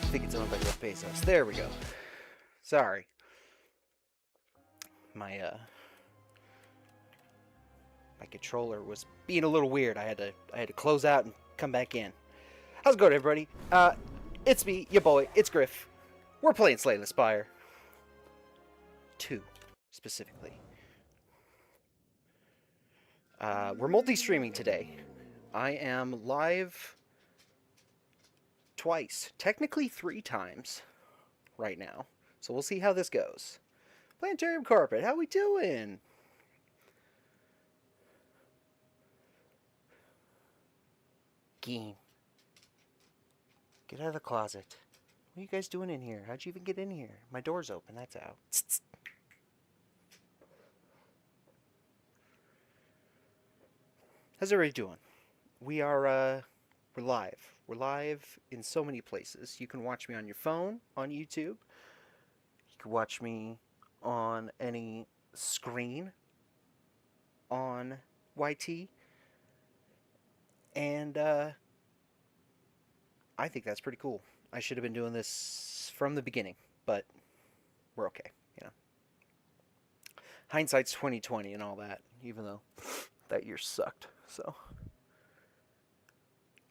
think it's owned by Jeff Bezos. There we go. Sorry. My my controller was being a little weird. I had to close out and come back in. How's it going, everybody? It's me, your boy, it's Griff. We're playing Slay the Spire 2, specifically. We're multi-streaming today. I am live twice, technically 3 times right now. So we'll see how this goes. Planetarium Carpet, how we doing? Geen. Get out of the closet. What are you guys doing in here? How'd you even get in here? My door's open, that's out. Tss. How's everybody doing? We're live. We're live in so many places. You can watch me on your phone, on YouTube. You can watch me on any screen on YT. And I think that's pretty cool. I should have been doing this from the beginning, but we're okay, you know. Hindsight's 2020 and all that, even though that year sucked. So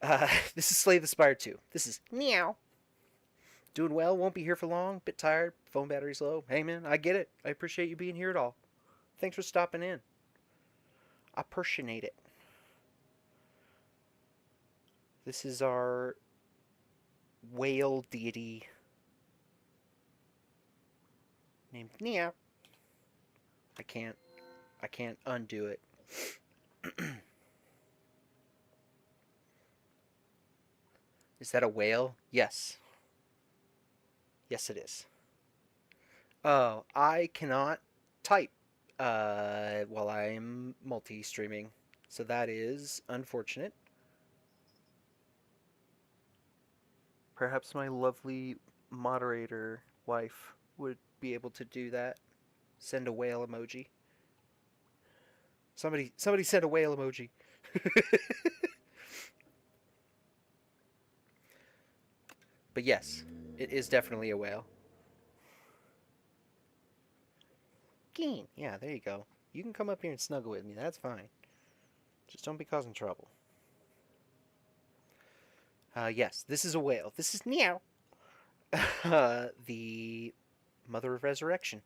this is Slay the Spire 2. This is meow. Doing well, won't be here for long, bit tired, phone battery's low. Hey man, I get it. I appreciate you being here at all. Thanks for stopping in. I appreciate it. This is our whale deity named Nia. I can't undo it. Is that a whale? Yes. Yes, it is. Oh, I cannot type while I'm multi-streaming. So that is unfortunate. Perhaps my lovely moderator wife would be able to do that. Send a whale emoji. Somebody send a whale emoji. But yes, it is definitely a whale. Geen. Yeah, there you go. You can come up here and snuggle with me. That's fine. Just don't be causing trouble. Yes, this is a whale. This is meow. The Mother of Resurrection.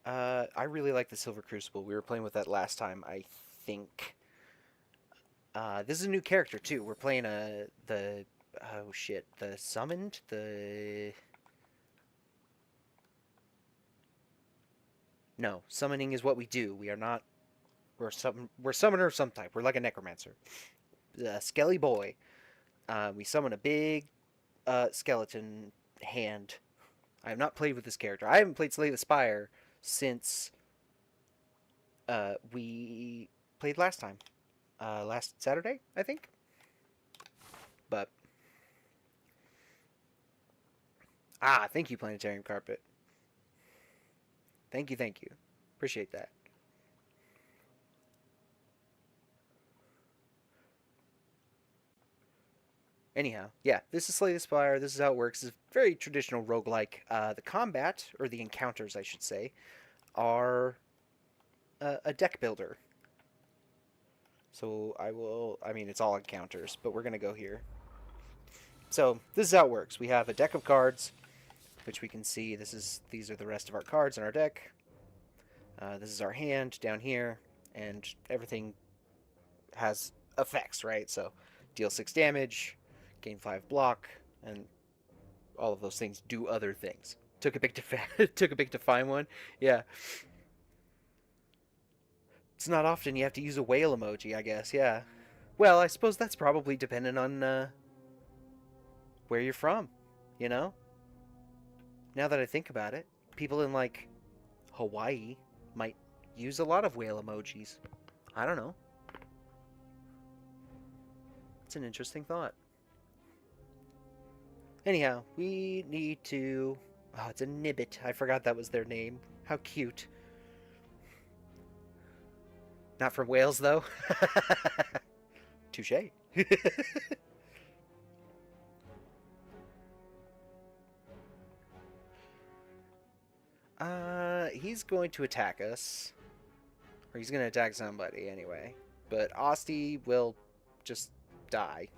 I really like the Silver Crucible. We were playing with that last time, I think. This is a new character, too. We're playing the Summoned? No, summoning is what we do. We are not... We're summoner of some type. We're like a necromancer. Skelly boy. We summon a big skeleton hand. I have not played with this character. I haven't played Slay the Spire since we played last time. Last Saturday, I think. But thank you, Planetarium Carpet. Thank you. Appreciate that. Anyhow, yeah, this is Slay the Spire. This is how it works. It's a very traditional roguelike. The combat, or the encounters, I should say, are a deck builder. So I mean, it's all encounters, but we're going to go here. So this is how it works. We have a deck of cards, which we can see. These are the rest of our cards in our deck. This is our hand down here, and everything has effects, right? So deal 6 damage, gain 5 block, and all of those things do other things. Took a bit to find one. Yeah. It's not often you have to use a whale emoji, I guess, yeah. Well, I suppose that's probably dependent on where you're from, you know? Now that I think about it, people in, like, Hawaii might use a lot of whale emojis. I don't know. It's an interesting thought. Anyhow, we need to... Oh, it's a Nibbit. I forgot that was their name. How cute. Not from Wales, though. Touche. He's going to attack us. Or he's going to attack somebody anyway. But Asti will just die.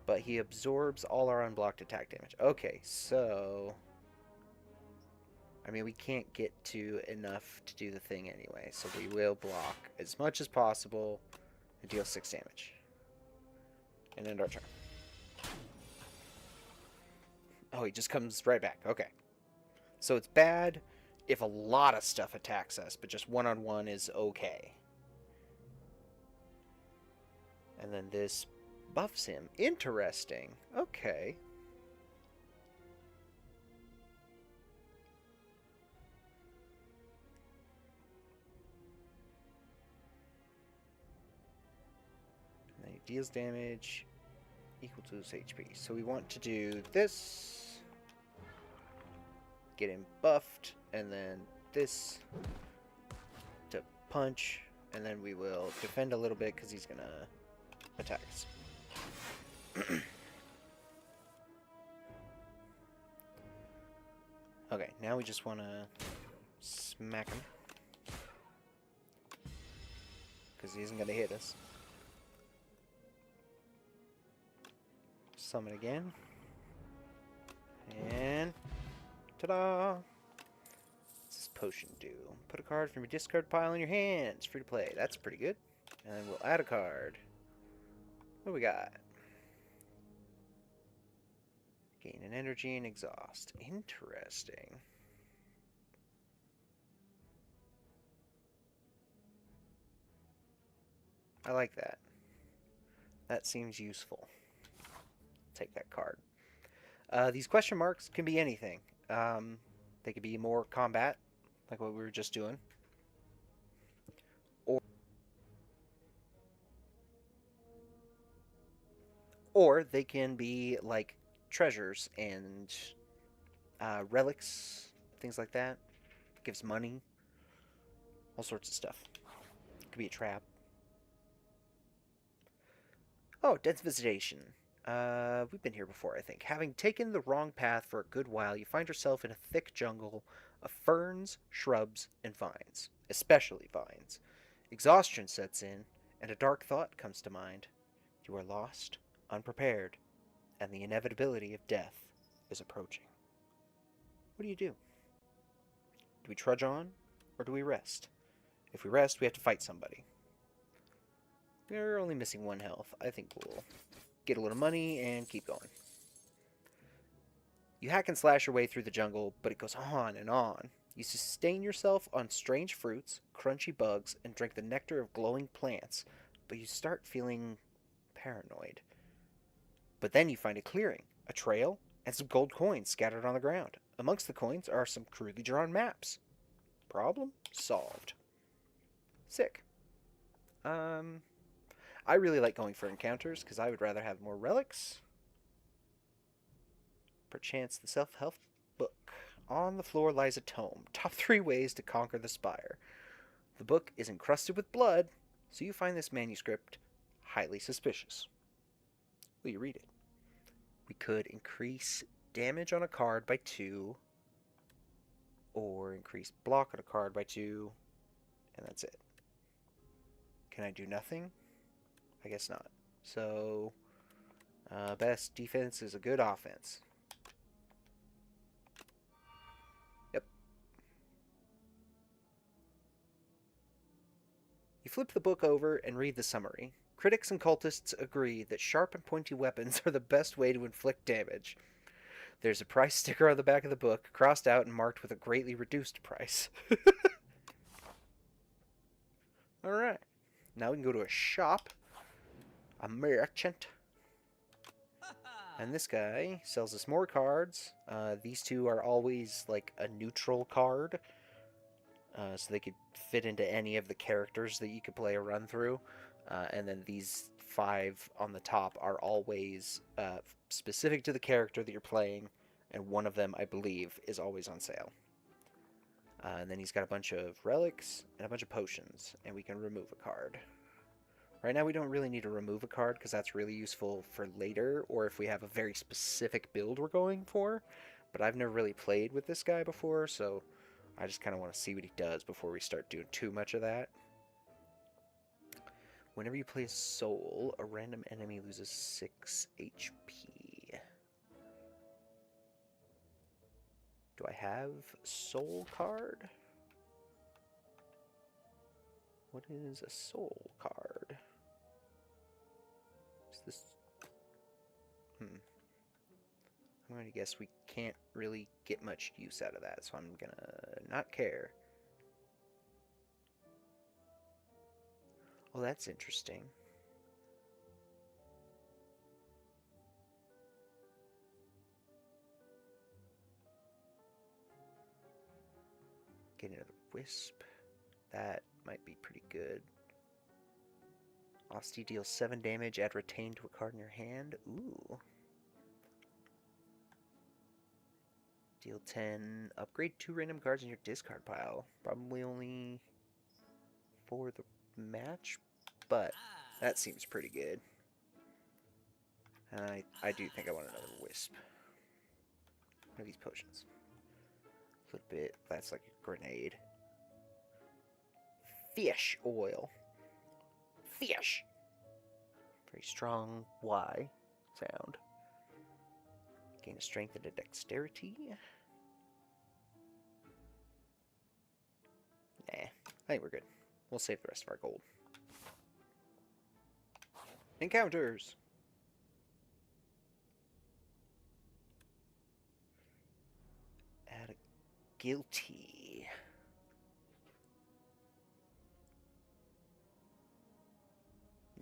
But he absorbs all our unblocked attack damage. Okay, so... I mean, we can't get to enough to do the thing anyway. So we will block as much as possible and deal 6 damage. And end our turn. Oh, he just comes right back. Okay. So it's bad if a lot of stuff attacks us, but just one-on-one is okay. And then this buffs him. Interesting. Okay. And then he deals damage equal to his HP. So we want to do this. Get him buffed, and then this to punch, and then we will defend a little bit because he's gonna attack us. Okay, now we just want to smack him because he isn't gonna hit us. Summon again, and ta-da! What's this potion do? Put a card from your discard pile in your hand. It's free to play. That's pretty good. And then we'll add a card. What do we got? Gain an energy and exhaust. Interesting. I like that. That seems useful. Take that card. These question marks can be anything. They could be more combat, like what we were just doing. Or they can be like treasures and relics, things like that. Gives money. All sorts of stuff. Could be a trap. Oh, dense visitation. We've been here before, I think. Having taken the wrong path for a good while, you find yourself in a thick jungle of ferns, shrubs, and vines. Especially vines. Exhaustion sets in, and a dark thought comes to mind. You are lost, unprepared, and the inevitability of death is approaching. What do you do? Do we trudge on, or do we rest? If we rest, we have to fight somebody. We're only missing 1 health. I think we'll get a little money and keep going. You hack and slash your way through the jungle, but it goes on and on. You sustain yourself on strange fruits, crunchy bugs, and drink the nectar of glowing plants, but you start feeling paranoid. But then you find a clearing, a trail, and some gold coins scattered on the ground. Amongst the coins are some crudely drawn maps. Problem solved. Sick. I really like going for encounters, because I would rather have more relics. Perchance the self-help book. On the floor lies a tome. Top 3 ways to conquer the Spire. The book is encrusted with blood, so you find this manuscript highly suspicious. Will you read it? We could increase damage on a card by 2, or increase block on a card by 2, and that's it. Can I do nothing? I guess not. So, best defense is a good offense. Yep. You flip the book over and read the summary. Critics and cultists agree that sharp and pointy weapons are the best way to inflict damage. There's a price sticker on the back of the book, crossed out and marked with a greatly reduced price. Alright. Now we can go to a shop. A merchant. And this guy sells us more cards. These two are always like a neutral card. So they could fit into any of the characters that you could play a run through. And then these 5 on the top are always specific to the character that you're playing. And one of them, I believe, is always on sale. And then he's got a bunch of relics and a bunch of potions. And we can remove a card. Right now we don't really need to remove a card because that's really useful for later or if we have a very specific build we're going for. But I've never really played with this guy before, so I just kind of want to see what he does before we start doing too much of that. Whenever you play a soul, a random enemy loses 6 HP. Do I have a soul card? What is a soul card? Is this... I'm going to guess we can't really get much use out of that, so I'm going to not care. Oh, that's interesting. Get another wisp. That might be pretty good. Osty deals 7 damage, add retain to a card in your hand. Ooh. Deal 10. Upgrade 2 random cards in your discard pile. Probably only for the match, but that seems pretty good. And I do think I want another wisp. What are these potions? A little bit. That's like a grenade. Fish oil. Fish. Very strong Y sound. Gain a strength and a dexterity. Nah, I think we're good. We'll save the rest of our gold. Encounters. Add a guilty.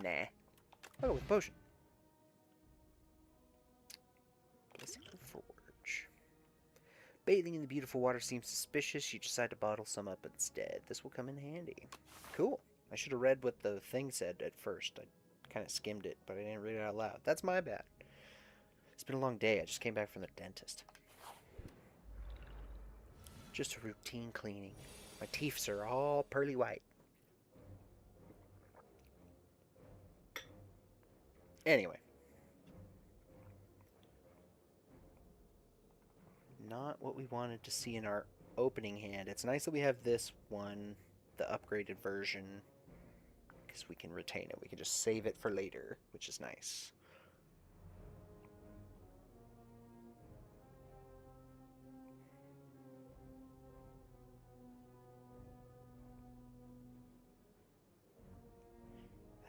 Nah. I'll go with potion. Forge. Bathing in the beautiful water seems suspicious. You decide to bottle some up instead. This will come in handy. Cool. I should have read what the thing said at first. I kind of skimmed it, but I didn't read it out loud. That's my bad. It's been a long day. I just came back from the dentist. Just a routine cleaning. My teeth are all pearly white. Anyway. Not what we wanted to see in our opening hand. It's nice that we have this one, the upgraded version, because we can retain it. We can just save it for later, which is nice.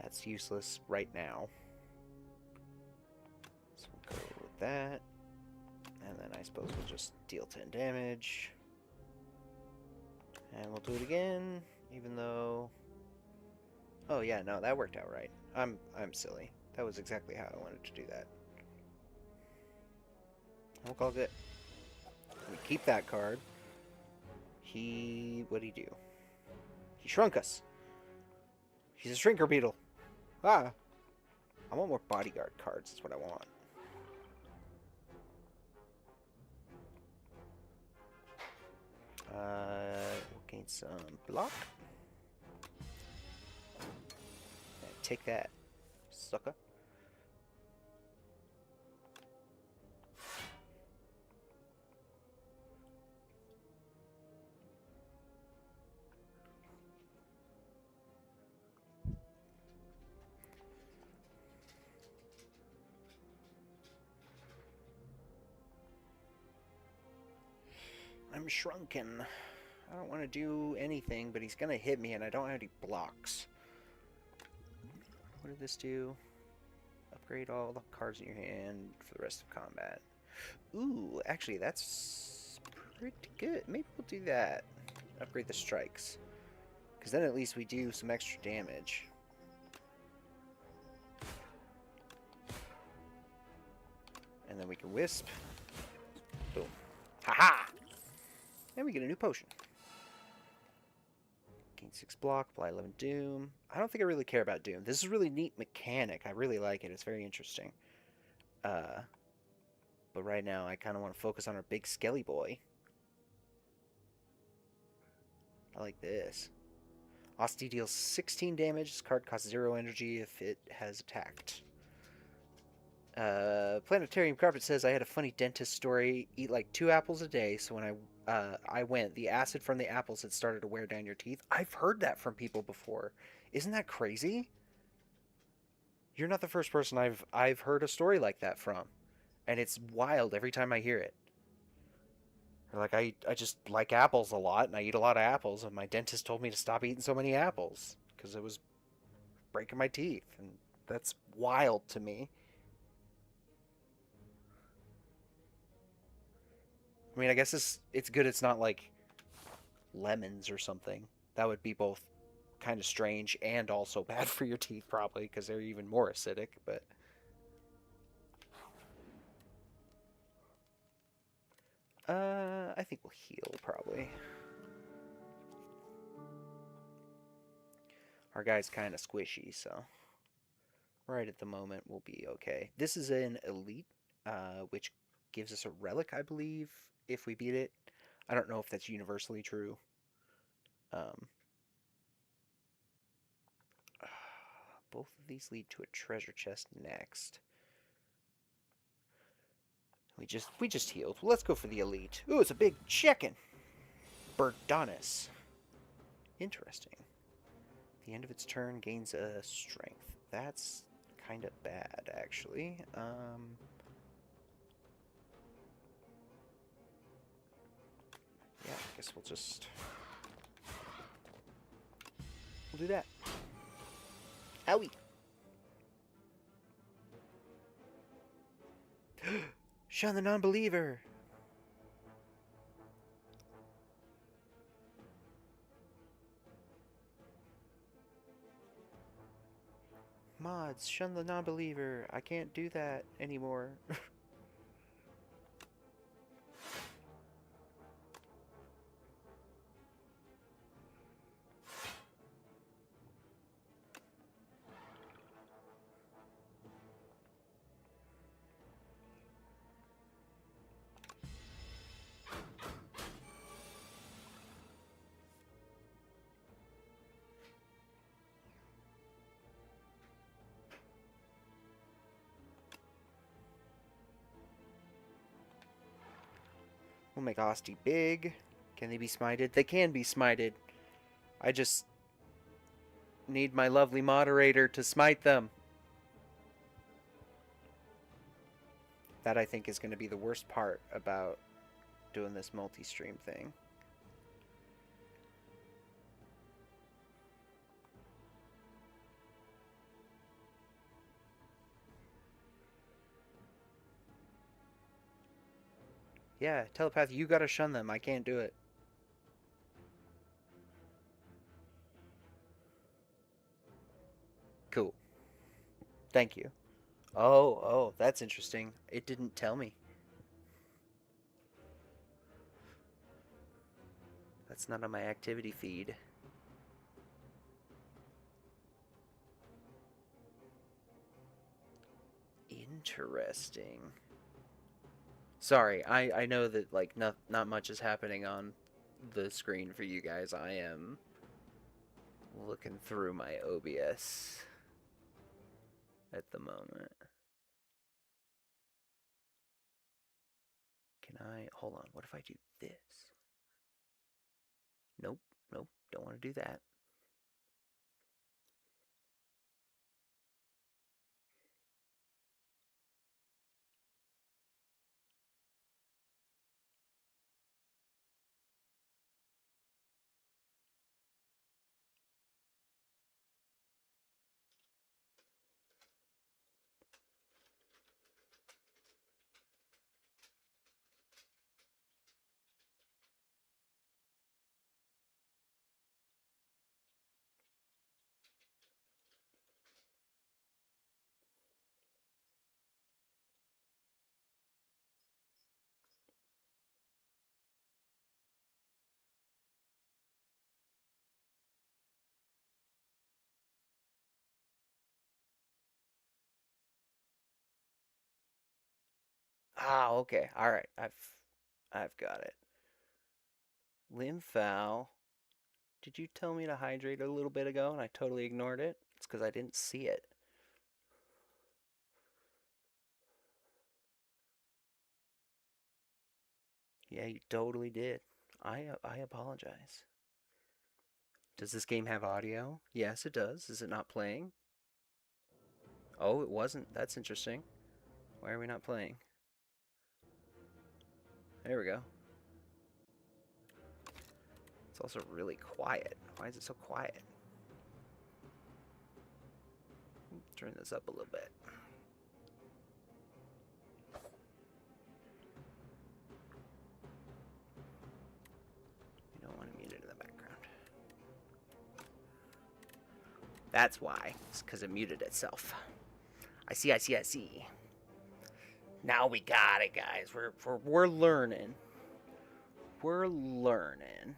That's useless right now. So we'll go with that. And then I suppose we'll just deal 10 damage. And we'll do it again, even though... Oh yeah, no, that worked out right. I'm silly. That was exactly how I wanted to do that. We'll call it. We keep that card. What'd he do? He shrunk us. He's a shrinker beetle. Ah! I want more bodyguard cards, that's what I want. We'll gain some block. And take that, sucker. I'm shrunken. I don't want to do anything, but he's going to hit me, and I don't have any blocks. What did this do? Upgrade all the cards in your hand for the rest of combat. Ooh, actually, that's pretty good. Maybe we'll do that. Upgrade the strikes. Because then at least we do some extra damage. And then we can wisp. Boom. Haha! And we get a new potion. Gain 6 block, apply 11 doom. I don't think I really care about doom. This is a really neat mechanic. I really like it. It's very interesting. But right now, I kind of want to focus on our big skelly boy. I like this. Osti deals 16 damage. This card costs 0 energy if it has attacked. Planetarium Carpet says, I had a funny dentist story. Eat like 2 apples a day, so when I went, the acid from the apples had started to wear down your teeth. I've heard that from people before. Isn't that crazy? You're not the first person I've heard a story like that from. And it's wild every time I hear it. Like I just like apples a lot and I eat a lot of apples and my dentist told me to stop eating so many apples because it was breaking my teeth and that's wild to me. I mean, I guess it's good it's not like lemons or something. That would be both kind of strange and also bad for your teeth probably because they're even more acidic, but I think we'll heal probably. Our guy's kind of squishy, so right at the moment we'll be okay. This is an elite, which gives us a relic, I believe, if we beat it. I don't know if that's universally true. Um, both of these lead to a treasure chest next. We just healed. Let's go for the elite. Ooh, it's a big chicken. Birdonis. Interesting. The end of its turn gains a strength. That's kind of bad, actually. Yeah, I guess we'll do that. Owie. Shun the non-believer. Mods, shun the non-believer. I can't do that anymore. We'll make Osti big. Can they be smited? They can be smited. I just need my lovely moderator to smite them. That I think is going to be the worst part about doing this multi-stream thing. Yeah, telepath, you gotta shun them. I can't do it. Cool. Thank you. Oh, that's interesting. It didn't tell me. That's not on my activity feed. Interesting. Sorry, I know that like not much is happening on the screen for you guys. I am looking through my OBS at the moment. Can I hold on? What if I do this? Nope, nope, don't want to do that. Ah, okay. All right. I've got it. Limb foul Did you tell me to hydrate a little bit ago and I totally ignored it? It's because I didn't see it. Yeah, you totally did. I apologize. Does this game have audio? Yes, it does. Is it not playing? Oh, it wasn't. That's interesting. Why are we not playing? There we go. It's also really quiet. Why is it so quiet? Turn this up a little bit. You don't want to mute it in the background. That's why. It's because it muted itself. I see, I see, I see. Now we got it, guys. We're learning. We're learning.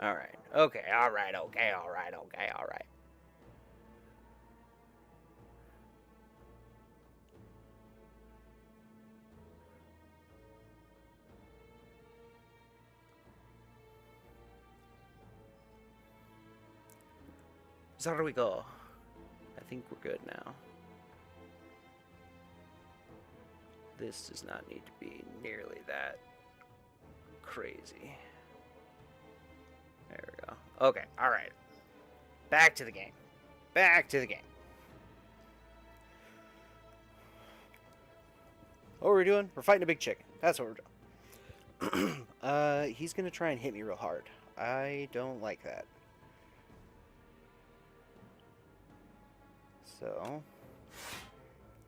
All right. Okay. All right. Okay. All right. Okay. All right. So how do we go? I think we're good now. This does not need to be nearly that crazy. There we go. Okay. All right. Back to the game. Back to the game. What are we doing? We're fighting a big chicken. That's what we're doing. He's gonna try and hit me real hard. I don't like that. So,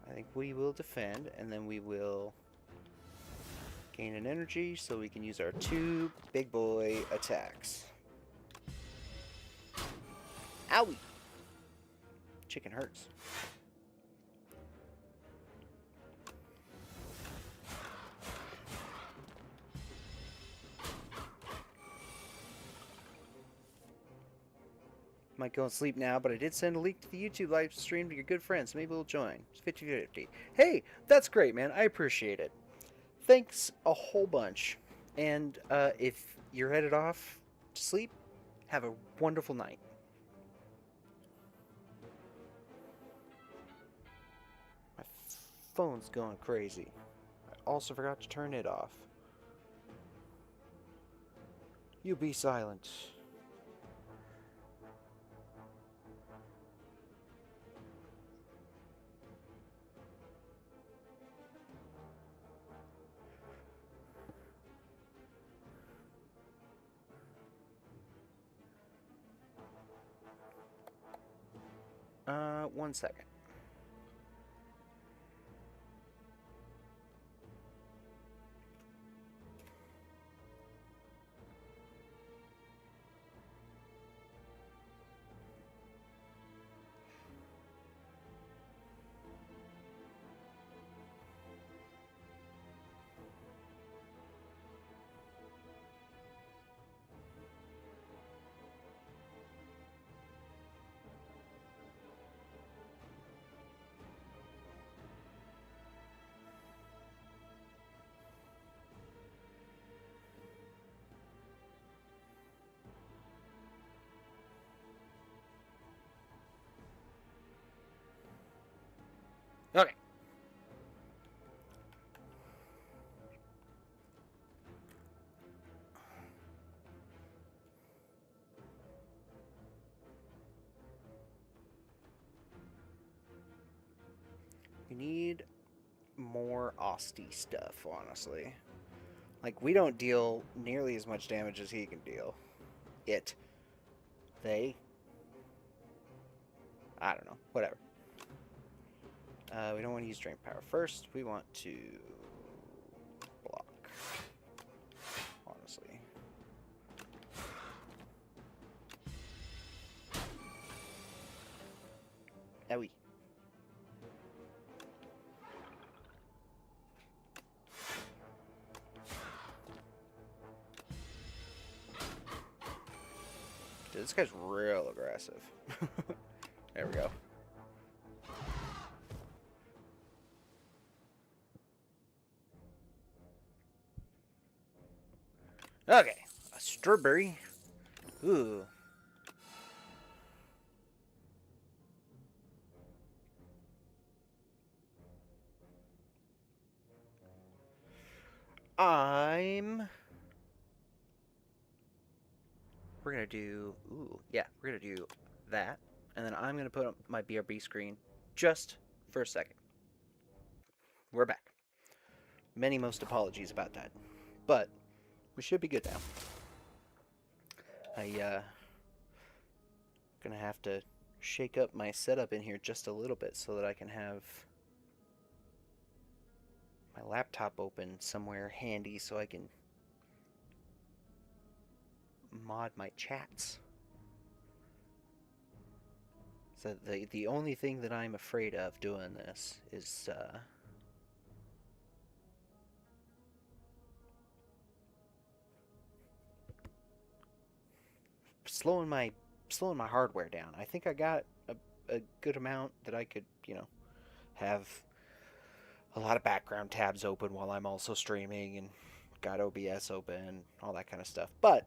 I think we will defend, and then we will gain an energy so we can use our 2 big boy attacks. Owie! Chicken hurts. Might go and sleep now, but I did send a link to the YouTube live stream to your good friends. Maybe we'll join. It's 50-50. Hey, that's great, man. I appreciate it. Thanks a whole bunch. And if you're headed off to sleep, have a wonderful night. My phone's going crazy. I also forgot to turn it off. You be silent. One second. Okay. We need more Austy stuff, honestly. Like, we don't deal nearly as much damage as he can deal. They. I don't know. Whatever. We don't want to use drain power first. We want to block. Honestly. Owie. This guy's real aggressive. There we go. Okay, a strawberry. Ooh. We're gonna do, we're gonna do that. And then I'm gonna put up my BRB screen just for a second. We're back. Many most apologies about that. But we should be good now. Gonna have to shake up my setup in here just a little bit so that I can have my laptop open somewhere handy so I can mod my chats. So the only thing that I'm afraid of doing this is slowing my hardware down. I think I got a good amount that I could, have a lot of background tabs open while I'm also streaming and got OBS open, all that kind of stuff. But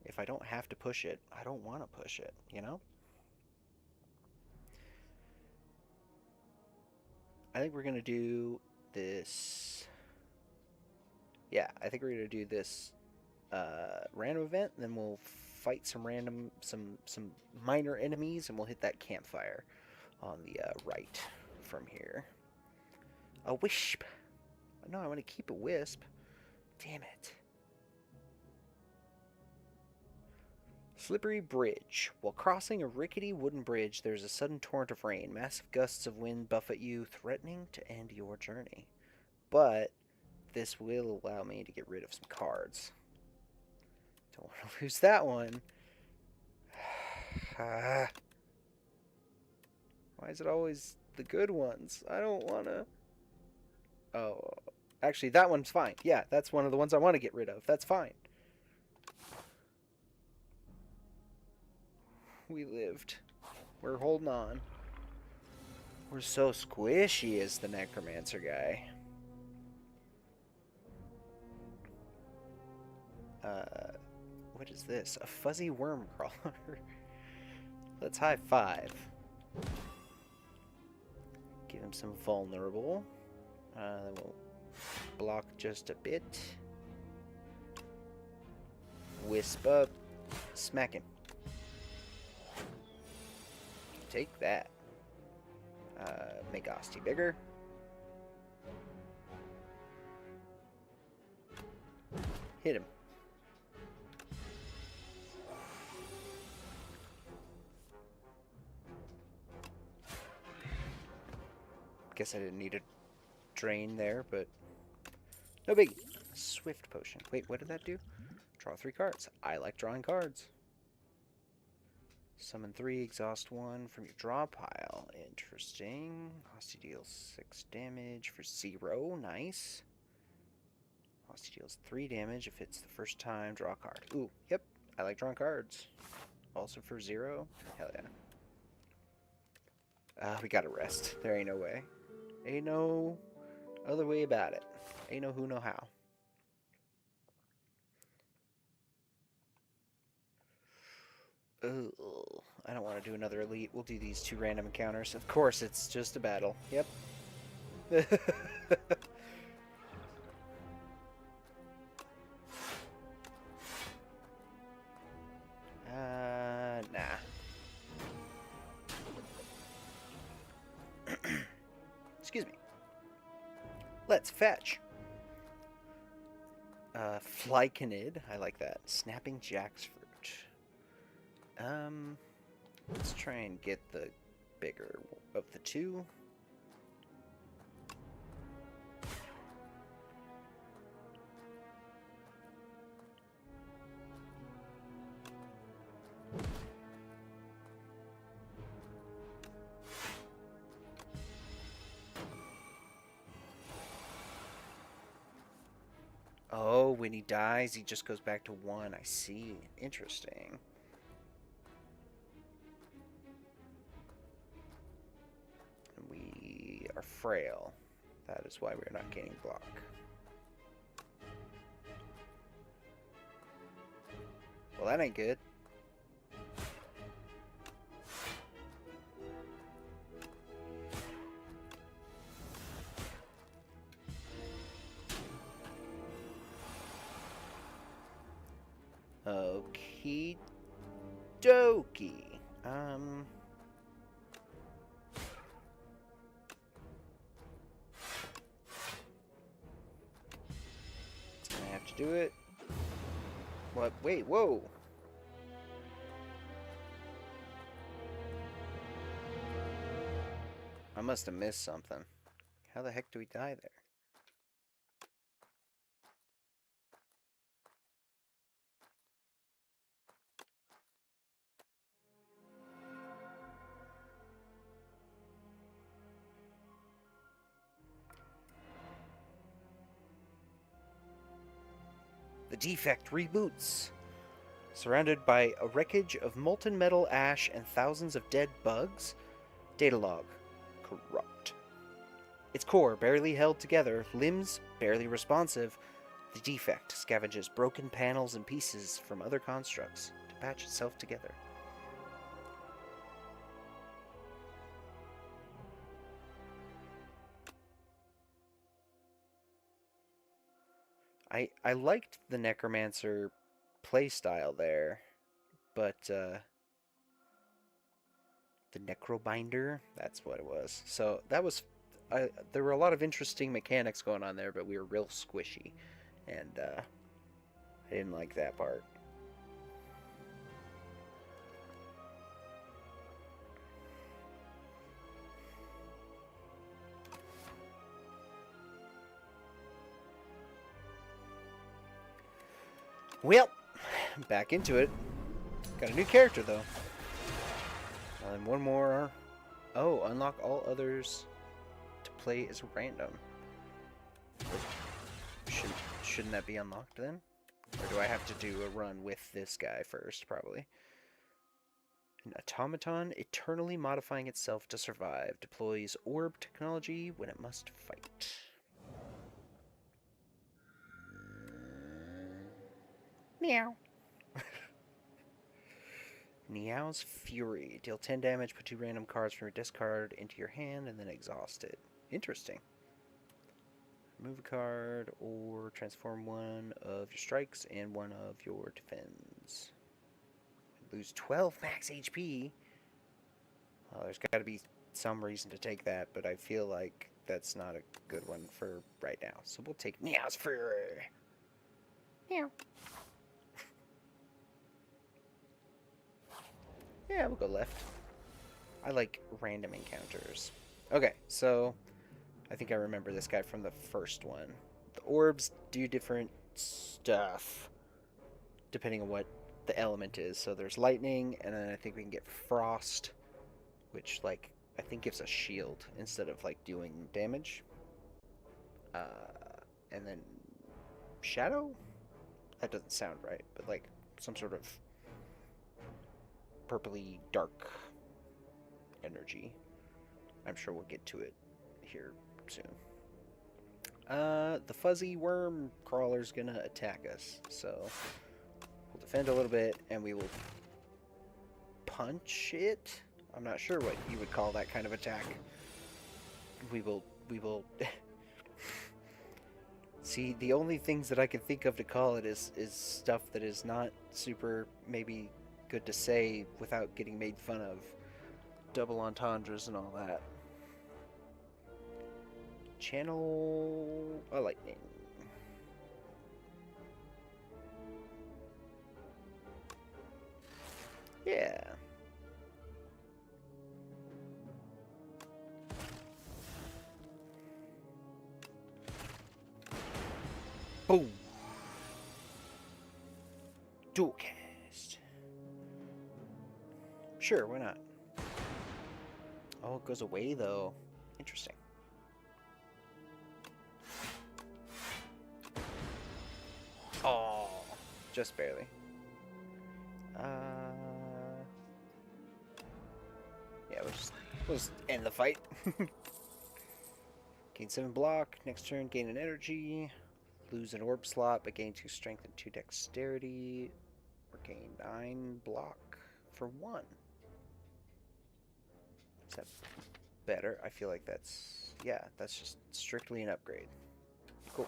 if I don't have to push it, I don't want to push it, I think we're going to do this. Yeah, I think we're going to do this random event, then we'll fight some minor enemies, and we'll hit that campfire on the right from here. A wisp. No, I want to keep a wisp. Damn it. Slippery bridge. While crossing a rickety wooden bridge, there's a sudden torrent of rain. Massive gusts of wind buffet you, threatening to end your journey. But this will allow me to get rid of some cards. Don't want to lose that one. Why is it always the good ones? I don't want to... Oh, actually, that one's fine. Yeah, that's one of the ones I want to get rid of. That's fine. We lived. We're holding on. We're so squishy as the Necromancer guy. What is this? A fuzzy worm crawler. Let's high five. Give him some vulnerable. Then we'll block just a bit. Wisp up. Smack him. Take that. Make Asti bigger. Hit him. Guess I didn't need a drain there, but no biggie. Swift potion. Wait, what did that do? Draw 3 cards. I like drawing cards. Summon 3, exhaust 1 from your draw pile. Interesting. Hostie deals 6 damage for 0. Nice. Hostie deals 3 damage if it's the first time. Draw a card. Ooh, yep. I like drawing cards. Also for 0. Hell yeah. We gotta rest. There ain't no way. Ain't no other way about it. Ain't no who, no how. Ugh, I don't want to do another elite. We'll do these 2 random encounters. Of course, it's just a battle. Yep. Nah. Excuse me. Let's fetch. Flycanid. I like that. Snapping jackfruit. Let's try and get the bigger of the 2. Oh, when he dies, he just goes back to 1. I see. Interesting. And we are frail. That is why we're not gaining block. Well, that ain't good. Okie dokie. It's gonna have to do it. What? Wait, whoa. I must have missed something. How the heck do we die there? The defect reboots. Surrounded by a wreckage of molten metal ash and thousands of dead bugs. Data log. Corrupt. Its core barely held together, limbs barely responsive. The defect scavenges broken panels and pieces from other constructs to patch itself together. I liked the Necromancer playstyle there, but the Necrobinder, that's what it was. So that was, there were a lot of interesting mechanics going on there, but we were real squishy, and I didn't like that part. Well, back into it. Got a new character, though. And one more. Oh, unlock all others to play as random. Shouldn't that be unlocked then? Or do I have to do a run with this guy first, probably? An automaton eternally modifying itself to survive. Deploys orb technology when it must fight. Meow. Niao's Fury. Deal 10 damage, put 2 random cards from your discard into your hand, and then exhaust it. Interesting. Remove a card, or transform one of your strikes and one of your defense. Lose 12 max HP. Well, there's got to be some reason to take that, but I feel like that's not a good one for right now. So we'll take Niao's Fury. Meow. Yeah, we'll go left. I like random encounters. Okay, so I think I remember this guy from the first one. The orbs do different stuff depending on what the element is. So there's lightning, and then I think we can get frost, which, like, I think gives a shield instead of, like, doing damage. And then shadow? That doesn't sound right, but, like, some sort of purpley dark energy. I'm sure we'll get to it here soon. The fuzzy worm crawler's gonna attack us, so we'll defend a little bit, and we will punch it. I'm not sure what you would call that kind of attack. We will see, the only things that I can think of to call it is stuff that is not super maybe good to say without getting made fun of. Double entendres and all that. Channel a lightning. Yeah. Boom. Dual cast. Sure, why not? Oh, it goes away though. Interesting. just barely. Yeah, we'll just end the fight. Gain 7 block. Next turn, gain an energy. Lose an orb slot, but gain 2 strength and 2 dexterity. Or gain 9 block for 1. Is that better? I feel like that's... Yeah, that's just strictly an upgrade. Cool.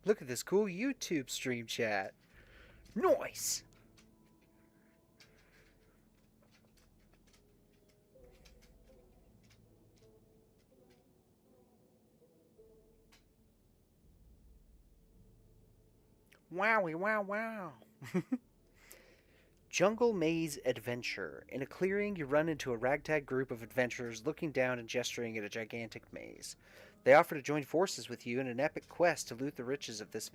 Look at this cool YouTube stream chat. Nice! Wowie, wow, wow. Jungle Maze Adventure. In a clearing, you run into a ragtag group of adventurers looking down and gesturing at a gigantic maze. They offer to join forces with you in an epic quest to loot the riches of this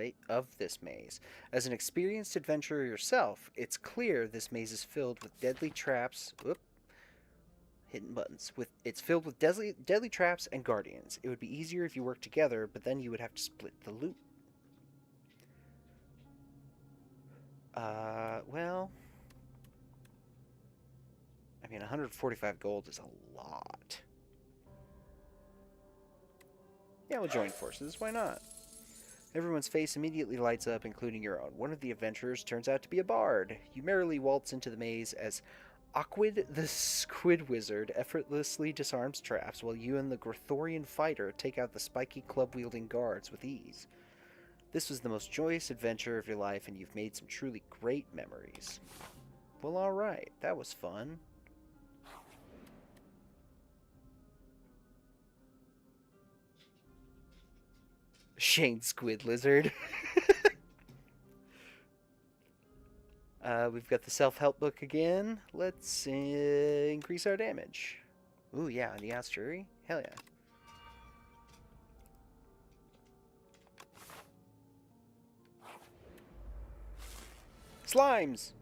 maze. As an experienced adventurer yourself, it's clear this maze is filled with deadly traps. Hidden buttons. It's filled with deadly traps and guardians. It would be easier if you worked together, but then you would have to split the loot. Well... I mean, 145 gold is a lot. Yeah, we'll join forces. Why not? Everyone's face immediately lights up, including your own. One of the adventurers turns out to be a bard. You merrily waltz into the maze as Aquid the Squid Wizard effortlessly disarms traps, while you and the Grothorian fighter take out the spiky club-wielding guards with ease. This was the most joyous adventure of your life, and you've made some truly great memories. Well, alright. That was fun. Shane Squid Lizard. We've got the self-help book again. Let's increase our damage. Ooh, yeah, the Asturi. Hell yeah. Slimes!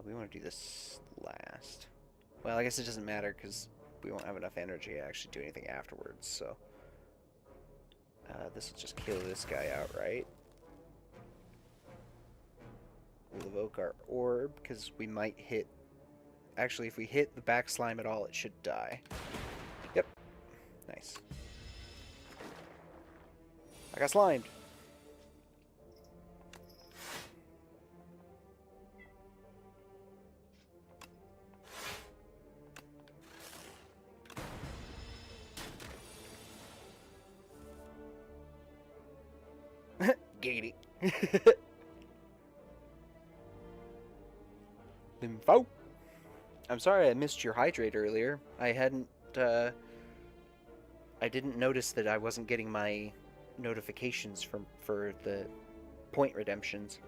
We want to do this last. Well, I guess it doesn't matter because we won't have enough energy to actually do anything afterwards, so... this will just kill this guy outright. We'll evoke our orb, because we might hit... Actually, if we hit the back slime at all, it should die. Yep. Nice. I got slimed. Giggity. Lympho. I'm sorry I missed your hydrate earlier. I hadn't, I didn't notice that I wasn't getting my notifications for the point redemptions.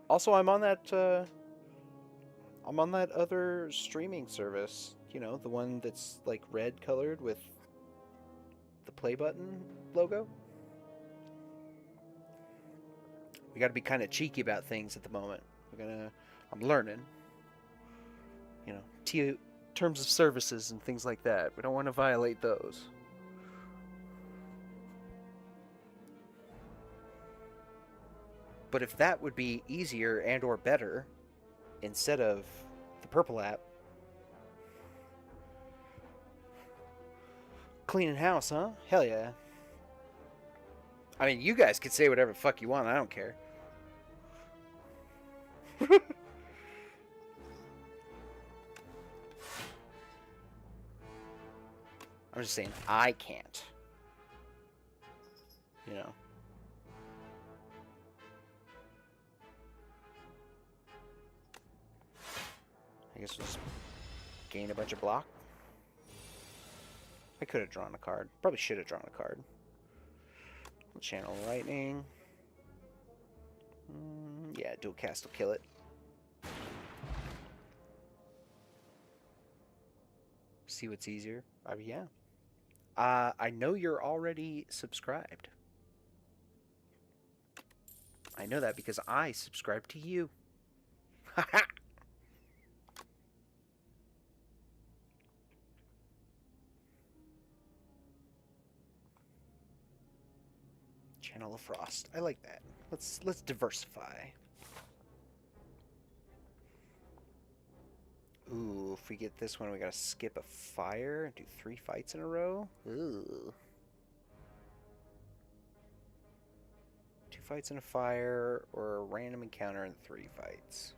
Also, I'm on that other streaming service. You know, the one that's like red colored with the play button logo. We gotta be kind of cheeky about things at the moment. I'm learning. You know, terms of services and things like that. We don't want to violate those. But if that would be easier and or better instead of the purple app. Cleaning house, huh? Hell yeah. I mean, you guys can say whatever the fuck you want. I don't care. I'm just saying, I can't. You know. I guess we'll just gain a bunch of block. I could have drawn a card. Probably should have drawn a card. We'll channel lightning. Yeah, dual cast will kill it. See what's easier. Yeah. I know you're already subscribed. I know that because I subscribe to you. Haha! Channel of Frost. I like that. Let's diversify. Ooh, if we get this one, we gotta skip a fire and do 3 fights in a row. Ooh. 2 fights in a fire, or a random encounter in 3 fights.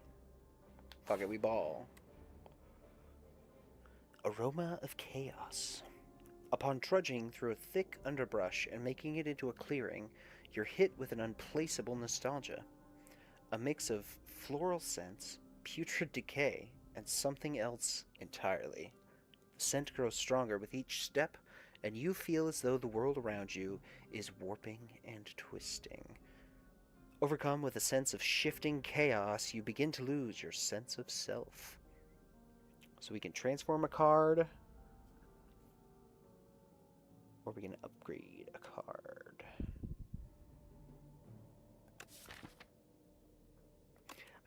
Fuck it, we ball. Aroma of Chaos. Upon trudging through a thick underbrush and making it into a clearing, you're hit with an unplaceable nostalgia. A mix of floral scents, putrid decay, and something else entirely. The scent grows stronger with each step, and you feel as though the world around you is warping and twisting. Overcome with a sense of shifting chaos, you begin to lose your sense of self. So we can transform a card, or we can upgrade a card.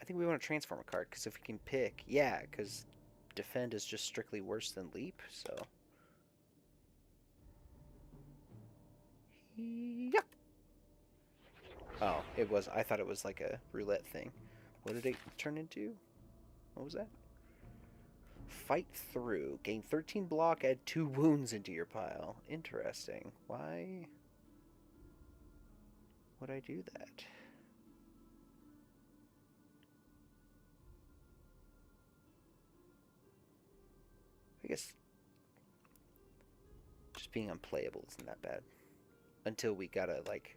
I think we want to transform a card, because if we can pick... Yeah, because defend is just strictly worse than leap, so... Yeah. Oh, it was... I thought it was like a roulette thing. What did it turn into? What was that? Fight through. Gain 13 block, add 2 wounds into your pile. Interesting. Why would I do that? I guess just being unplayable isn't that bad. Until we gotta, like...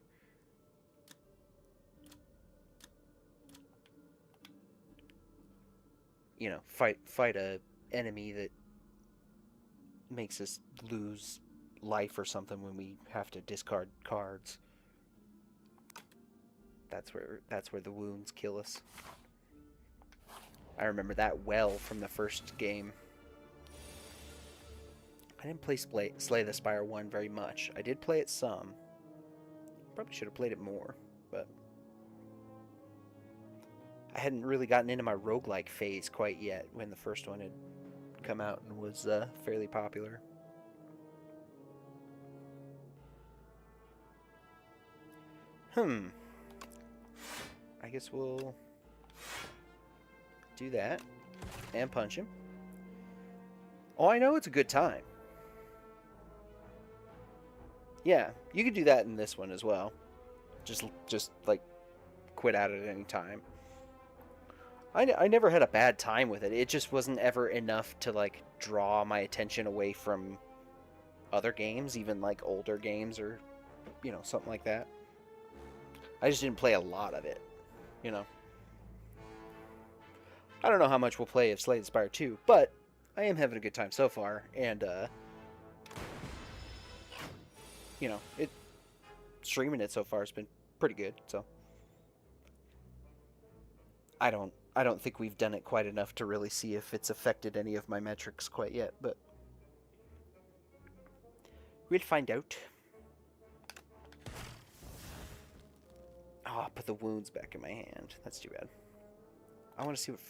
You know, fight a enemy that makes us lose life or something when we have to discard cards. That's where the wounds kill us. I remember that well from the first game. I didn't play Slay the Spire 1 very much. I did play it some. Probably should have played it more, but I hadn't really gotten into my roguelike phase quite yet when the first one had come out and was fairly popular. I guess we'll do that and punch him. Oh, I know it's a good time. Yeah, you could do that in this one as well. Just like quit out at any time. I never had a bad time with it. It just wasn't ever enough to like draw my attention away from other games, even like older games or, you know, something like that. I just didn't play a lot of it, you know. I don't know how much we'll play of Slay the Spire 2, but I am having a good time so far, and you know, streaming it so far has been pretty good. So I don't think we've done it quite enough to really see if it's affected any of my metrics quite yet, but we'll find out. Oh, I put the wounds back in my hand. That's too bad. I want to see what...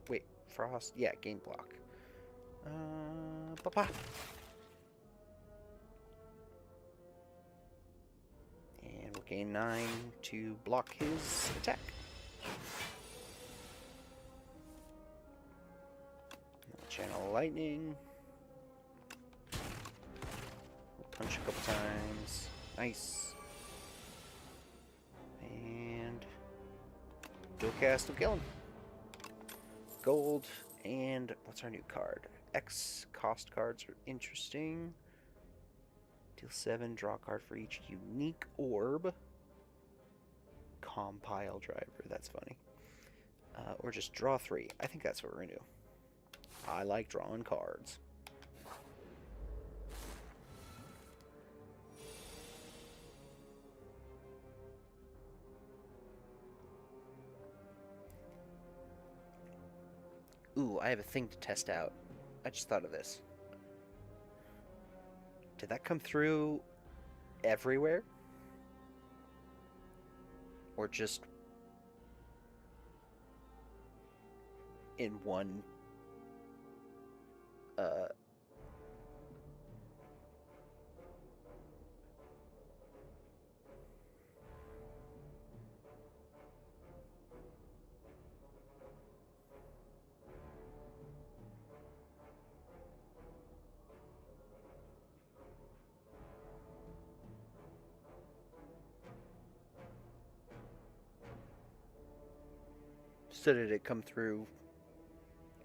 Wait, Frost? Yeah, game block. Papa. And we'll gain 9 to block his attack. Channel lightning. We'll punch a couple times. Nice. And dual cast will kill him. Gold. And what's our new card? X cost cards are interesting. Deal 7, draw a card for each unique orb. Compile driver, that's funny. Or just draw 3. I think that's what we're gonna do. I like drawing cards. Ooh, I have a thing to test out. I just thought of this. Did that come through everywhere? Or just in one uh, so did it come through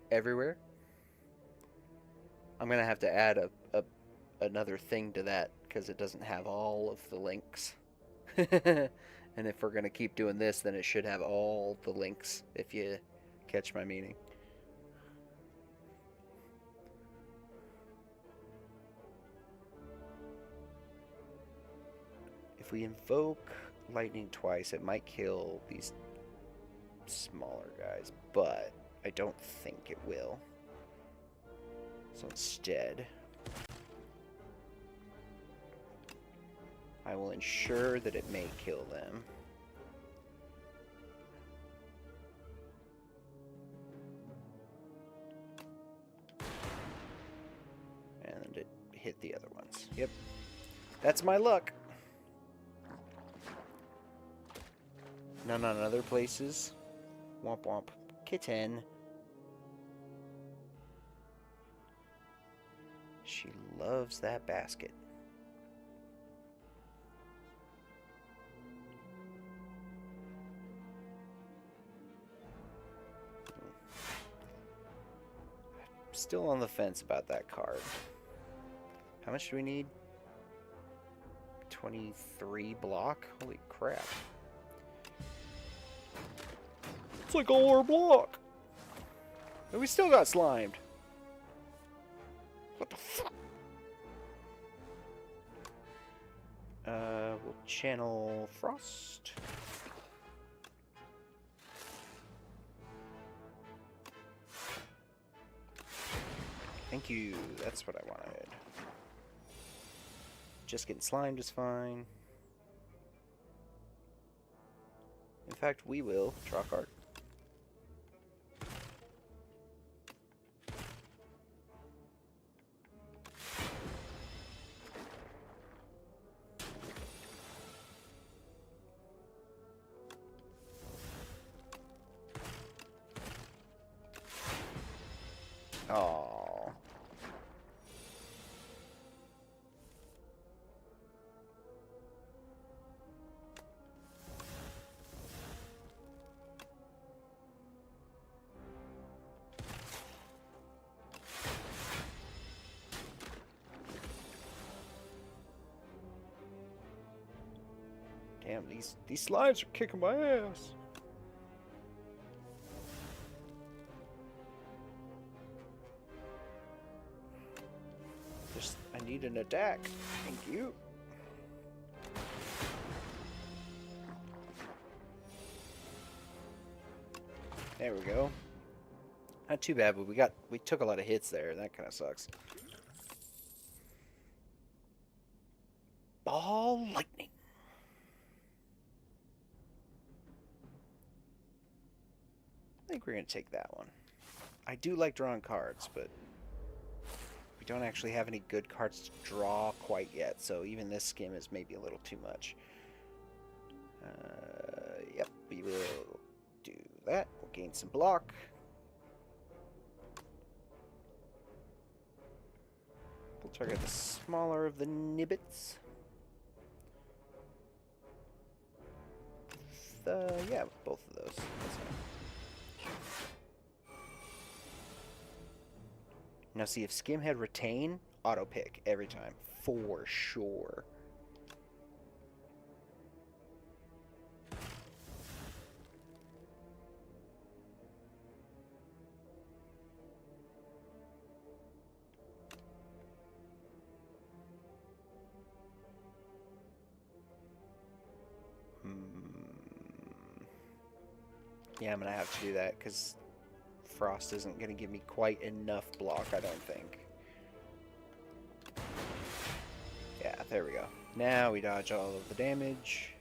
everywhere? I'm gonna have to add another thing to that because it doesn't have all of the links. And if we're gonna keep doing this, then it should have all the links, if you catch my meaning. If we invoke lightning twice, it might kill these smaller guys, but I don't think it will. So instead, I will ensure that it may kill them. And it hit the other ones. Yep. That's my luck. None on other places. Womp womp. Kitten. She loves that basket. Still on the fence about that card. How much do we need? 23 block? Holy crap. It's like all our block. And we still got slimed. What the fuck? We'll channel Frost. Thank you. That's what I wanted. Just getting slimed is fine. In fact, we will draw a card. Oh. Damn, these slides are kicking my ass. I need an attack. Thank you. There we go. Not too bad, but we took a lot of hits there. That kind of sucks. Ball lightning. I think we're gonna take that one. I do like drawing cards, but we don't actually have any good cards to draw quite yet, so even this skim is maybe a little too much. Yep, we will do that. We'll gain some block. We'll target the smaller of the nibbits. Yeah, both of those. That's fine. Now see, if Skim had retain, auto pick every time. For sure. Yeah, I'm going to have to do that because Frost isn't going to give me quite enough block, I don't think. Yeah, there we go. Now we dodge all of the damage.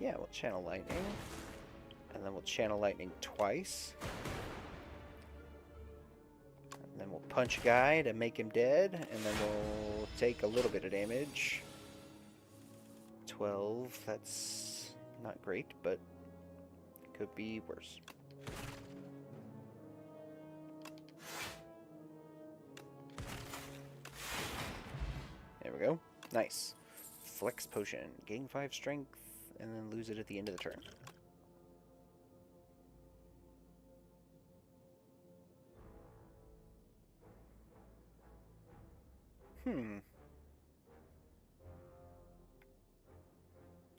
Yeah, we'll channel lightning. And then we'll channel lightning twice. And then we'll punch a guy to make him dead. And then we'll take a little bit of damage. 12, that's not great, but it could be worse. There we go. Nice. Flex potion. Gain 5 strength, and then lose it at the end of the turn.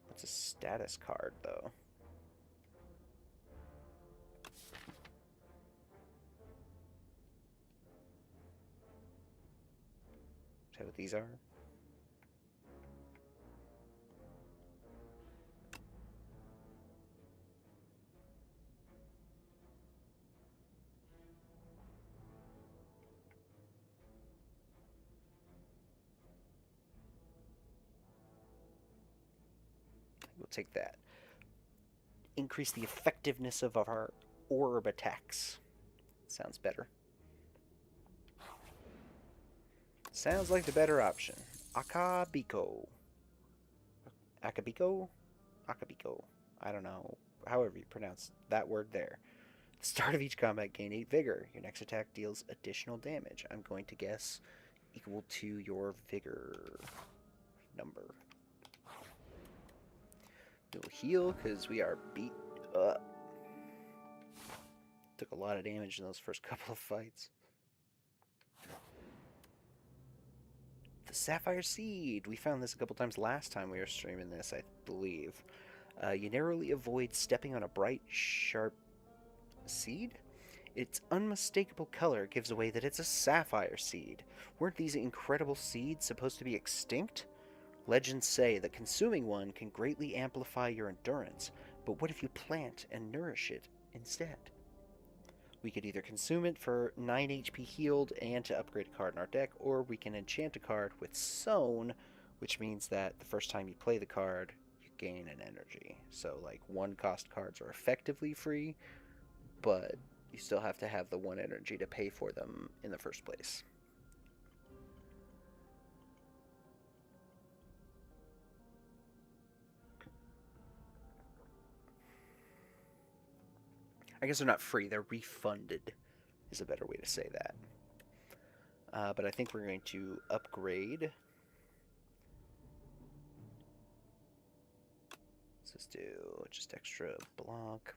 What's a status card, though? Is that what these are? We'll take that. Increase the effectiveness of our orb attacks. Sounds better. Sounds like the better option. Akabiko. Akabiko? Akabiko. I don't know. However you pronounce that word there. At the start of each combat, gain 8 vigor. Your next attack deals additional damage. I'm going to guess equal to your vigor number. We'll heal because we are beat up. Took a lot of damage in those first couple of fights. The Sapphire Seed. We found this a couple times last time we were streaming this, I believe. You narrowly avoid stepping on a bright, sharp seed. Its unmistakable color gives away that it's a sapphire seed. Weren't these incredible seeds supposed to be extinct? Legends say that consuming one can greatly amplify your endurance, but what if you plant and nourish it instead? We could either consume it for 9 HP healed and to upgrade a card in our deck, or we can enchant a card with Sown, which means that the first time you play the card, you gain an energy. So, like, 1-cost cards are effectively free, but you still have to have the 1 energy to pay for them in the first place. I guess they're not free, they're refunded, is a better way to say that. But I think we're going to upgrade. Let's just do just extra block.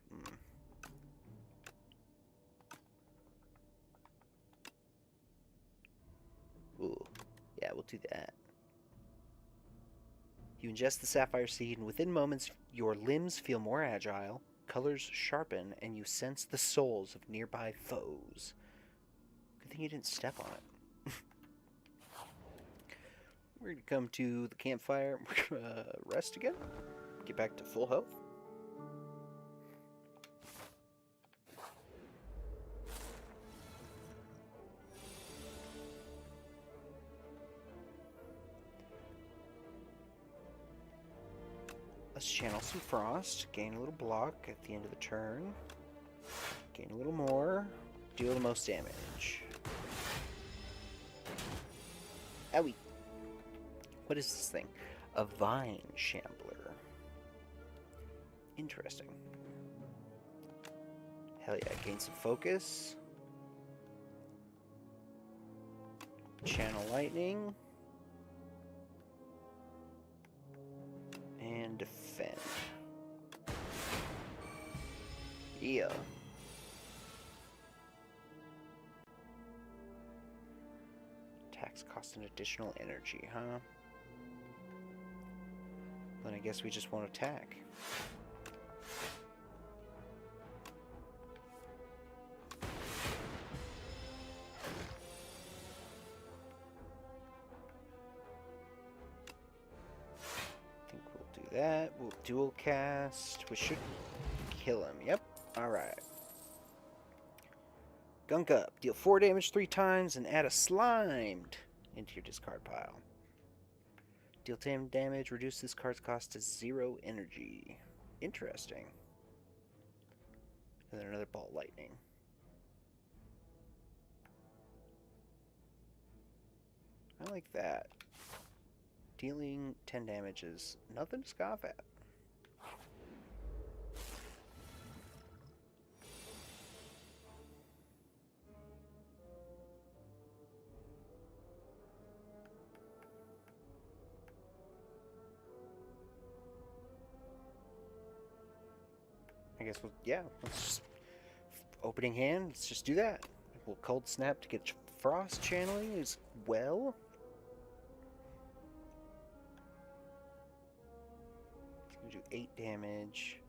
Ooh, yeah, we'll do that. You ingest the Sapphire Seed, and within moments, your limbs feel more agile, colors sharpen, and you sense the souls of nearby foes. Good thing you didn't step on it. We're going to come to the campfire, rest again, get back to full health. Let's channel some frost, gain a little block at the end of the turn, gain a little more, deal the most damage. Owie! What is this thing? A vine shambler. Interesting. Hell yeah, gain some focus. Channel lightning. And defend. Yeah. Attacks cost an additional energy, huh? Then I guess we just won't attack. That will dual cast, which should kill him. Yep. Alright. Gunk up. Deal 4 damage 3 times and add a slimed into your discard pile. Deal 10 damage. Reduce this card's cost to 0 energy. Interesting. And then another ball lightning. I like that. Dealing 10 damage is nothing to scoff at. I guess let's just opening hand, let's just do that. We'll cold snap to get frost channeling as well. It's gonna do 8 damage.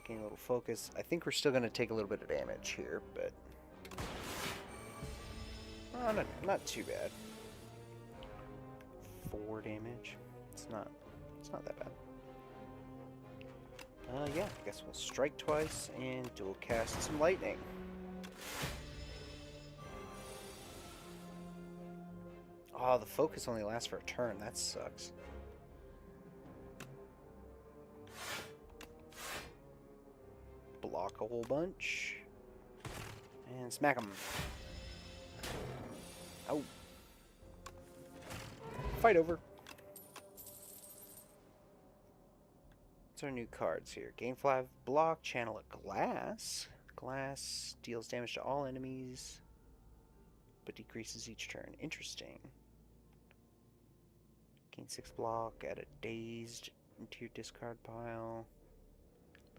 Gain a little focus. I think we're still gonna take a little bit of damage here, but not too bad. 4 damage. It's not that bad. Yeah, I guess we'll strike twice and dual cast some lightning. Oh, the focus only lasts for a turn. That sucks. Block a whole bunch. And smack him. Oh. Fight over. What's our new cards here? Gain 5 block, channel a glass. Glass deals damage to all enemies, but decreases each turn. Interesting. Gain 6 block, add a dazed into your discard pile.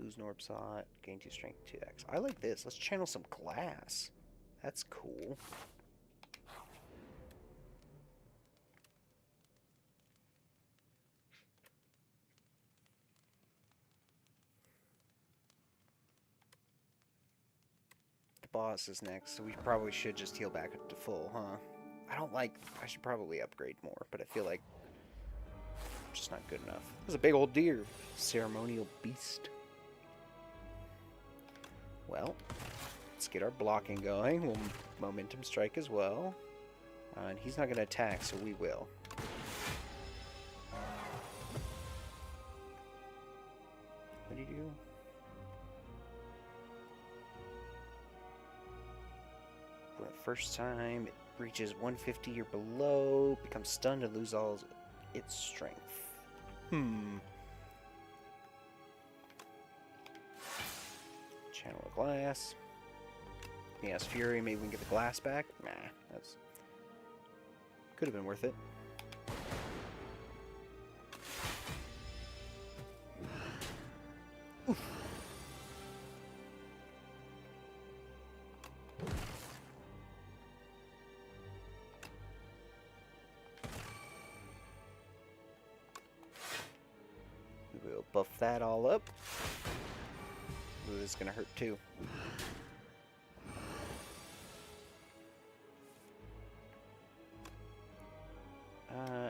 Lose an orb slot, gain 2 strength, 2x. I like this. Let's channel some glass. That's cool. The boss is next, so we probably should just heal back up to full, huh? I should probably upgrade more, but I feel like I'm just not good enough. There's a big old deer. Ceremonial beast. Well, let's get our blocking going. We'll momentum strike as well. And he's not going to attack, so we will. What do you do? For the first time, it reaches 150 or below, becomes stunned and loses all its strength. Channel a glass. He has fury, maybe we can get the glass back. Nah, that's could have been worth it. Oof. We'll buff that all up. Ooh, this is gonna hurt too.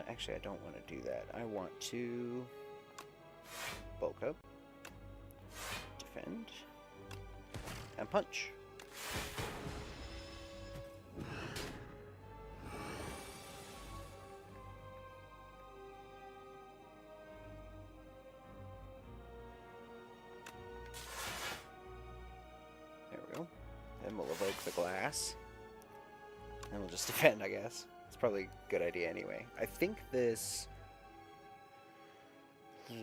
Actually, I don't want to do that. I want to bulk up, defend, and punch. There we go. Then we'll evoke the glass. And we'll just defend, I guess. It's probably a good idea anyway. I think this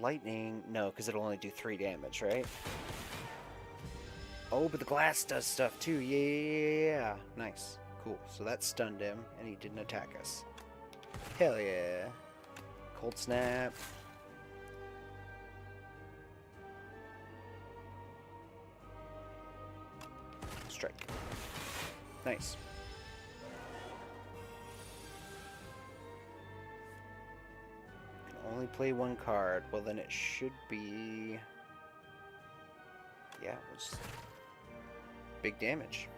lightning... No, because it'll only do 3 damage, right? Oh, but the glass does stuff too. Yeah. Nice. Cool. So that stunned him, and he didn't attack us. Hell yeah. Cold snap. Strike. Nice. Can only play 1 card. Well, then it should be... Yeah, it was big damage.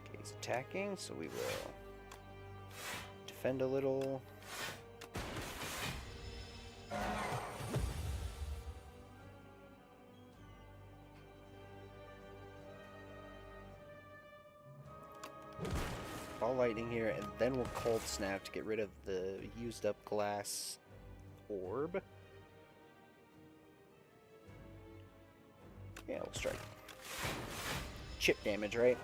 Okay, he's attacking, so we will defend a little. Ball lightning here, and then we'll cold snap to get rid of the used up glass orb. Yeah, we'll strike. Chip damage, right?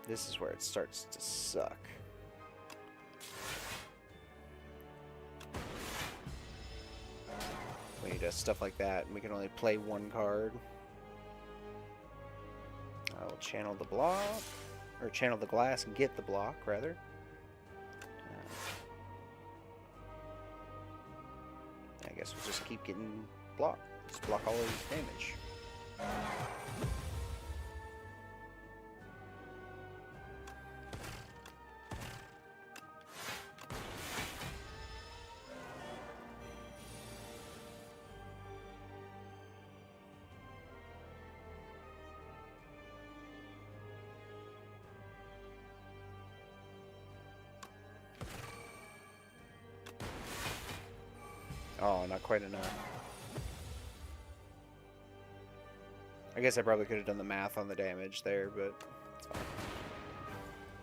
This is where it starts to suck. When he does stuff like that, and we can only play one card. I'll channel the block, or channel the glass and get the block, rather. I guess we'll just keep getting blocked. Just block all of his damage. Oh, not quite enough. I guess I probably could have done the math on the damage there, but it's fine.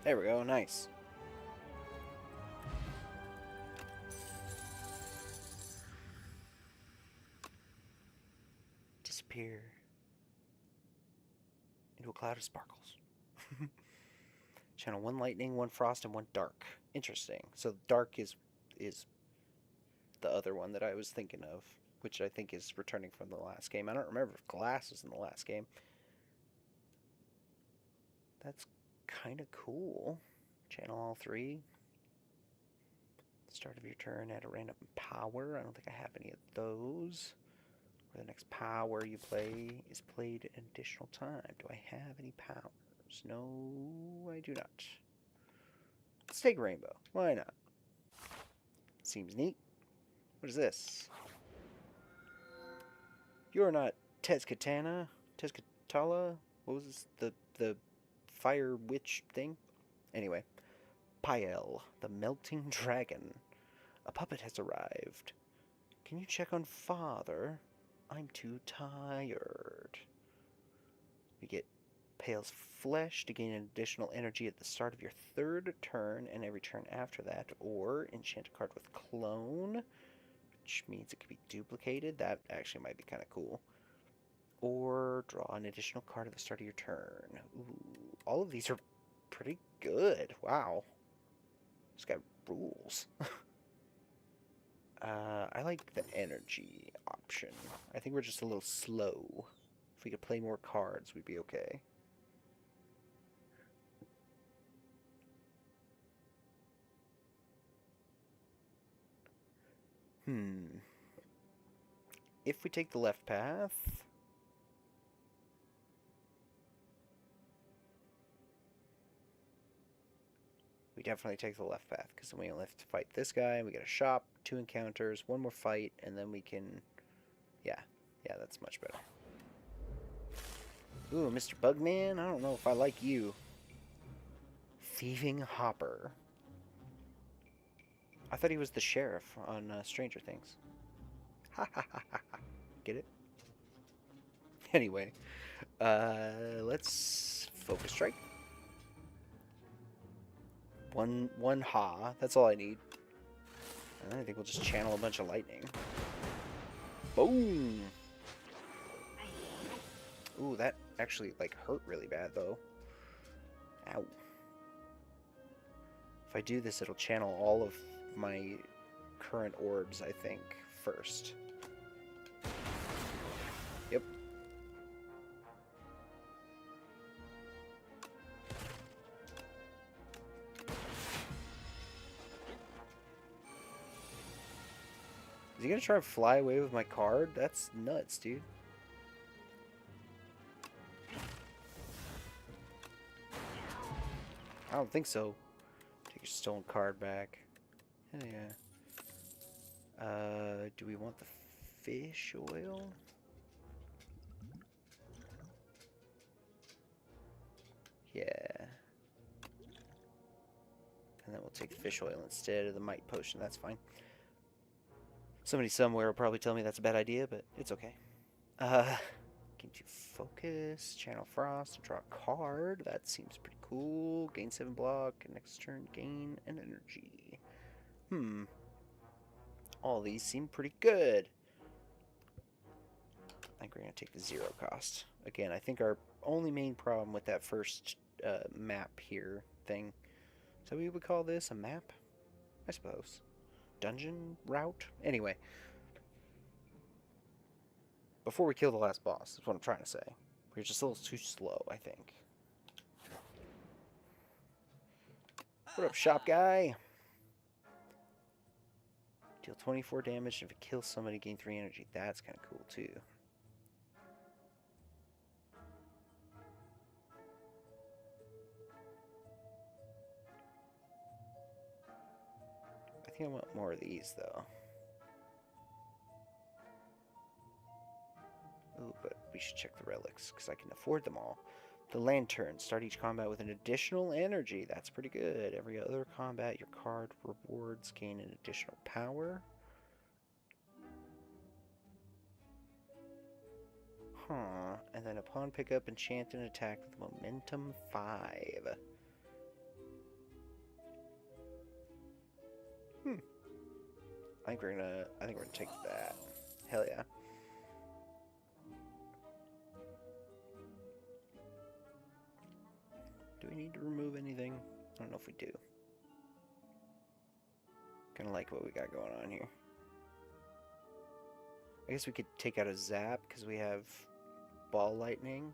There we go, nice. Disappear into a cloud of sparkles. Channel 1 lightning, 1 frost, and 1 dark. Interesting. So dark is the other one that I was thinking of, which I think is returning from the last game. I don't remember if glass was in the last game. That's kind of cool. Channel all 3. Start of your turn, add a random power. I don't think I have any of those. Where the next power you play is played an additional time. Do I have any powers? No, I do not. Let's take Rainbow. Why not? Seems neat. What is this? You're not Tezcatana? Tezcatala? What was this? The fire witch thing? Anyway. Pael, the melting dragon. A puppet has arrived. Can you check on Father? I'm too tired. We get Pael's flesh to gain an additional energy at the start of your 3rd turn and every turn after that, or enchant a card with clone, which means it can be duplicated. That actually might be kind of cool. Or draw an additional card at the start of your turn. Ooh, all of these are pretty good. Wow. This guy rules. I like the energy option. I think we're just a little slow. If we could play more cards, we'd be okay. If we take the left path... We definitely take the left path, because then we only have to fight this guy, we get a shop, 2 encounters, 1 more fight, and then we can... Yeah, that's much better. Ooh, Mr. Bugman, I don't know if I like you. Thieving Hopper. I thought he was the sheriff on Stranger Things. Ha ha ha ha ha. Get it? Anyway, let's focus strike. One ha. That's all I need. And I think we'll just channel a bunch of lightning. Boom! Ooh, that actually like hurt really bad though. Ow. If I do this, it'll channel all of my current orbs, I think, first. Yep. Is he gonna try and fly away with my card? That's nuts, dude. I don't think so. Take your stolen card back. Hell yeah. Do we want the fish oil? Yeah. And then we'll take fish oil instead of the might potion. That's fine. Somebody somewhere will probably tell me that's a bad idea, but it's okay. Gain 2 focus, channel frost, draw a card. That seems pretty cool. Gain 7 block, and next turn gain an energy. All these seem pretty good. I think we're going to take the 0 cost. Again, I think our only main problem with that first map here thing. So we would call this a map? I suppose. Dungeon route? Anyway. Before we kill the last boss, is what I'm trying to say. We're just a little too slow, I think. What up, shop guy? Deal 24 damage, and if it kills somebody, gain 3 energy. That's kind of cool, too. I think I want more of these, though. Ooh, but we should check the relics, because I can afford them all. The lantern. Start each combat with an additional energy. That's pretty good. Every other combat, your card rewards gain an additional power. Huh. And then upon pickup, enchant an attack with momentum 5. I think we're gonna take that. Hell yeah. Do we need to remove anything? I don't know if we do. Kind of like what we got going on here. I guess we could take out a zap because we have ball lightning.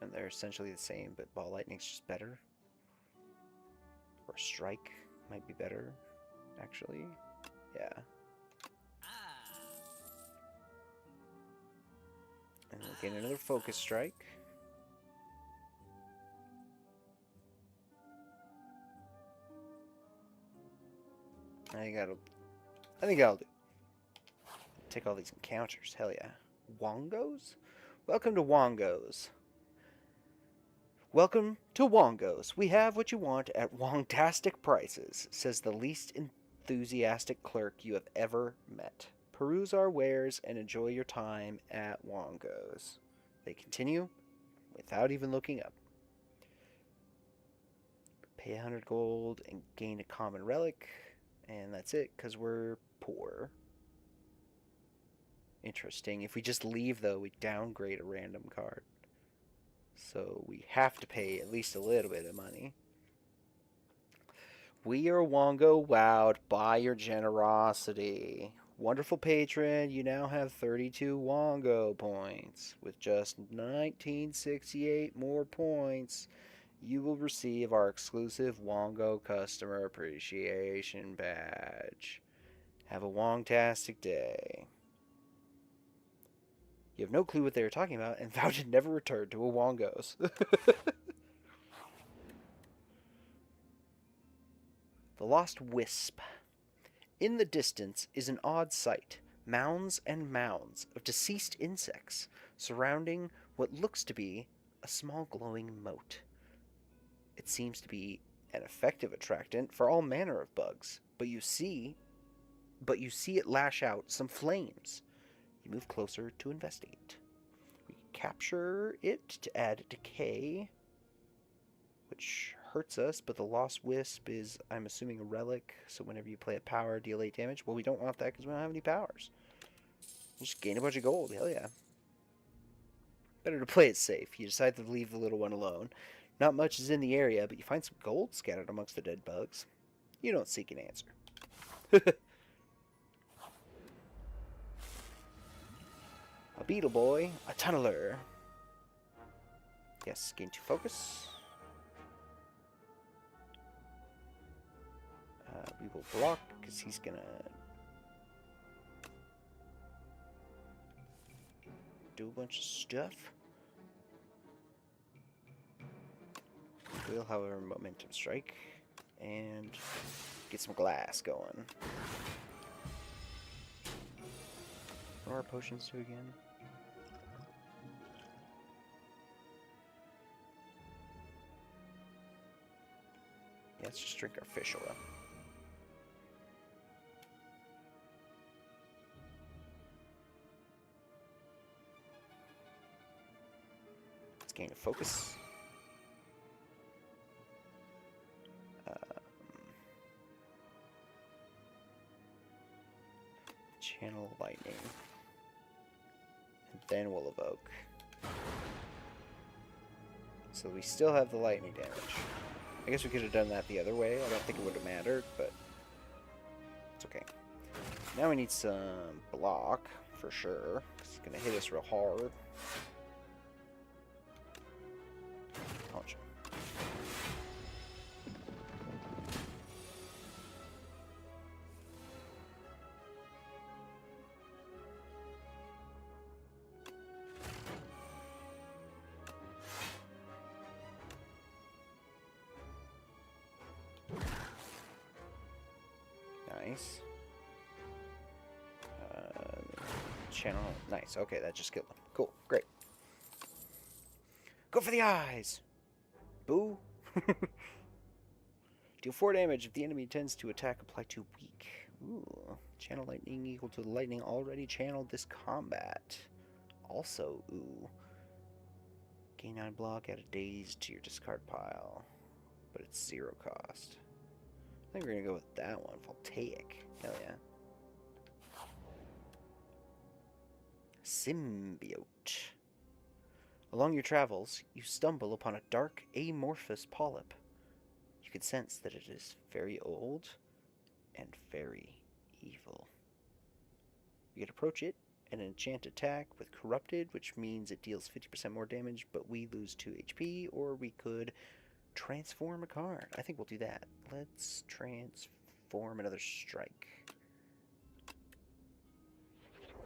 And they're essentially the same, but ball lightning's just better. Or strike might be better, actually. Yeah. And we'll get another focus strike. I think I'll do. Take all these encounters. Hell yeah. Wongos? Welcome to Wongos. Welcome to Wongos. We have what you want at Wongtastic prices, says the least enthusiastic clerk you have ever met. Peruse our wares and enjoy your time at Wongos. They continue without even looking up. Pay 100 gold and gain a common relic. And that's it, because we're poor. Interesting. If we just leave, though, we downgrade a random card. So we have to pay at least a little bit of money. We are Wongo wowed by your generosity. Wonderful patron, you now have 32 Wongo points. With just 1968 more points, you will receive our exclusive Wongo Customer Appreciation Badge. Have a Wongtastic day. You have no clue what they were talking about and vow to never return to a Wongos. The Lost Wisp. In the distance is an odd sight. Mounds and mounds of deceased insects surrounding what looks to be a small glowing moat. It seems to be an effective attractant for all manner of bugs, but you see it lash out some flames. You move closer to investigate. We capture it to add decay, which hurts us, but the Lost Wisp is, I'm assuming, a relic, so whenever you play a power, deal 8 damage. Well, we don't want that because we don't have any powers. Just gain a bunch of gold, hell yeah. Better to play it safe. You decide to leave the little one alone. Not much is in the area, but you find some gold scattered amongst the dead bugs. You don't seek an answer. A beetle boy, a tunneler. Yes, gain 2 focus. We will block because he's gonna do a bunch of stuff. We'll, however, momentum strike and get some glass going. What do our potions do again? Yeah, let's just drink our fish oil. gain focus. Channel lightning. And then we'll evoke. So we still have the lightning damage. I guess we could have done that the other way. I don't think it would have mattered, but it's okay. Now we need some block, for sure. It's going to hit us real hard. Punch him. Nice. Channel. Nice. Okay, that just killed him. Cool. Great. Go for the eyes! Boo! Deal 4 damage if the enemy intends to attack. Apply to weak. Ooh. Channel lightning equal to the lightning already channeled this combat. Also, ooh. Gain 9 block, add a daze to your discard pile. But it's 0 cost. I think we're going to go with that one. Voltaic. Hell yeah. Symbiote. Along your travels, you stumble upon a dark, amorphous polyp. You can sense that it is very old and very evil. You can approach it and enchant attack with Corrupted, which means it deals 50% more damage, but we lose 2 HP, or we could transform a card. I think we'll do that. Let's transform another strike.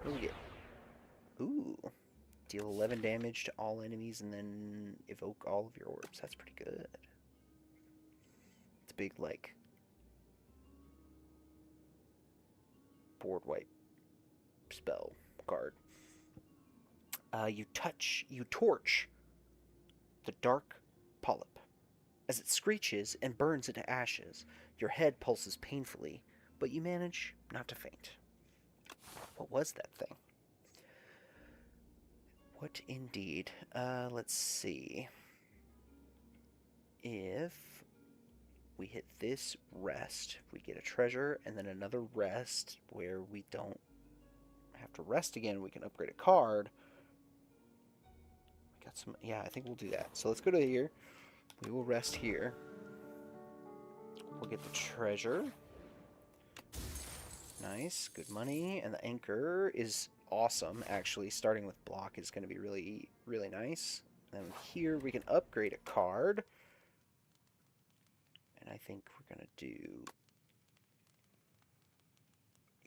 What do we get? Ooh. Deal 11 damage to all enemies and then evoke all of your orbs. That's pretty good. It's a big, like, board wipe spell card. You torch the dark polyp. As it screeches and burns into ashes, your head pulses painfully, but you manage not to faint. What was that thing? What indeed? Let's see. If we hit this rest, we get a treasure, and then another rest where we don't have to rest again. We can upgrade a card. We got some. Yeah, I think we'll do that. So let's go to here. We will rest here. We'll get the treasure. Nice, good money, and the anchor is awesome. Actually, starting with block is going to be really, really nice. Then here we can upgrade a card, and I think we're going to do,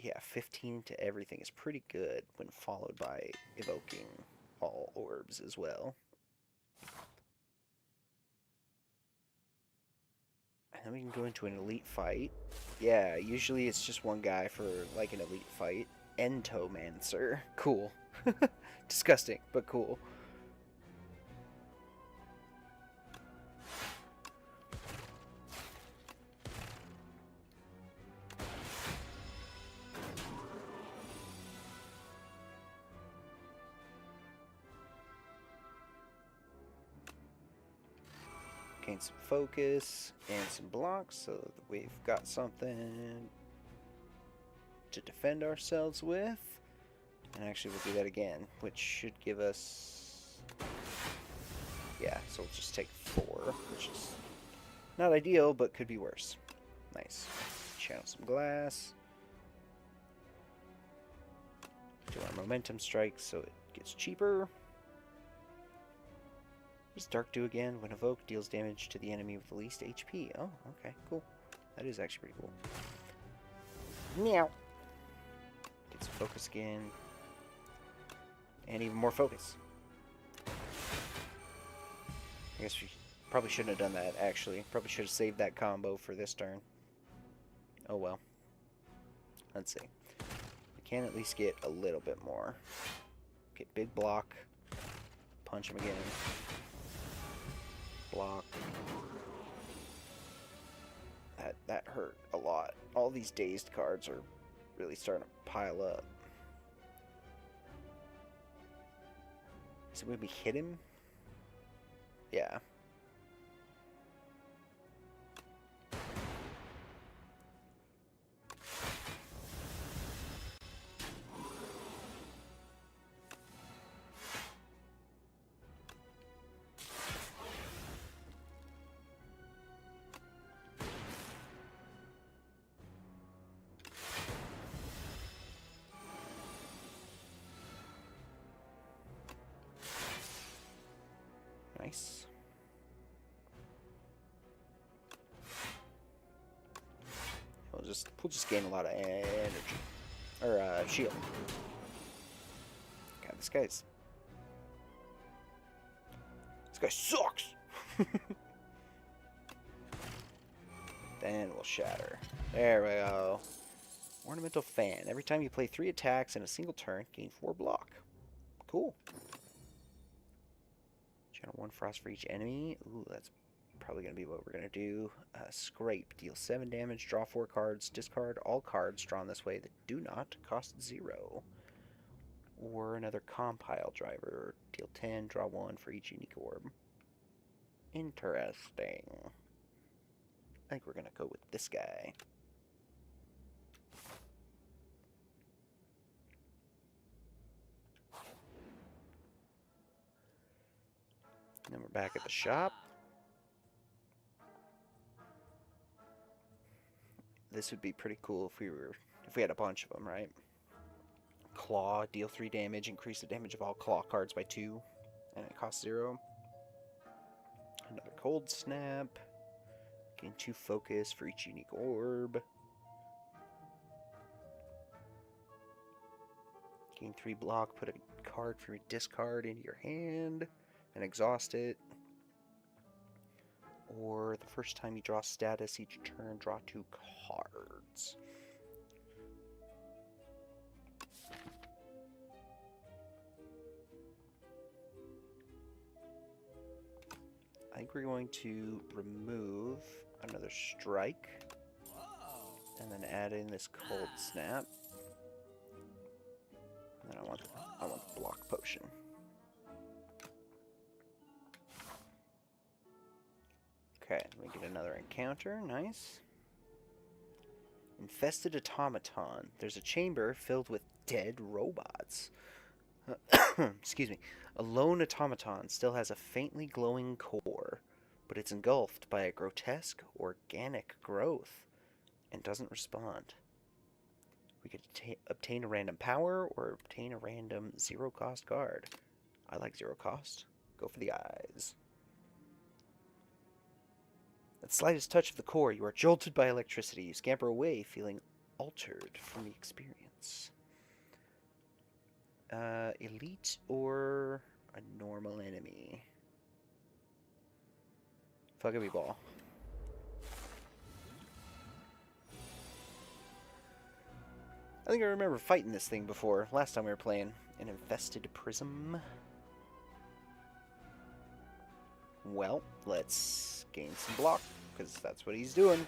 yeah, 15 to everything is pretty good when followed by evoking all orbs as well. And then we can go into an elite fight. Yeah, usually it's just one guy for like an elite fight. Entomancer. Cool. Disgusting, but cool. Gain some focus and some blocks so that we've got something to defend ourselves with. And actually we'll do that again, which should give us, yeah, so we'll just take 4, which is not ideal, but could be worse. Nice. Channel some glass. Do our momentum strike so it gets cheaper. What does Dark do again? When evoked, deals damage to the enemy with the least HP. Oh, okay, cool. That is actually pretty cool. Meow. Get some focus again. And even more focus. I guess we probably shouldn't have done that, actually. Probably should have saved that combo for this turn. Oh well. Let's see. We can at least get a little bit more. Get big block. Punch him again. Block. That hurt a lot. All these dazed cards are really starting to pile up. So when we hit him, Yeah. Nice. We'll just gain a lot of energy. Or shield. God, this guy sucks. Then we'll shatter. There we go. Ornamental fan. Every time you play 3 attacks in a single turn, gain 4 block. Cool. Channel 1 frost for each enemy. Ooh, that's probably going to be what we're going to do. Scrape. Deal 7 damage, draw 4 cards, discard all cards drawn this way that do not cost 0. Or another compile driver. Deal 10, draw 1 for each unique orb. Interesting. I think we're going to go with this guy. Then we're back at the shop. This would be pretty cool if we had a bunch of them, right? Claw, deal 3 damage, increase the damage of all claw cards by 2, and it costs 0. Another cold snap. Gain 2 focus for each unique orb. Gain 3 block, put a card from your discard into your hand, and exhaust it. Or the first time you draw status each turn, draw 2 cards. I think we're going to remove another strike. And then add in this cold snap. And then I want the block potion. Okay, we get another encounter. Nice. Infested automaton. There's a chamber filled with dead robots. Excuse me. A lone automaton still has a faintly glowing core, but it's engulfed by a grotesque organic growth and doesn't respond. We could obtain a random power or obtain a random 0-cost card. I like 0 cost. Go for the eyes. At the slightest touch of the core, you are jolted by electricity. You scamper away, feeling altered from the experience. Elite or a normal enemy? Fuckabee ball. I think I remember fighting this thing before, last time we were playing. An infested prism. Well, let's gain some block, because that's what he's doing.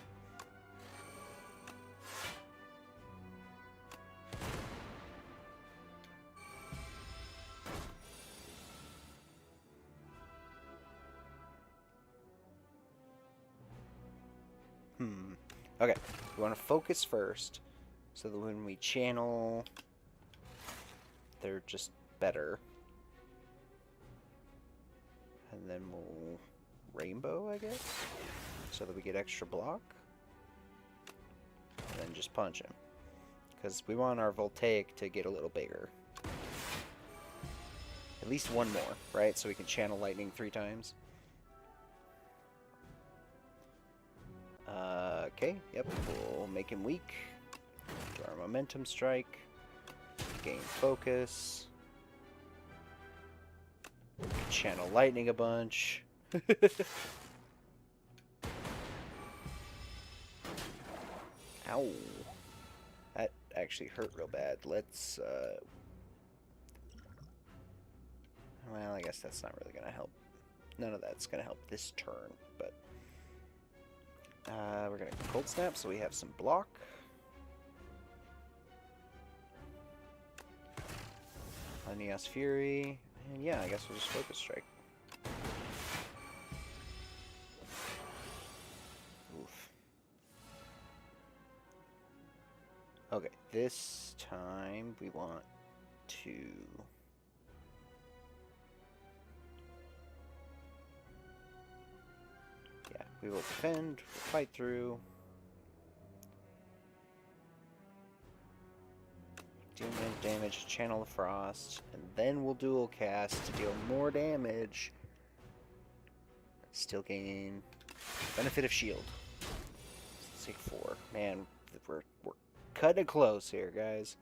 Okay, we want to focus first, so that when we channel, they're just better. And then we'll rainbow, I guess, so that we get extra block. And then just punch him, because we want our voltaic to get a little bigger. At least one more, right? So we can channel lightning 3 times. Okay, yep, we'll make him weak. Do our momentum strike. Gain focus. Channel lightning a bunch. Ow. That actually hurt real bad. Let's, well, I guess that's not really going to help. None of that's going to help this turn, but... we're going to cold snap, so we have some block. Neos Fury. And yeah, I guess we'll just focus strike. Okay, this time we want to... Yeah, we will defend, we'll fight through. Deal damage, Channel of Frost, and then we'll dual cast to deal more damage. Still gain benefit of shield. Let's take 4. Man, we're cutting it close here, guys.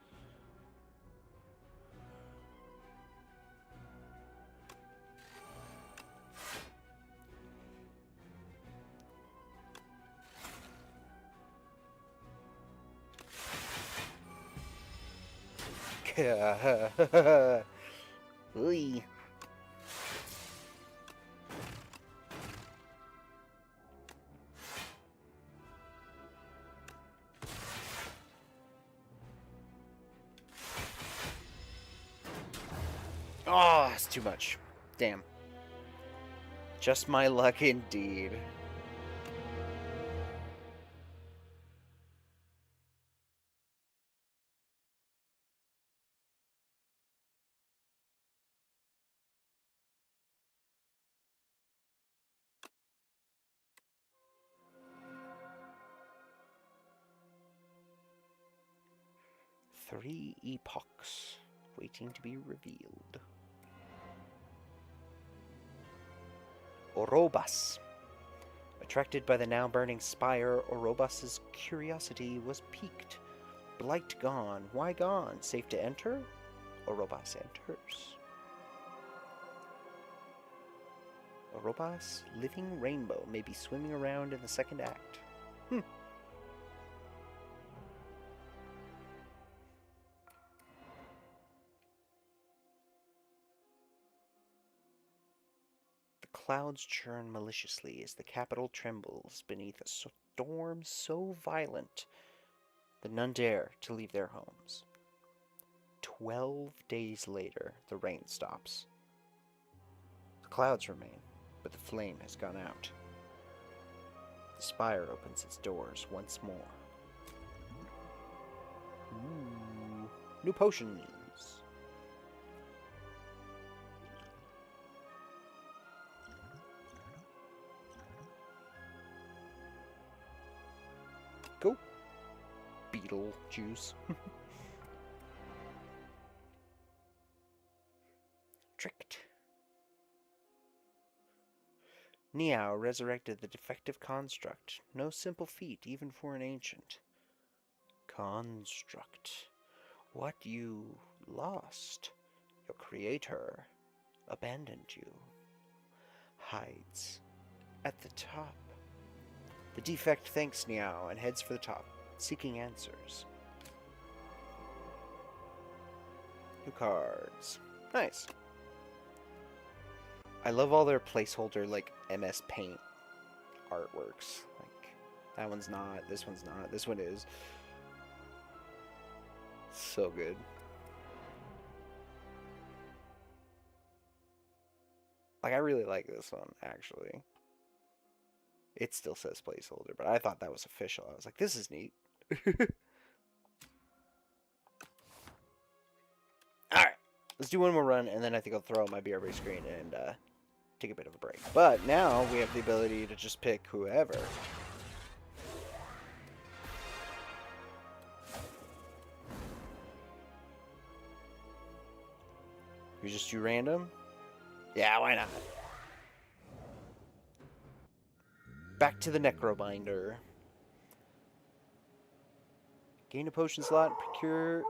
Ooh. Oh, it's too much. Damn. Just my luck indeed. Three epochs waiting to be revealed. Orobas. Attracted by the now burning spire, Orobas's curiosity was piqued. Blight gone. Why gone? Safe to enter? Orobas enters. Orobas, living rainbow, may be swimming around in the second act. Clouds churn maliciously as the capital trembles beneath a storm so violent that none dare to leave their homes. 12 days later, the rain stops. The clouds remain, but the flame has gone out. The spire opens its doors once more. Ooh. New potions. Go. Beetle juice. Tricked. Niao resurrected the defective construct. No simple feat, even for an ancient. Construct. What you lost, your creator abandoned you. Hides at the top. The defect thanks Niao and heads for the top, seeking answers. New cards. Nice. I love all their placeholder, like, MS Paint artworks. Like, that one's not, this one's not, this one is. So good. Like, I really like this one, actually. It still says placeholder, but I thought that was official. I was like, this is neat. Alright, let's do one more run, and then I think I'll throw out my BRB screen and take a bit of a break. But now we have the ability to just pick whoever. You just do random? Yeah, why not? Back to the Necrobinder. Gain a potion slot, procure...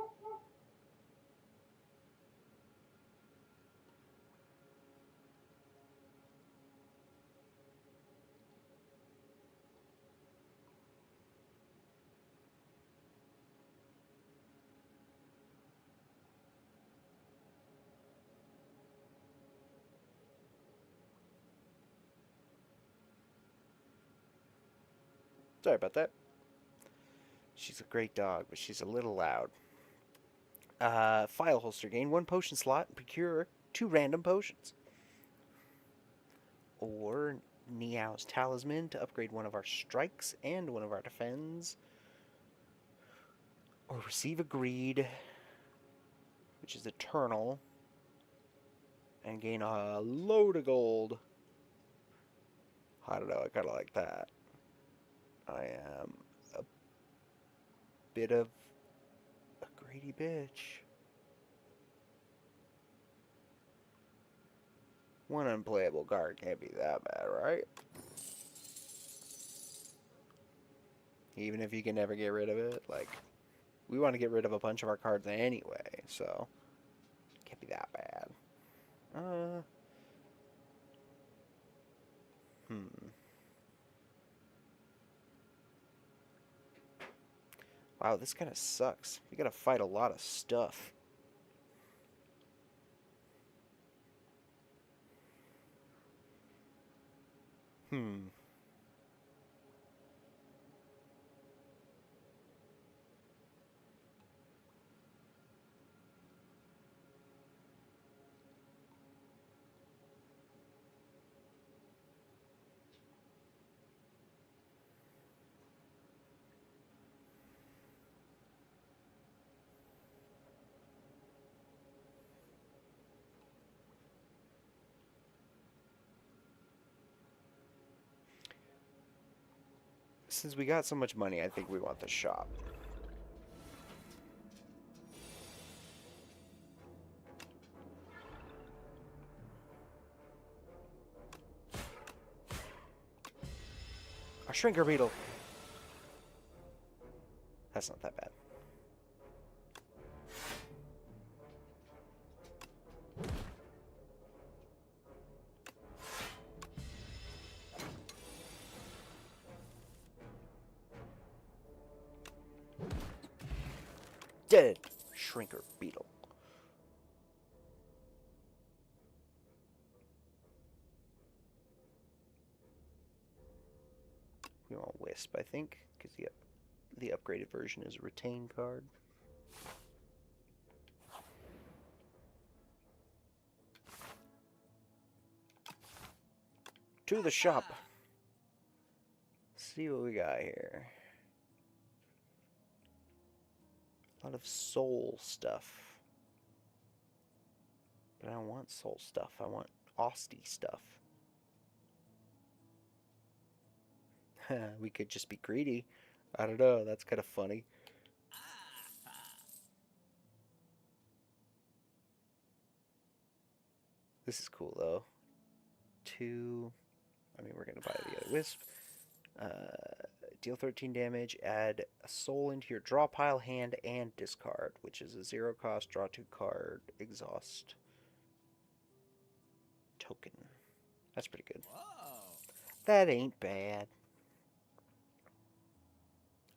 Sorry about that. She's a great dog, but she's a little loud. File holster. Gain 1 potion slot and procure 2 random potions. Or Niao's Talisman to upgrade one of our strikes and one of our defends. Or receive a greed, which is eternal, and gain a load of gold. I don't know, I kind of like that. I am a bit of a greedy bitch. One unplayable card can't be that bad, right? Even if you can never get rid of it, like, we want to get rid of a bunch of our cards anyway, so can't be that bad. Hmm. Wow, this kind of sucks. We gotta fight a lot of stuff. Hmm. Since we got so much money, I think we want the shop. A shrinker beetle. That's not that bad. Dead shrinker beetle. We want Wisp, I think, because the upgraded version is a retain card. To the shop. See what we got here. A lot of soul stuff. But I don't want soul stuff. I want Austie stuff. We could just be greedy. I don't know. That's kind of funny. This is cool, though. I mean, we're going to buy the other Wisp. Deal 13 damage, add a soul into your draw pile, hand, and discard, which is a 0 cost, draw 2 card, exhaust token. That's pretty good. Whoa. That ain't bad.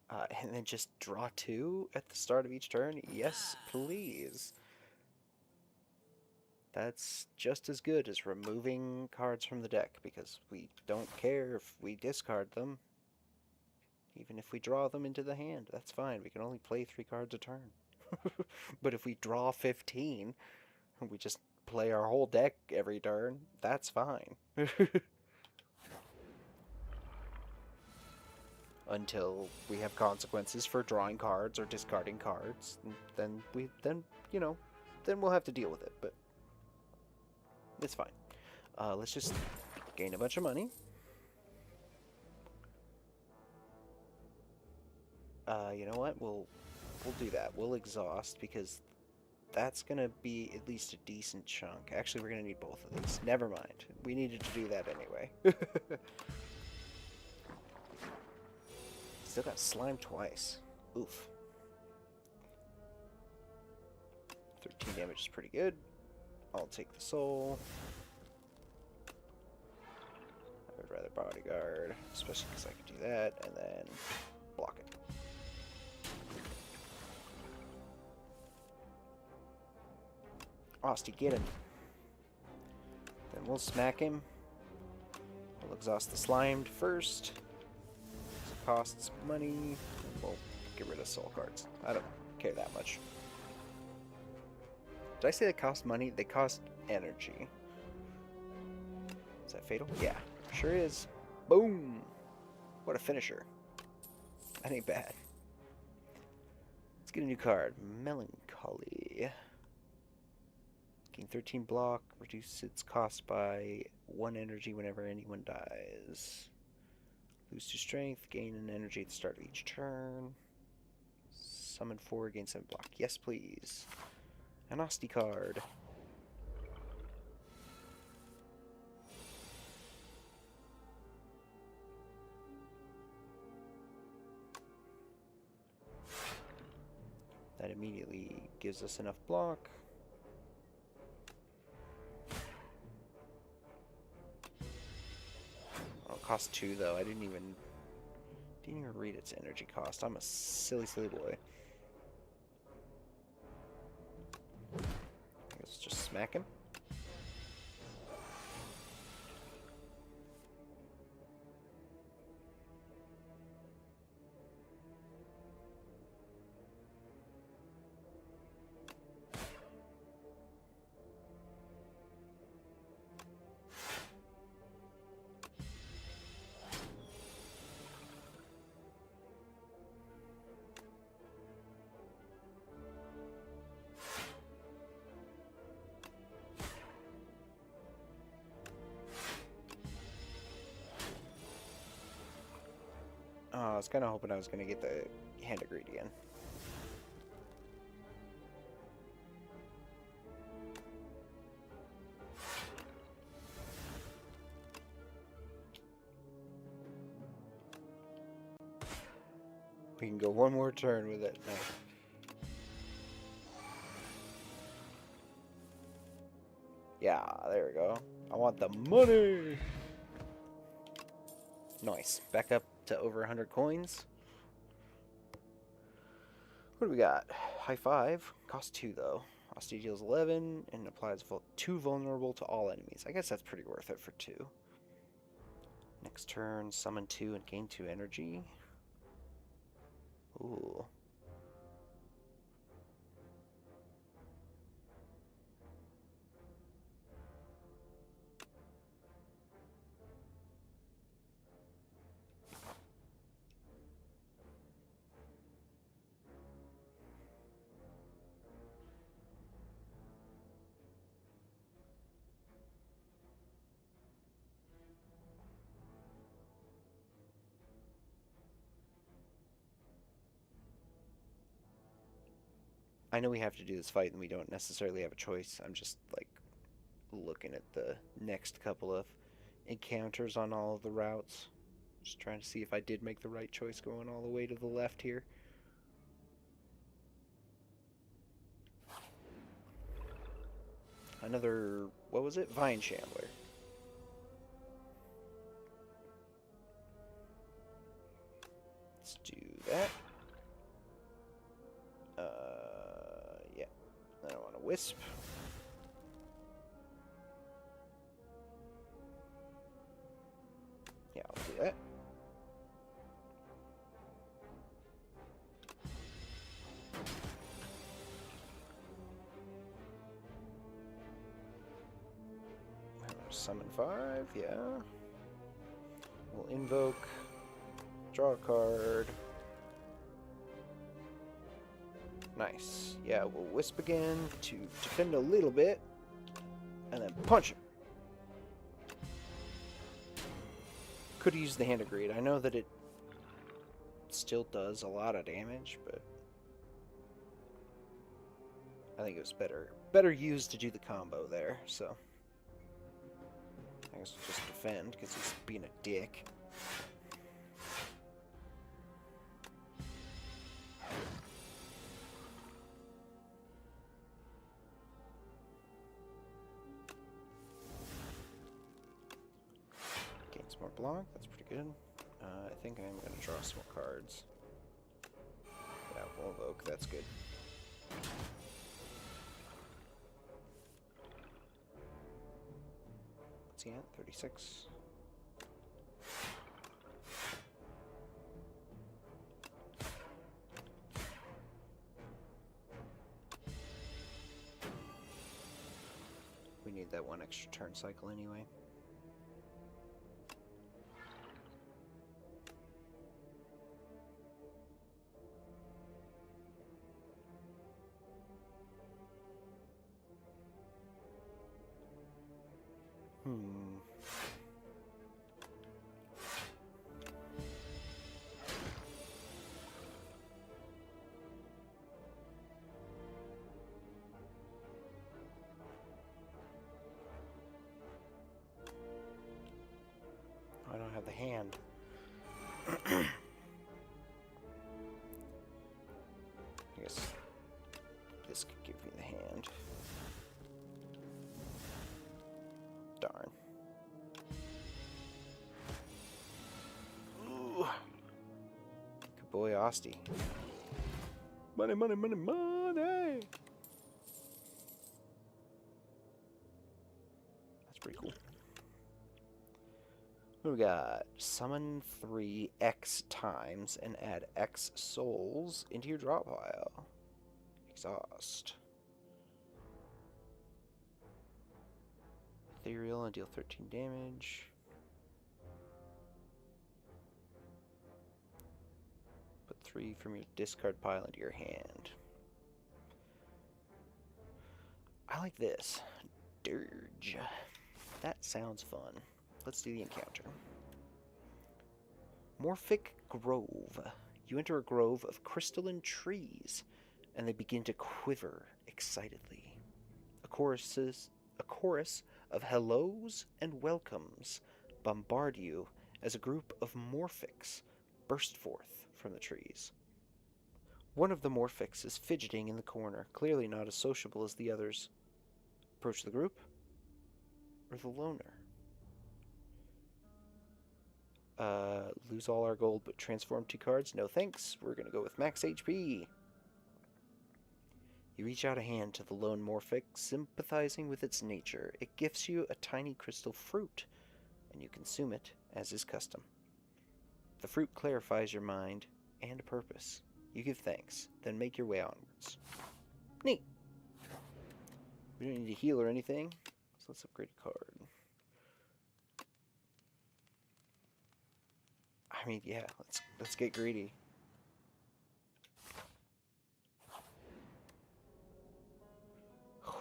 And then just draw 2 at the start of each turn? Yes, please. That's just as good as removing cards from the deck, because we don't care if we discard them. Even if we draw them into the hand, that's fine. We can only play 3 cards a turn. But if we draw 15, we just play our whole deck every turn, that's fine. Until we have consequences for drawing cards or discarding cards, then we'll have to deal with it, but it's fine. Let's just gain a bunch of money. You know what? We'll do that. We'll exhaust, because that's gonna be at least a decent chunk. Actually, we're gonna need both of these. Never mind. We needed to do that anyway. Still got slimed twice. Oof. 13 damage is pretty good. I'll take the soul. I would rather bodyguard, especially because I could do that, and then block it. Austie, get him. Then we'll smack him. We'll exhaust the slimed first. It costs money. And we'll get rid of soul cards. I don't care that much. Did I say they cost money? They cost energy. Is that fatal? Yeah, sure is. Boom! What a finisher. That ain't bad. Let's get a new card. Melancholy. Gain 13 block. Reduce its cost by 1 energy whenever anyone dies. Lose 2 strength. Gain an energy at the start of each turn. Summon 4. Gain 7 block. Yes, please. An Osti card. That immediately gives us enough block. Oh, it costs 2 though. I didn't even read its energy cost. I'm a silly boy. Let's just smack him. I was kind of hoping I was going to get the Hand of Greed again. We can go one more turn with it. Nice. Yeah, there we go. I want the money! Nice. Back up to over 100 coins. What do we got? High 5. Costs 2 though. Osti deals 11 and applies 2 vulnerable to all enemies. I guess that's pretty worth it for 2. Next turn, summon 2 and gain 2 energy. Ooh. I know we have to do this fight and we don't necessarily have a choice. I'm just like looking at the next couple of encounters on all of the routes. Just trying to see if I did make the right choice going all the way to the left here. Another, what was it? Vine Shambler. Let's do that. Yeah. I don't want a Wisp. Yeah, I'll do that. Summon 5, yeah. We'll invoke, draw a card. Nice. Yeah, we'll Wisp again to defend a little bit, and then punch him. Could use the Hand of Greed. I know that it still does a lot of damage, but I think it was better used to do the combo there, so I guess we'll just defend, because he's being a dick. Gains more block, that's pretty good. I think I'm going to draw some more cards. Yeah, we'll evoke, that's good. What's he at? 36. We need that one extra turn cycle anyway. I guess this could give me the hand. Darn. Ooh. Good boy, Osty. Money, money, money, money! That's pretty cool. What do we got? Summon 3 X times and add X souls into your drop pile. Exhaust. Ethereal and deal 13 damage. Put 3 from your discard pile into your hand. I like this. Dirge. That sounds fun. Let's do the encounter. Morphic Grove. You enter a grove of crystalline trees, and they begin to quiver excitedly. A chorus of hellos and welcomes bombard you as a group of morphics burst forth from the trees. One of the morphics is fidgeting in the corner, clearly not as sociable as the others. Approach the group, or the loner. Lose all our gold but transform 2 cards? No thanks. We're going to go with max HP. You reach out a hand to the lone morphic, sympathizing with its nature. It gifts you a tiny crystal fruit, and you consume it, as is custom. The fruit clarifies your mind and purpose. You give thanks, then make your way onwards. Neat! We don't need to heal or anything, so let's upgrade a card. I mean, yeah, let's get greedy.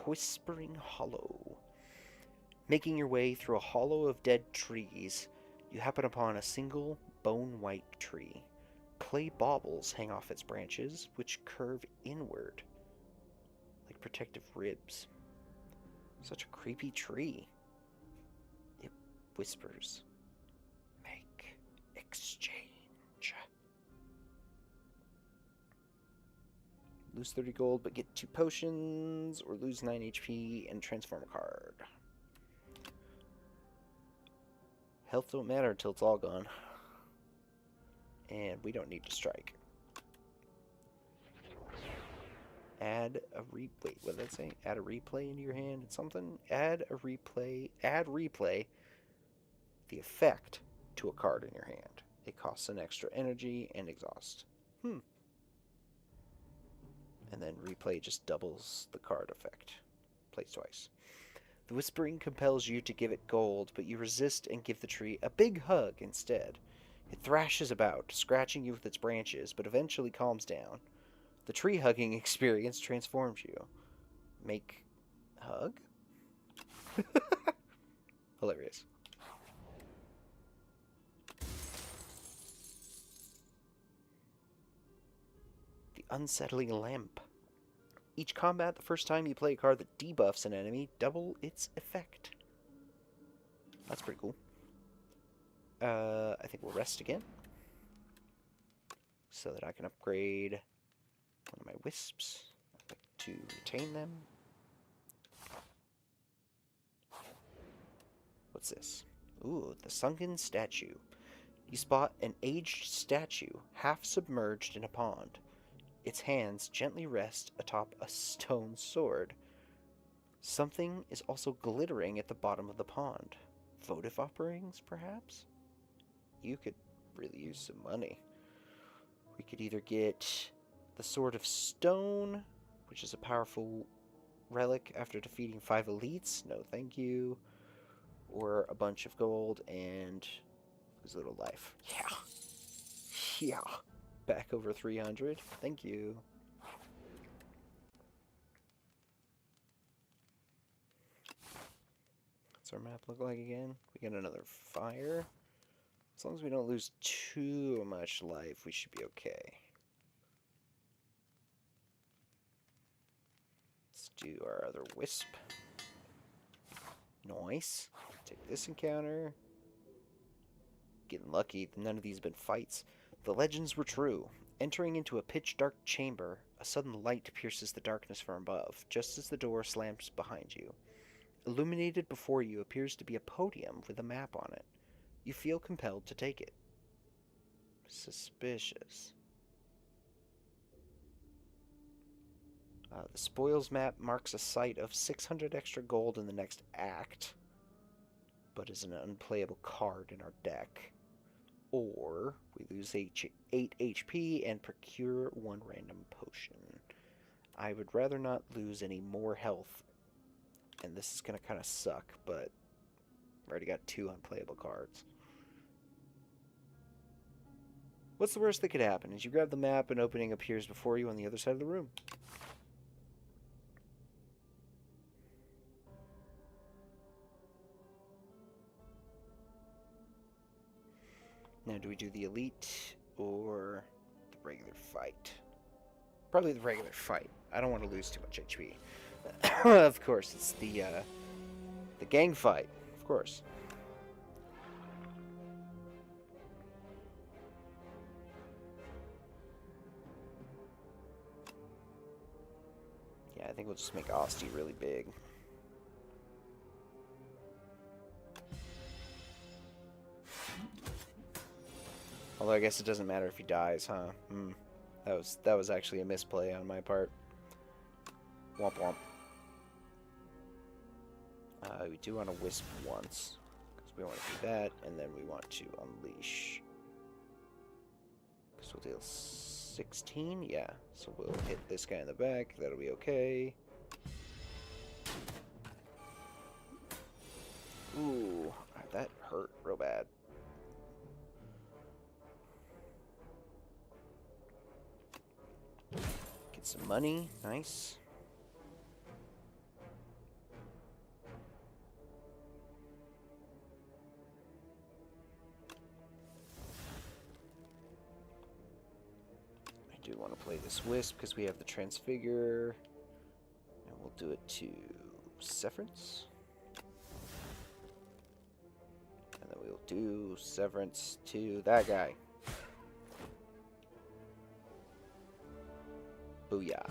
Whispering Hollow. Making your way through a hollow of dead trees, you happen upon a single bone-white tree. Clay baubles hang off its branches, which curve inward, like protective ribs. Such a creepy tree. It whispers, "Make exchange." Lose 30 gold, but get 2 potions, or lose 9 HP and transform a card. Health don't matter until it's all gone. And we don't need to strike. Add a wait, what did that say? Add a replay into your hand and something? Add replay the effect to a card in your hand. It costs an extra energy and exhaust. And then replay just doubles the card effect. Plays twice. The whispering compels you to give it gold, but you resist and give the tree a big hug instead. It thrashes about, scratching you with its branches, but eventually calms down. The tree hugging experience transforms you. Make hug? Hilarious. The Unsettling Lamp. Each combat, the first time you play a card that debuffs an enemy, double its effect. That's pretty cool. I think we'll rest again, so that I can upgrade one of my wisps. I'd like to retain them. What's this? Ooh, the Sunken Statue. You spot an aged statue, half submerged in a pond. Its hands gently rest atop a stone sword. Something is also glittering at the bottom of the pond. Votive offerings, perhaps? You could really use some money. We could either get the Sword of Stone, which is a powerful relic after defeating 5 elites. No, thank you. Or a bunch of gold and lose a little life. Yeah. Back over 300. Thank you. What's our map look like again? We got another fire. As long as we don't lose too much life, we should be okay. Let's do our other wisp. Nice. Take this encounter. Getting lucky, none of these have been fights. The legends were true. Entering into a pitch-dark chamber, A sudden light pierces the darkness from above, just as the door slams behind you. Illuminated before you appears to be a podium with a map on it. You feel compelled to take it. Suspicious. The spoils map marks a site of 600 extra gold in the next act, but is an unplayable card in our deck. Or we lose 8 HP and procure 1 random potion. I would rather not lose any more health, and this is going to kind of suck, but I've already got 2 unplayable cards. What's the worst that could happen? As you grab the map, an opening appears before you on the other side of the room. Now, do we do the elite or the regular fight? Probably the regular fight. I don't want to lose too much HP. Of course, it's the gang fight. Of course. Yeah, I think we'll just make Asti really big. Although I guess it doesn't matter if he dies, huh? That was actually a misplay on my part. Womp womp. We do want to wisp once, because we want to do that, and then we want to unleash. Because we'll deal 16, yeah. So we'll hit this guy in the back. That'll be okay. Ooh, that hurt real bad. Get some money, nice. I do want to play this Wisp because we have the Transfigure. And we'll do it to Severance. And then we'll do Severance to that guy. Booyah.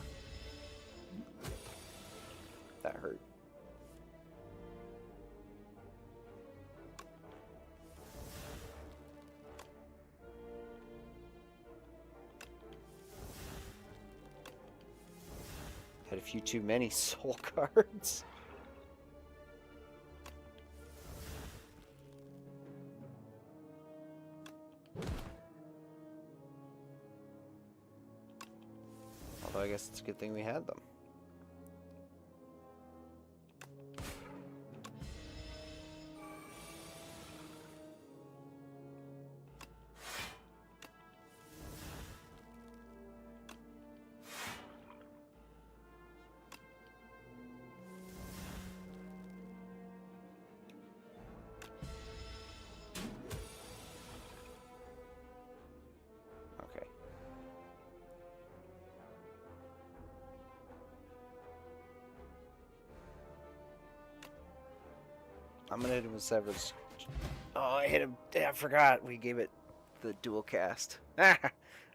That hurt. Had a few too many soul cards. Although I guess it's a good thing we had them. Okay. I'm gonna hit him with Severance. Oh, I hit him. I forgot. We gave it the dual cast. I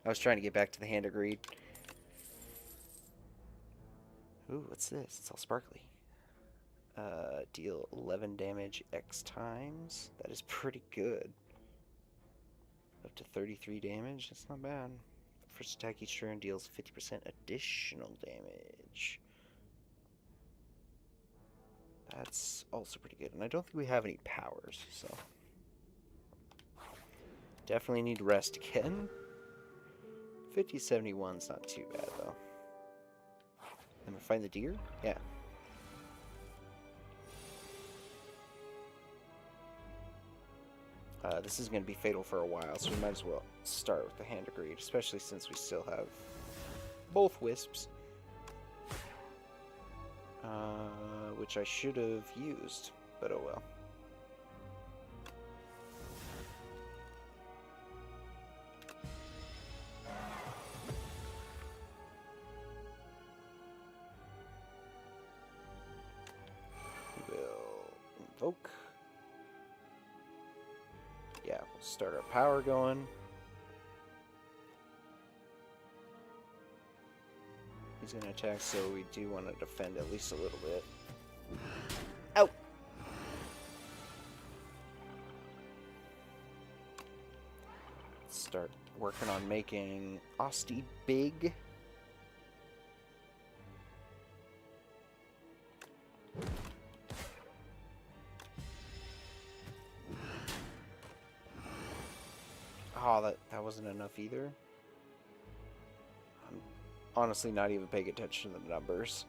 was trying to get back to the Hand of Greed. Ooh, what's this? It's all sparkly. Deal 11 damage X times. That is pretty good. Up to 33 damage. That's not bad. First attack each turn deals 50% additional damage. That's also pretty good. And I don't think we have any powers, so... Definitely need rest again. 50-71's not too bad, though. Then we find the deer? Yeah. This is going to be fatal for a while, so we might as well start with the Hand of Greed, especially since we still have both Wisps. Which I should have used, but oh well. We will invoke. Yeah, we'll start our power going. He's going to attack, so we do want to defend at least a little bit. Ow! Start working on making Osti big. Oh, that wasn't enough either. I'm honestly not even paying attention to the numbers.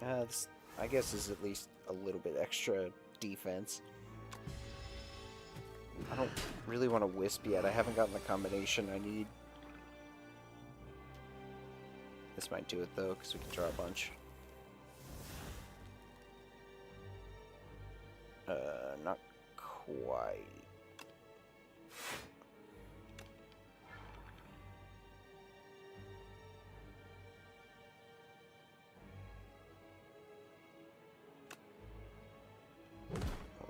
This, I guess, is at least a little bit extra defense. I don't really want to Wisp yet. I haven't gotten the combination I need. This might do it, though, because we can draw a bunch. Not quite.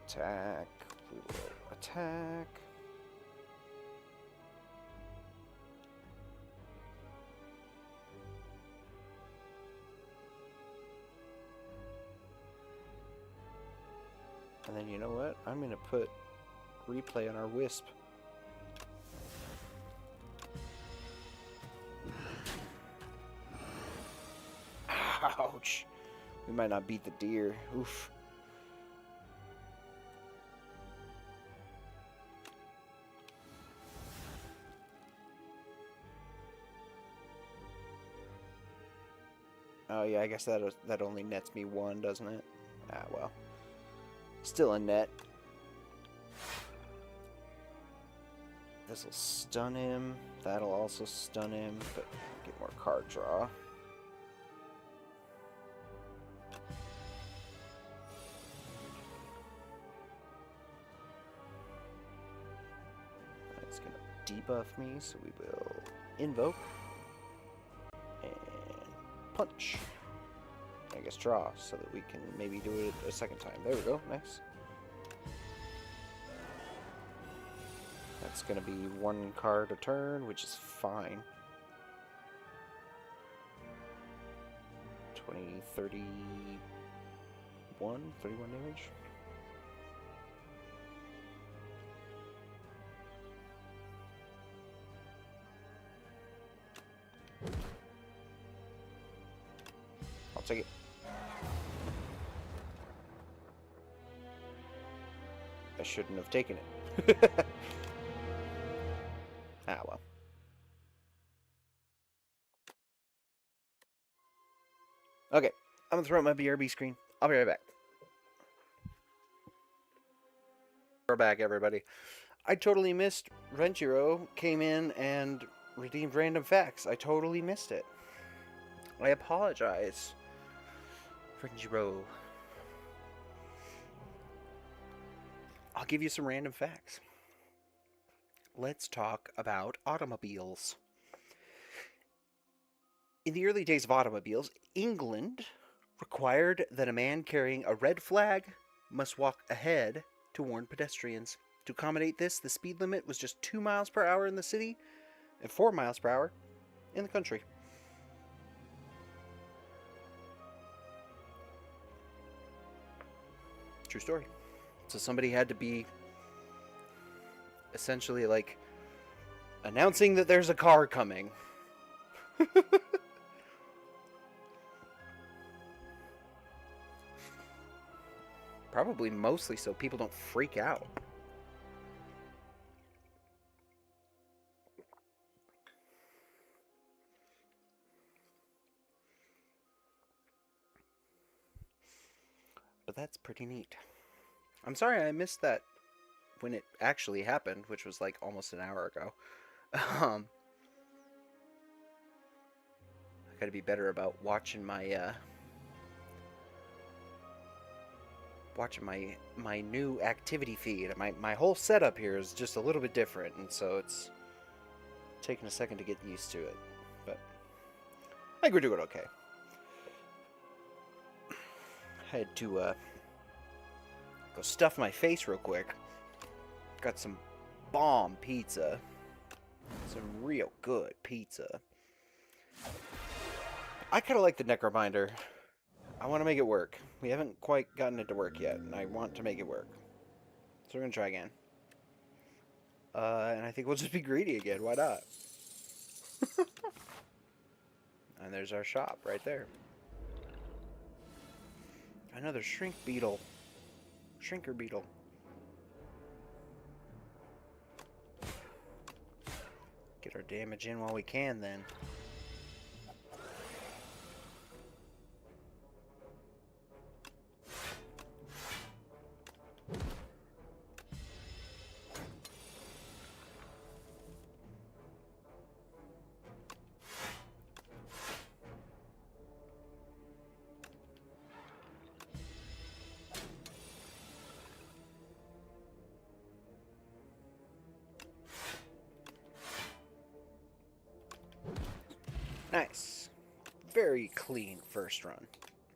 Attack. We will attack. And then you know what? I'm going to put replay on our Wisp. Ouch. We might not beat the deer. Oof. Oh yeah, I guess that only nets me one, doesn't it? Ah, well. Still a net. This'll stun him. That'll also stun him, but get more card draw. It's gonna debuff me, so we will invoke. Punch. I guess draw, so that we can maybe do it a second time. There we go. Nice. That's going to be one card a turn, which is fine. 20, 31 damage. I'll take it. I shouldn't have taken it. Ah, well. Okay, I'm gonna throw up my BRB screen. I'll be right back. We're back, everybody. I totally missed Renjiro came in and redeemed random facts. I totally missed it. I apologize. Renjiro. I'll give you some random facts. Let's talk about automobiles. In the early days of automobiles, England required that a man carrying a red flag must walk ahead to warn pedestrians. To accommodate this, the speed limit was just 2 miles per hour in the city and 4 miles per hour in the country. True story. So somebody had to be essentially like announcing that there's a car coming. Probably mostly so people don't freak out. But that's pretty neat. I'm sorry I missed that when it actually happened, which was like almost an hour ago. I gotta be better about watching my my new activity feed. My whole setup here is just a little bit different, and so it's taking a second to get used to it. But I think we're doing okay. I had to go stuff my face real quick. Got some bomb pizza. Some real good pizza. I kind of like the Necrobinder. I want to make it work. We haven't quite gotten it to work yet, and I want to make it work. So we're going to try again. And I think we'll just be greedy again. Why not? And there's our shop right there. Another shrink beetle. Shrinker beetle. Get our damage in while we can then. Nice. Very clean first run.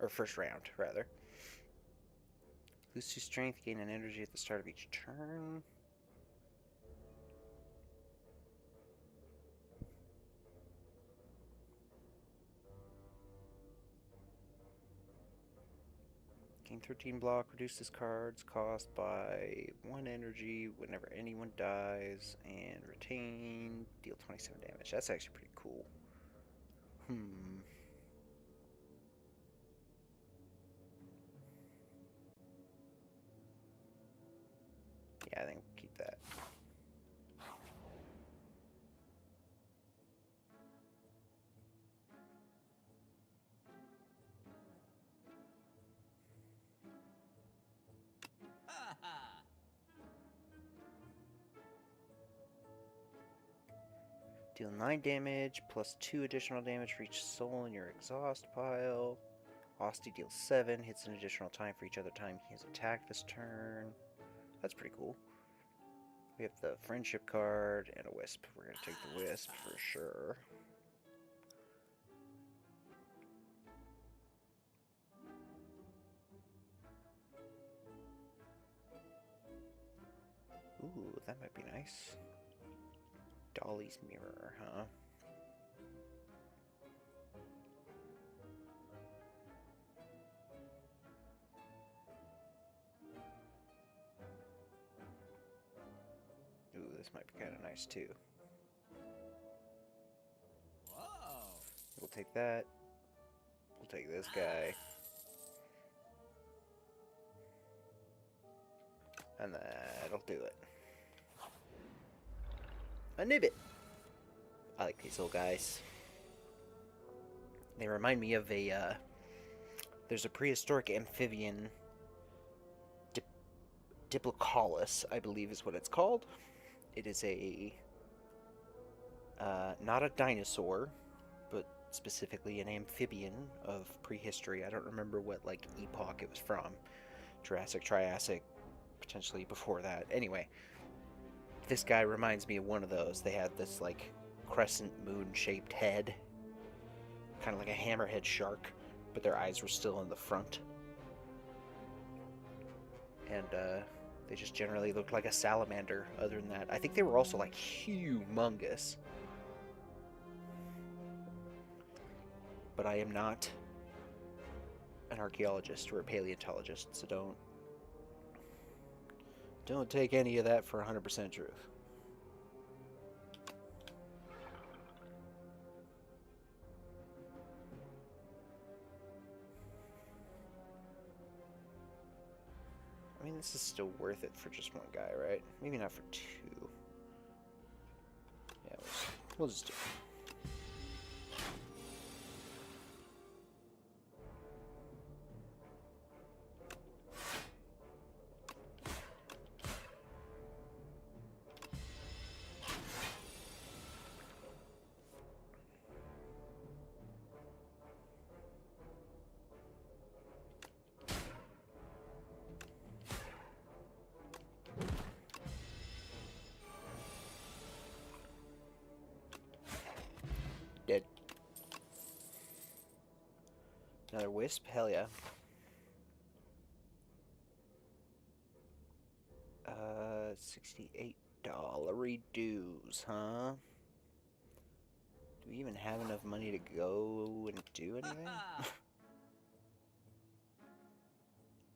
Or first round, rather. Lose 2 strength, gain an energy at the start of each turn. Gain 13 block, reduce this card's cost by 1 energy whenever anyone dies, and retain, deal 27 damage. That's actually pretty cool. Yeah, I think we'll keep that. Deal 9 damage, plus 2 additional damage for each soul in your exhaust pile. Osti deals 7, hits an additional time for each other time he has attacked this turn. That's pretty cool. We have the friendship card and a wisp. We're going to take the wisp for sure. Ooh, that might be nice. Dolly's mirror, huh? Ooh, this might be kind of nice too. Whoa. We'll take that. We'll take this guy. And that'll do it. A Nibbit! I like these little guys. They remind me of a, there's a prehistoric amphibian, Diplocaulus, I believe is what it's called. It is a, not a dinosaur, but specifically an amphibian of prehistory. I don't remember what, like, epoch it was from. Jurassic, Triassic, potentially before that. Anyway, this guy reminds me of one of those. They had this, like, crescent moon-shaped head. Kind of like a hammerhead shark, but their eyes were still in the front. And, they just generally looked like a salamander, other than that. I think they were also, like, humongous. But I am not an archaeologist or a paleontologist, so don't take any of that for 100% truth. I mean, this is still worth it for just one guy, right? Maybe not for 2. Yeah, we'll just do it. Dead. Another wisp? Hell yeah. $68 dues, huh? Do we even have enough money to go and do anything?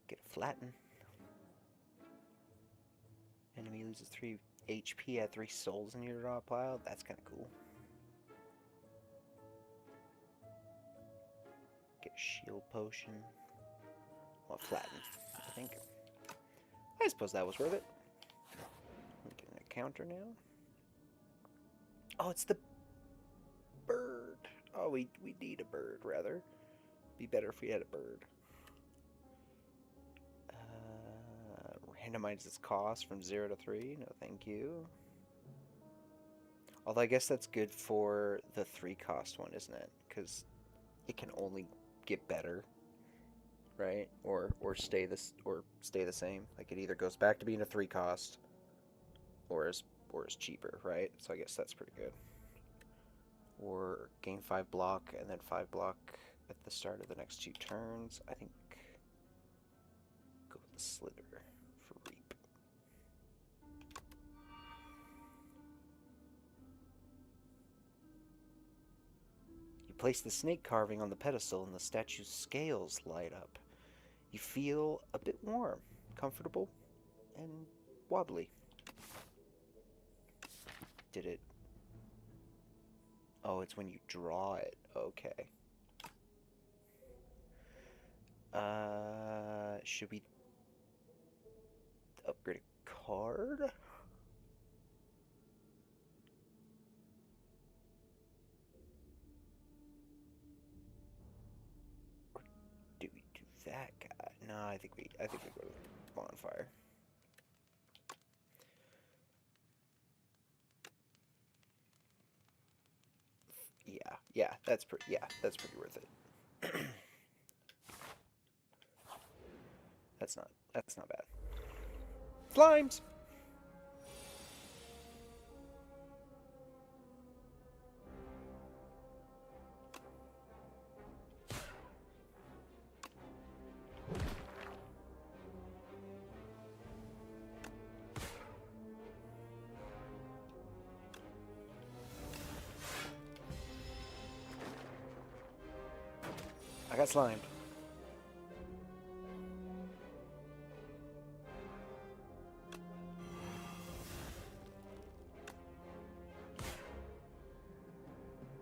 Get a flatten. Enemy loses 3 HP at 3 souls in your draw pile. That's kind of cool. Get a shield potion. Well, flatten, I think. I suppose that was worth it. Get an encounter now. Oh, it's the bird. Oh, we need a bird, rather. Be better if we had a bird. Randomizes its cost from 0 to 3. No, thank you. Although I guess that's good for the 3 cost one, isn't it? Because it can only get better, right? Or stay the same. Like it either goes back to being a 3 cost, or is cheaper, right? So I guess that's pretty good. Or gain 5 block and then 5 block at the start of the next 2 turns. I think go with the slither for reap. You place the snake carving on the pedestal and the statue's scales light up. You feel a bit warm, comfortable, and wobbly. Did it? Oh, it's when you draw it. Okay. Should we upgrade a card? Or do we do that guy? No, I think we go to the bonfire. Yeah, that's pretty worth it. That's not bad. Slimes! I got slimed.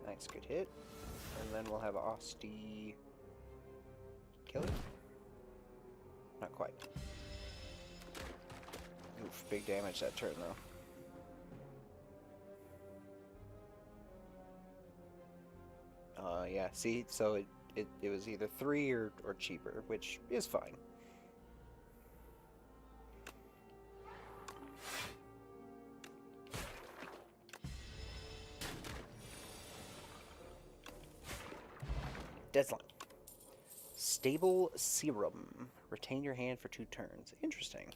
Nice, good hit. And then we'll have Osti kill it. Not quite. Oof, big damage that turn though. Yeah, see, so it was either 3 or cheaper, which is fine. Deadline. Stable Serum. Retain your hand for 2 turns. Interesting.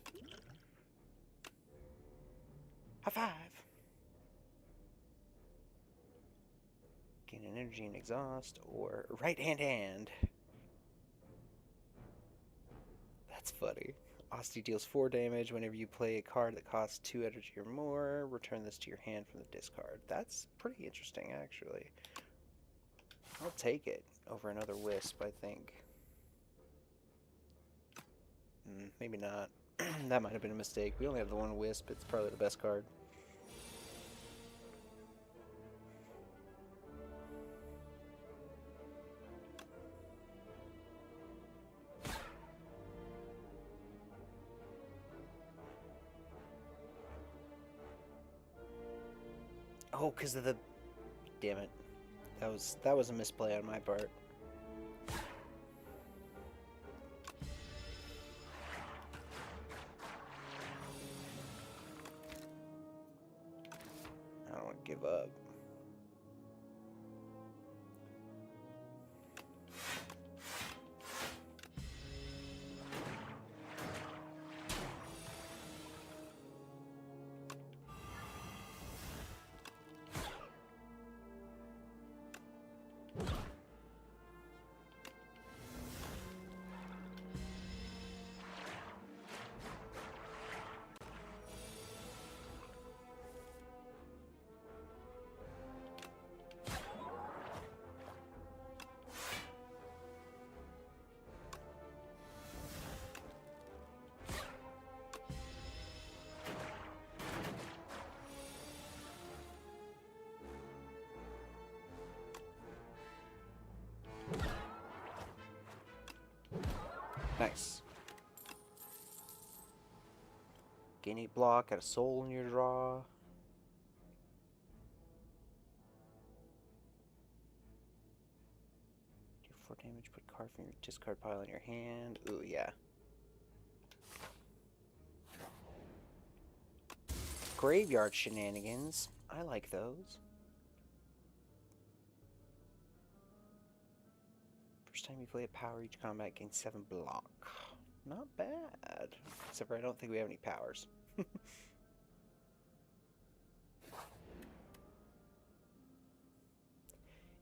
High five! Gain energy and exhaust, or right hand. That's funny. Osti deals 4 damage whenever you play a card that costs 2 energy or more. Return this to your hand from the discard. That's pretty interesting, actually. I'll take it over another Wisp, I think. Maybe not. That might have been a mistake. We only have the 1 Wisp. It's probably the best card. Oh, because of the... Damn it. That was a misplay on my part. I don't want to give up. Nice. Gain 8 block, add a soul in your draw. Do 4 damage, put card from your discard pile in your hand. Ooh, yeah. Graveyard shenanigans. I like those. First time you play a power, each combat gains 7 block. Not bad. Except for I don't think we have any powers.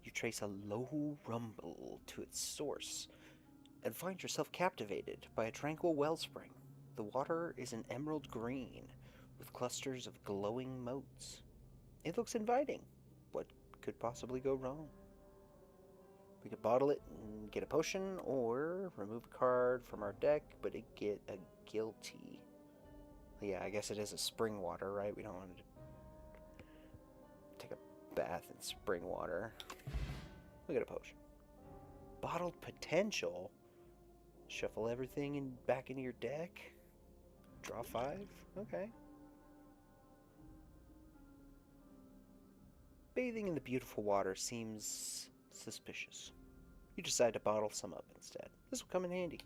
You trace a low rumble to its source and find yourself captivated by a tranquil wellspring. The water is an emerald green with clusters of glowing motes. It looks inviting. What could possibly go wrong? We could bottle it and get a potion, or remove a card from our deck, but it get a guilty. Yeah, I guess it is a spring water, right? We don't want to take a bath in spring water. We got a potion. Bottled potential? Shuffle everything back into your deck? Draw 5? Okay. Bathing in the beautiful water seems suspicious. You decide to bottle some up instead. This will come in handy.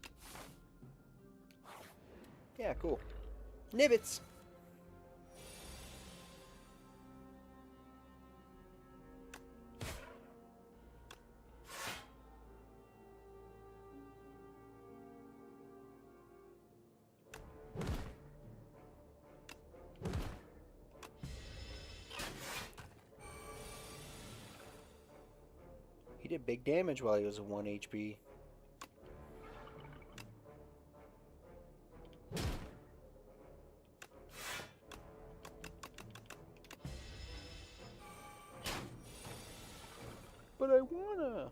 Yeah, cool. Nibbits! He did big damage while he was at 1 HP. But I wanna!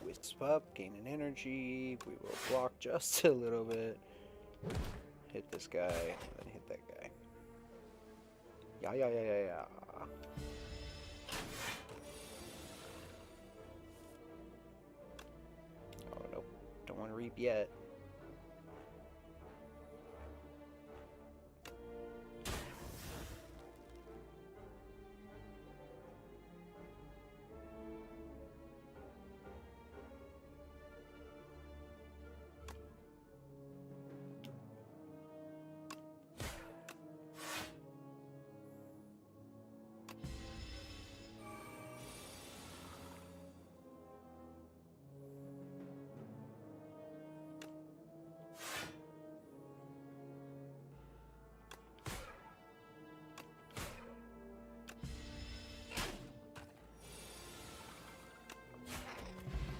Wisp up, gain an energy. We will block just a little bit. Hit this guy, and then hit that guy. Yeah. Oh, nope. Don't want to reap yet.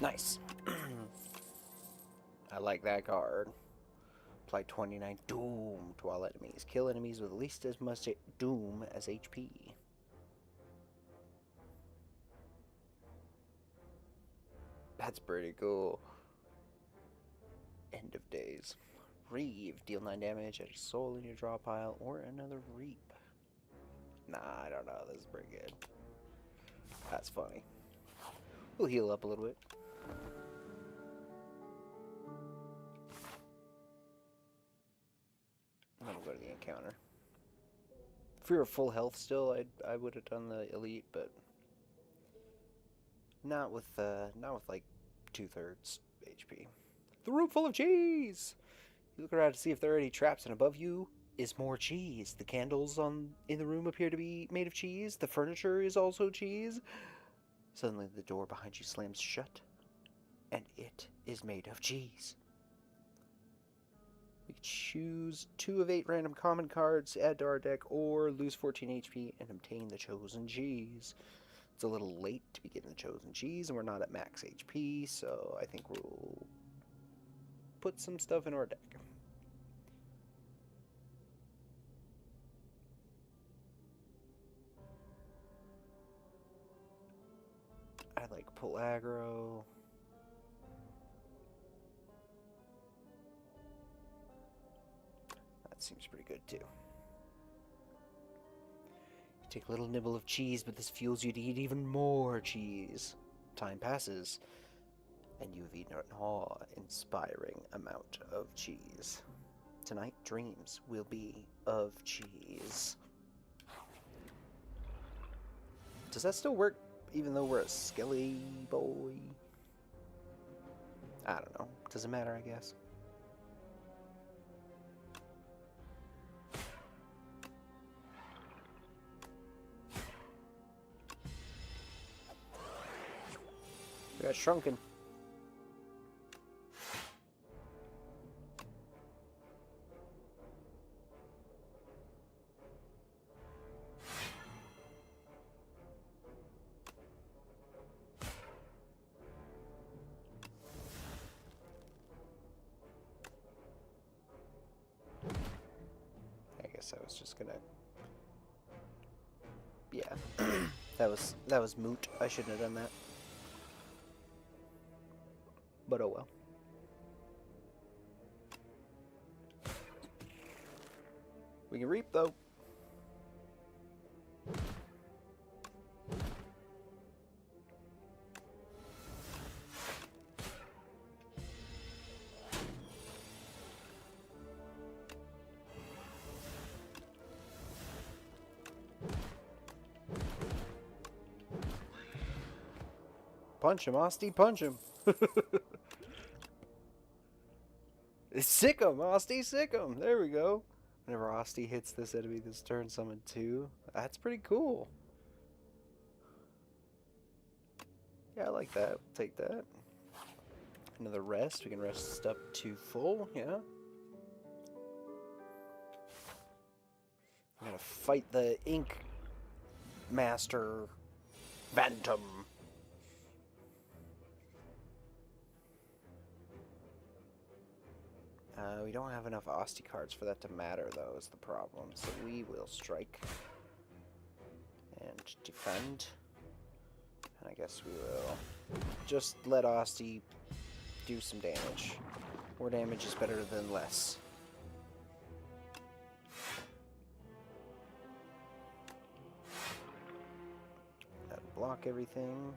Nice. I like that card. Apply 29 Doom to all enemies. Kill enemies with at least as much Doom as HP. That's pretty cool. End of days. Reeve. Deal 9 damage, add a soul in your draw pile, or another reap. Nah, I don't know. This is pretty good. That's funny. We'll heal up a little bit. And then we'll go to the encounter. If we were full health still, I would have done the elite, but not with like 2/3 HP. The room full of cheese. You look around to see if there are any traps, and above you is more cheese. The candles in the room appear to be made of cheese. The furniture is also cheese. Suddenly, the door behind you slams shut, and it is made of cheese. We choose 2 of 8 random common cards, add to our deck, or lose 14 HP and obtain the chosen cheese. It's a little late to be getting the chosen cheese, and we're not at max HP, so I think we'll put some stuff in our deck. I like pull aggro. Seems pretty good too. You take a little nibble of cheese, but this fuels you to eat even more cheese. Time passes, and you've eaten an awe-inspiring amount of cheese. Tonight, dreams will be of cheese. Does that still work, even though we're a skelly boy? I don't know. Doesn't matter, I guess. We got shrunken. I guess I was just gonna... Yeah. that was moot. I shouldn't have done that. But oh well. We can reap though. Punch him, Osty, punch him. Sick him, Osty, sick him. There we go. Whenever Osty hits this enemy this turn, summon 2. That's pretty cool. Yeah, I like that. Take that. Another rest. We can rest up to full, yeah. I'm gonna fight the Ink Master Phantom. We don't have enough Osty cards for that to matter, though, is the problem. So we will strike and defend. And I guess we will just let Osty do some damage. More damage is better than less. That'll block everything.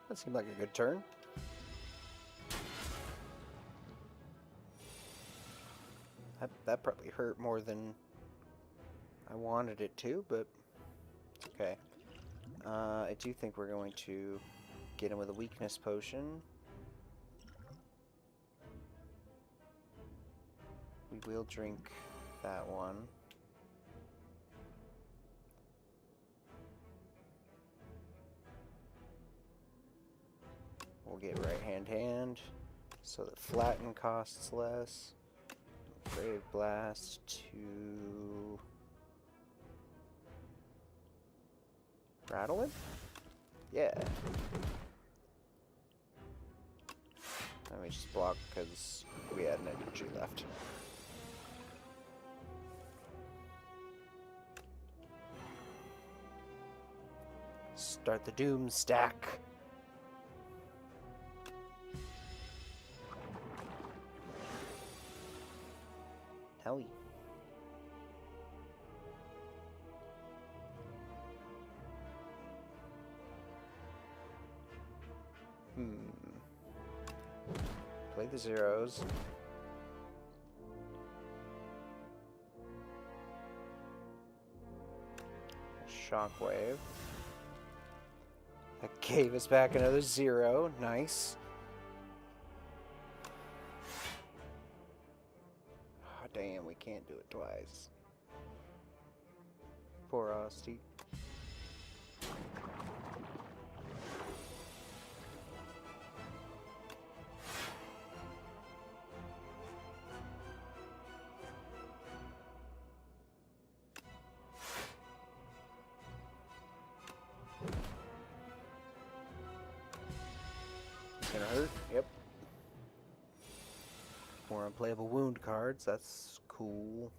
That seemed like a good turn. That probably hurt more than I wanted it to, but it's okay. I do think we're going to get him with a weakness potion. We will drink that one. We'll get right hand, so that flatten costs less. Brave Blast to rattle it? Yeah. Let me just block because we had an energy left. Start the Doom stack. Hell yeah. Play the zeros. Shockwave. That gave us back another 0. Nice. Oh, damn, we can't do it twice. Poor Osty. It's gonna hurt. Yep. unplayable wound cards. That's cool.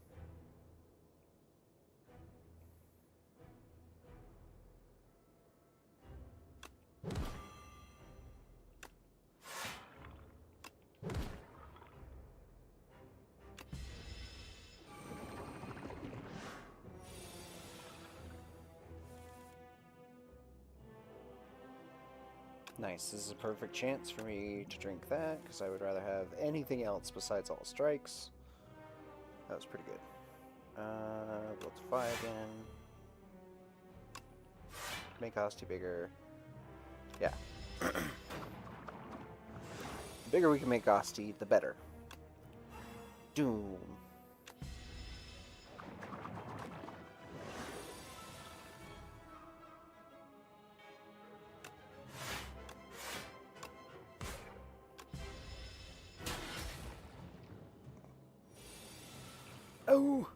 Nice, this is a perfect chance for me to drink that, because I would rather have anything else besides all strikes. That was pretty good. Go to 5 again. Make Hosty bigger. Yeah. The bigger we can make Hosty, the better. Doom. Oh!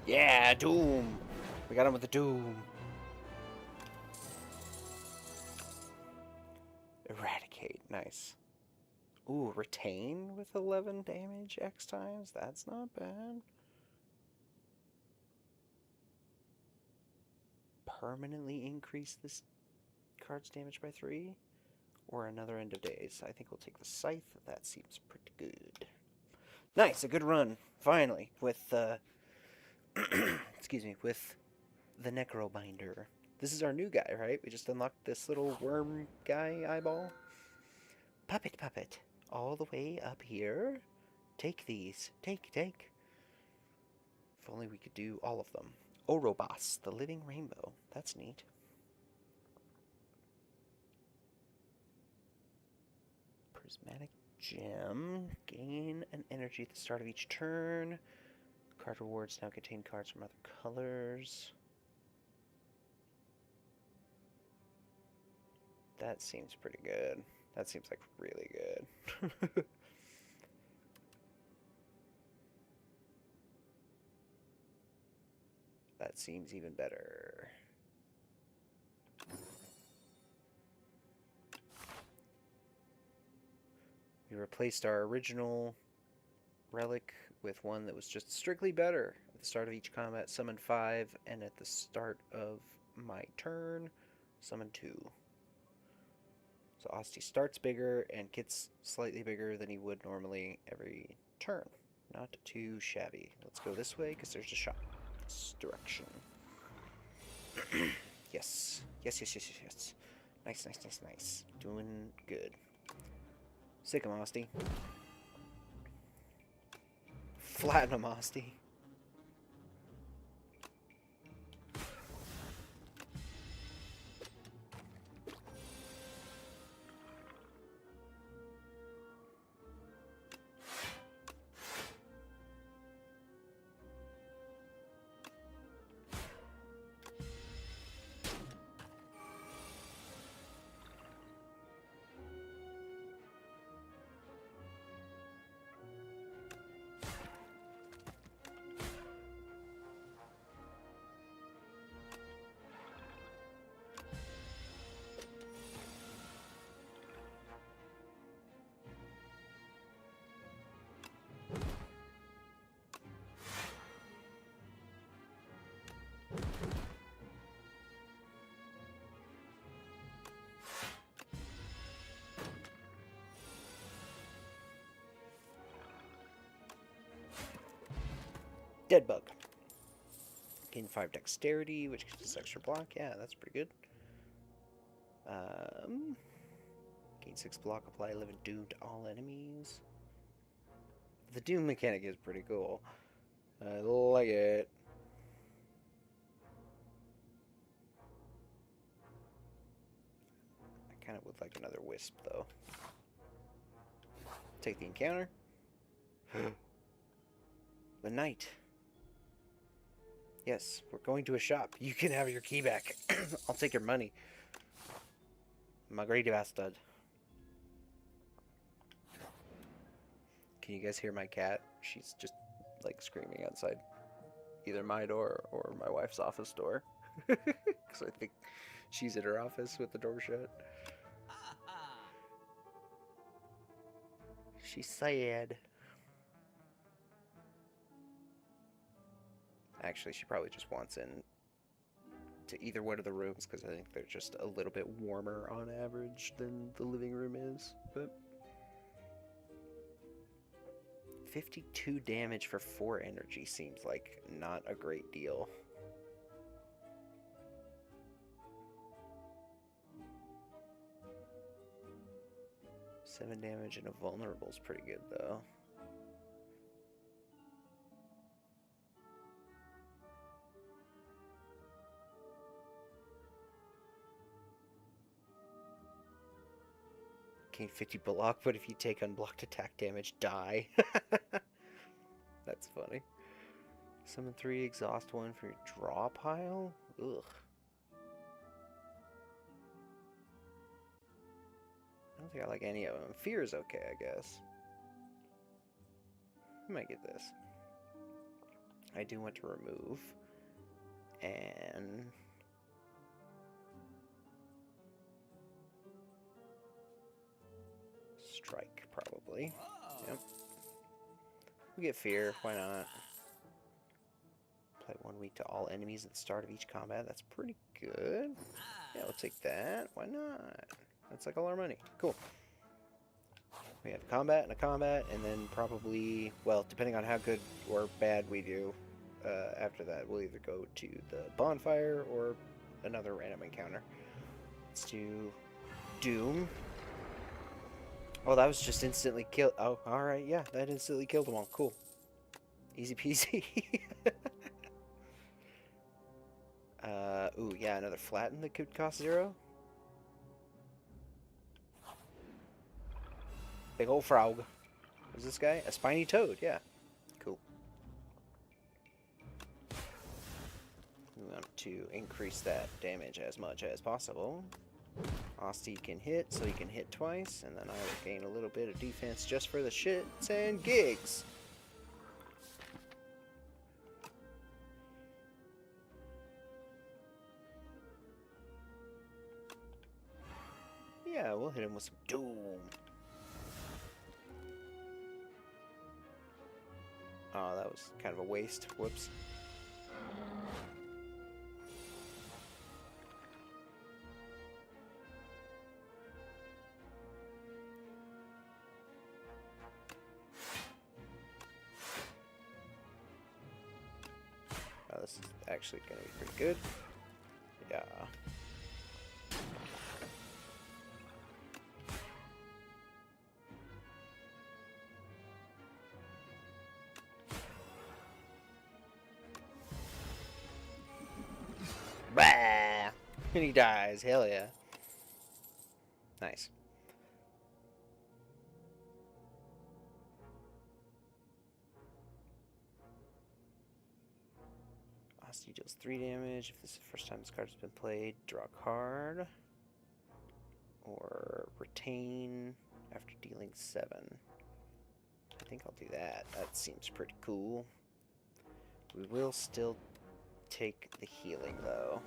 Yeah, Doom! We got him with the Doom. Eradicate, nice. Ooh, retain with 11 damage X times? That's not bad. Permanently increase this card's damage by 3? Or another end of days. I think we'll take the Scythe. That seems pretty good. Nice, a good run, finally, with, excuse me, with the Necrobinder. This is our new guy, right? We just unlocked this little worm guy eyeball. Puppet. All the way up here. Take these. Take. If only we could do all of them. Orobas, the living rainbow. That's neat. Prismatic gem. Gain an energy at the start of each turn. Card rewards now contain cards from other colors. That seems pretty good. That seems like really good. That seems even better. We replaced our original relic with one that was just strictly better. At the start of each combat, summon 5, and at the start of my turn, summon 2. So Asti starts bigger and gets slightly bigger than he would normally every turn. Not too shabby. Let's go this way, because there's a shop. This direction. Yes. Nice. Doing good. Sick him, Asti. Flatten him, Asti. Dead bug. Gain 5 dexterity, which gives us extra block. Yeah, that's pretty good. Gain 6 block, apply 11 doom to all enemies. The doom mechanic is pretty cool. I like it. I kind of would like another wisp, though. Take the encounter. The knight. Yes, we're going to a shop. You can have your key back. I'll take your money. Margarita bastard. Can you guys hear my cat? She's just like screaming outside either my door or my wife's office door. Because I think she's in her office with the door shut. She's sad. Actually, she probably just wants in to either one of the rooms because I think they're just a little bit warmer on average than the living room is. But 52 damage for 4 energy seems like not a great deal. Seven damage and a vulnerable is pretty good though. Gain 50 block, but if you take unblocked attack damage, die. That's funny. Summon 3, exhaust 1 for your draw pile? Ugh. I don't think I like any of them. Fear is okay, I guess. I might get this. I do want to remove. And... strike, probably. Yep. We get fear, why not? Apply 1 week to all enemies at the start of each combat. That's pretty good. Yeah, we'll take that. Why not? That's like all our money. Cool. We have combat and a combat, and then probably, well, depending on how good or bad we do, after that, we'll either go to the bonfire or another random encounter. Let's do Doom. Oh, that was just instantly killed. Oh, alright, yeah, that instantly killed them all. Cool. Easy peasy. Ooh, yeah, another flatten that could cost 0. Big old frog. Who's this guy? A spiny toad, yeah. Cool. We want to increase that damage as much as possible. Asti can hit, so he can hit twice, and then I will gain a little bit of defense just for the shits and gigs. Yeah, we'll hit him with some Doom. Oh, that was kind of a waste. Whoops. Oh, this is actually going to be pretty good. Yeah. Bah! And he dies. Hell yeah. Nice. Asti deals 3 damage. If this is the first time this card has been played, draw a card. Or retain after dealing 7. I think I'll do that. That seems pretty cool. We will still take the healing, though.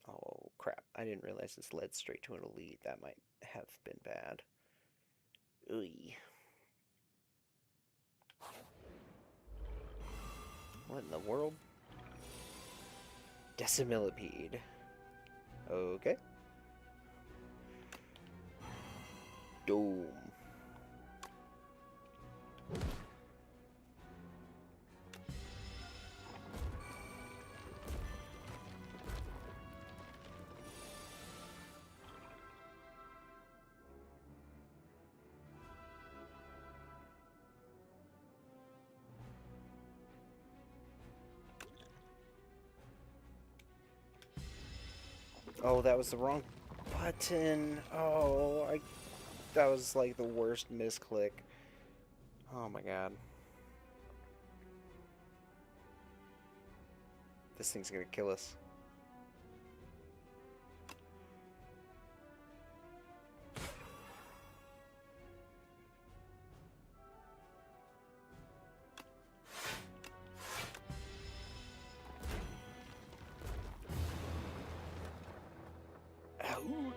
Oh, crap. I didn't realize this led straight to an elite. That might have been bad. Ooey. What in the world? Decimillipede. Okay. Doom. Oh, that was the wrong button. Oh, that was like the worst misclick. Oh my god. This thing's gonna kill us.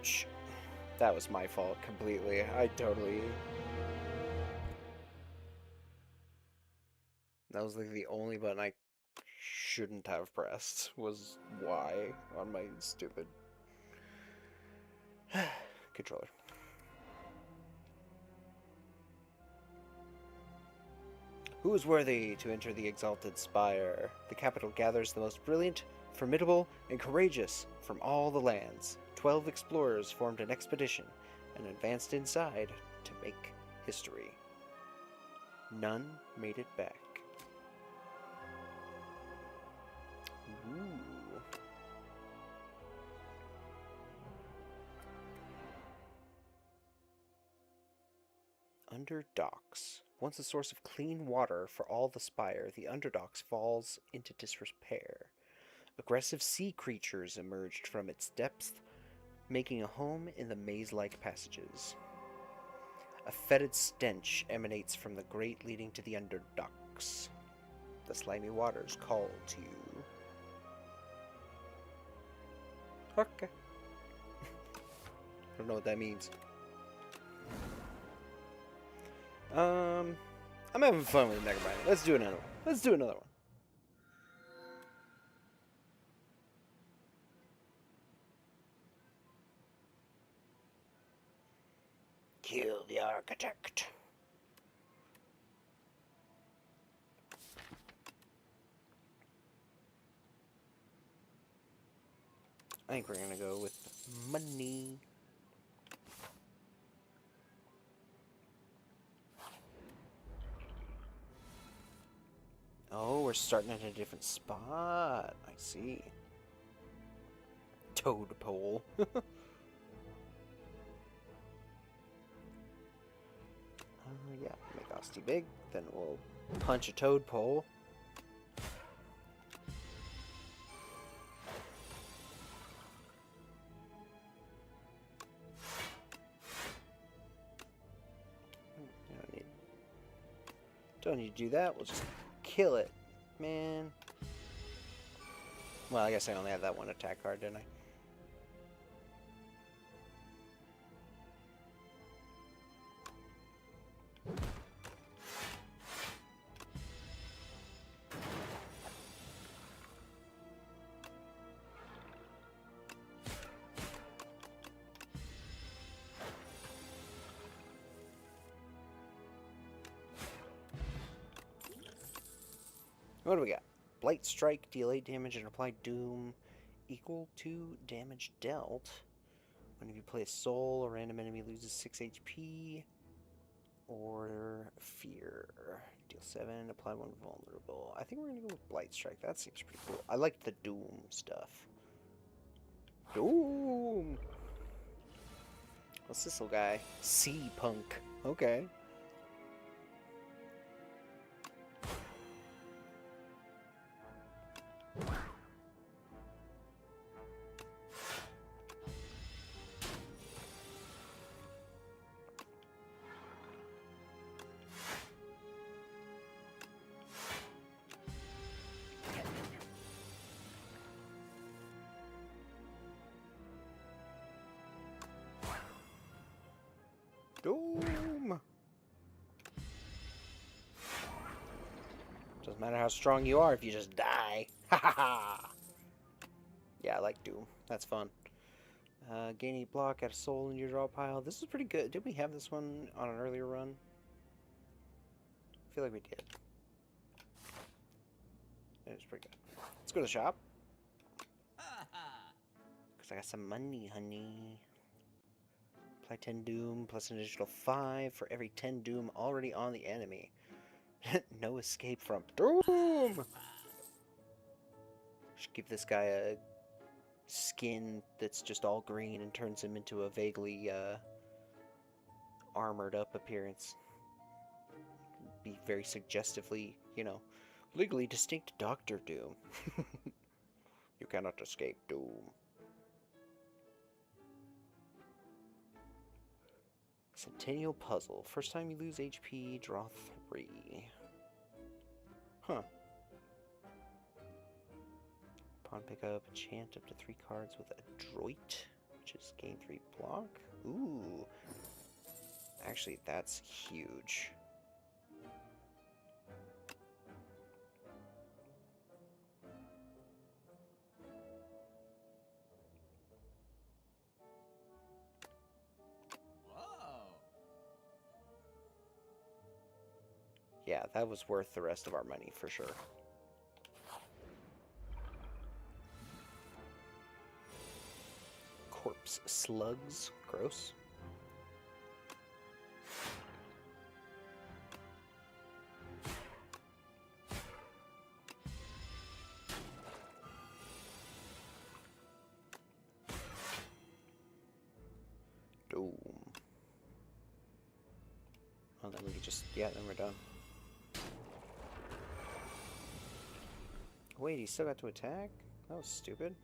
Ouch. That was my fault completely. I totally... That was like the only button I shouldn't have pressed, was Y on my stupid controller. Who is worthy to enter the exalted Spire? The capital gathers the most brilliant, formidable, and courageous from all the lands. 12 explorers formed an expedition and advanced inside to make history. None made it back. Ooh. Underdocks. Once a source of clean water for all the Spire, the Underdocks falls into disrepair. Aggressive sea creatures emerged from its depths, making a home in the maze-like passages. A fetid stench emanates from the grate leading to the Underdocks. The slimy waters call to you. Okay. I don't know what that means. I'm having fun with Necrobinder. Let's do another one. Let's do another one. Kill the architect. I think we're gonna go with money. Oh, we're starting at a different spot. I see. Toad pole. Yeah, make Osty big. Then we'll punch a toad pole. Don't need to do that. We'll just kill it, man. Well, I guess I only had that one attack card, didn't I? What do we got? Blight Strike, deal 8 damage and apply Doom equal to damage dealt. Whenever you play a soul, a random enemy loses 6 HP. Or Fear. Deal 7, apply 1 vulnerable. I think we're going to go with Blight Strike. That seems pretty cool. I like the Doom stuff. Doom! What's this little guy? Sea Punk. Okay. Doom! Doesn't matter how strong you are if you just die. Ha ha ha! Yeah, I like Doom. That's fun. Gain a block, add a soul in your draw pile. This is pretty good. Did we have this one on an earlier run? I feel like we did. It was pretty good. Let's go to the shop. Because I got some money, honey. Apply 10 Doom, plus an additional 5 for every 10 Doom already on the enemy. No escape from Doom! Should give this guy a skin that's just all green and turns him into a vaguely armored up appearance. Be very suggestively, you know, legally distinct Dr. Doom. You cannot escape Doom. Centennial Puzzle. First time you lose HP, draw 3. Huh. Upon pickup, enchant up to 3 cards with Adroit, Just gain 3 block. Ooh. Actually, that's huge. Yeah, that was worth the rest of our money for sure. Corpse slugs. Gross. Doom. Oh, then we can just... Yeah, then we're done. Wait, he still got to attack? That was stupid.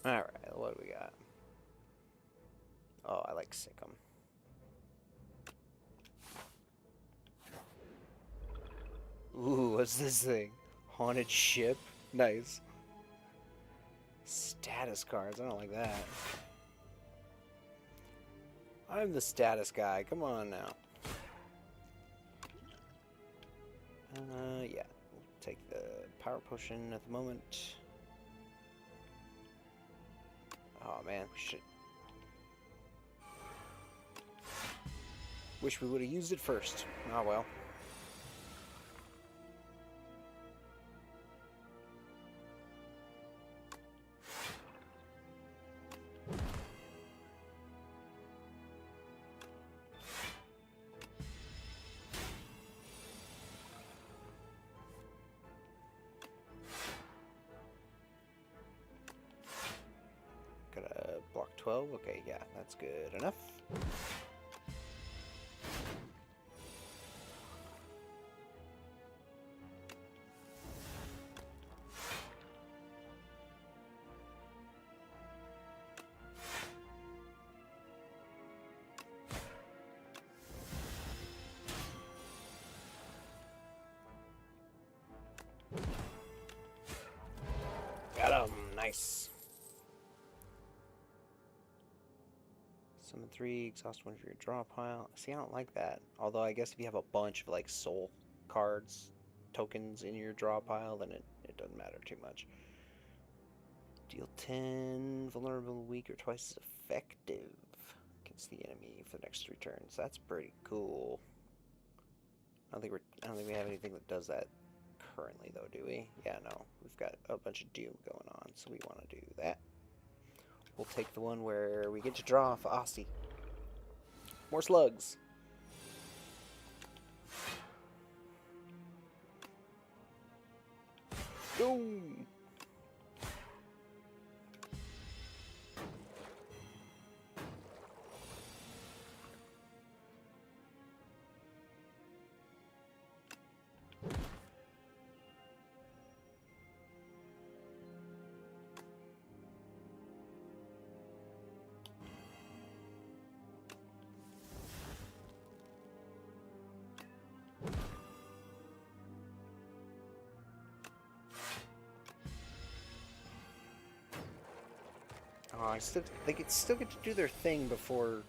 Alright, what do we got? Oh, I like Sikkim. Ooh, what's this thing? Haunted ship? Nice. Status cards, I don't like that. I'm the status guy, come on now. Yeah. We'll take the power potion at the moment. Oh man, we should... Wish we would have used it first. Oh well. Gotta block 12. Okay, yeah, that's good enough. Got him. Nice. Summon 3, exhaust 1 for your draw pile. See, I don't like that. Although I guess if you have a bunch of like soul cards, tokens in your draw pile, then it doesn't matter too much. Deal 10, vulnerable, weak, or twice as effective against the enemy for the next 3 turns. That's pretty cool. I don't think we have anything that does that currently though, do we? Yeah, no. We've got a bunch of Doom going on, so we want to do that. We'll take the one where we get to draw for Aussie. More slugs. Boom. Oh, they could still get to do their thing before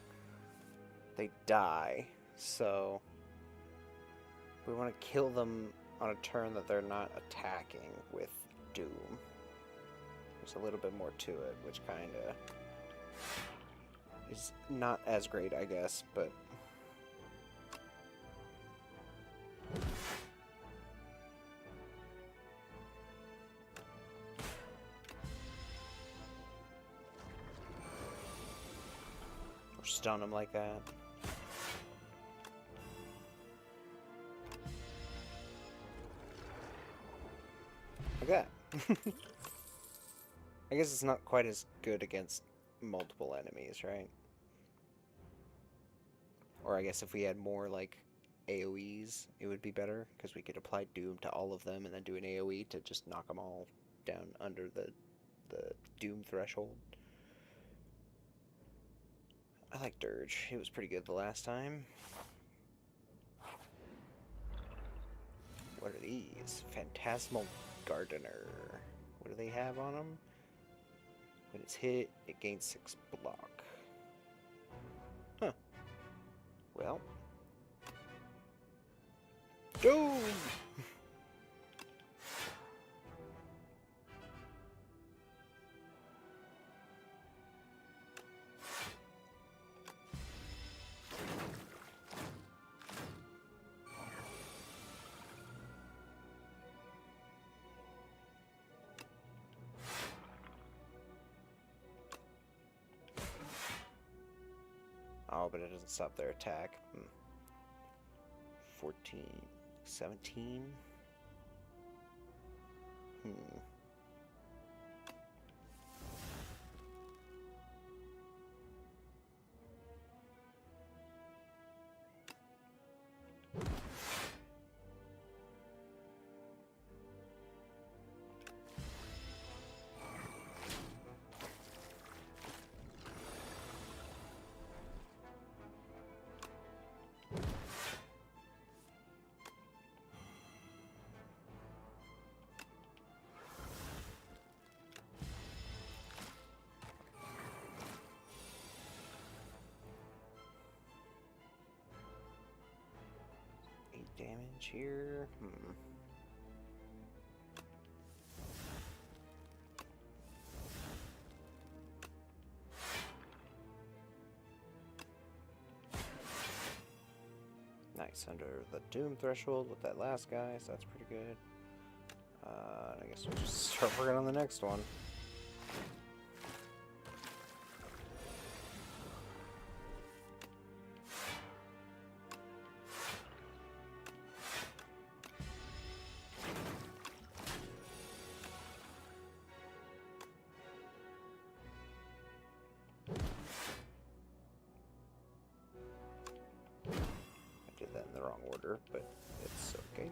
they die, so we want to kill them on a turn that they're not attacking with Doom. There's a little bit more to it, which kind of is not as great, I guess, but... Or stun them like that. Like that. I guess it's not quite as good against multiple enemies, right? Or I guess if we had more, like, AoEs, it would be better, because we could apply Doom to all of them and then do an AoE to just knock them all down under the Doom threshold. I like Dirge. It was pretty good the last time. What are these? Phantasmal Gardener. What do they have on them? When it's hit, it gains 6 block. Huh. Well. Doom! Oh, but it doesn't stop their attack. 14, 17. Damage here. Nice, under the Doom threshold with that last guy, so that's pretty good. I guess we'll just start working on the next one. But it's okay.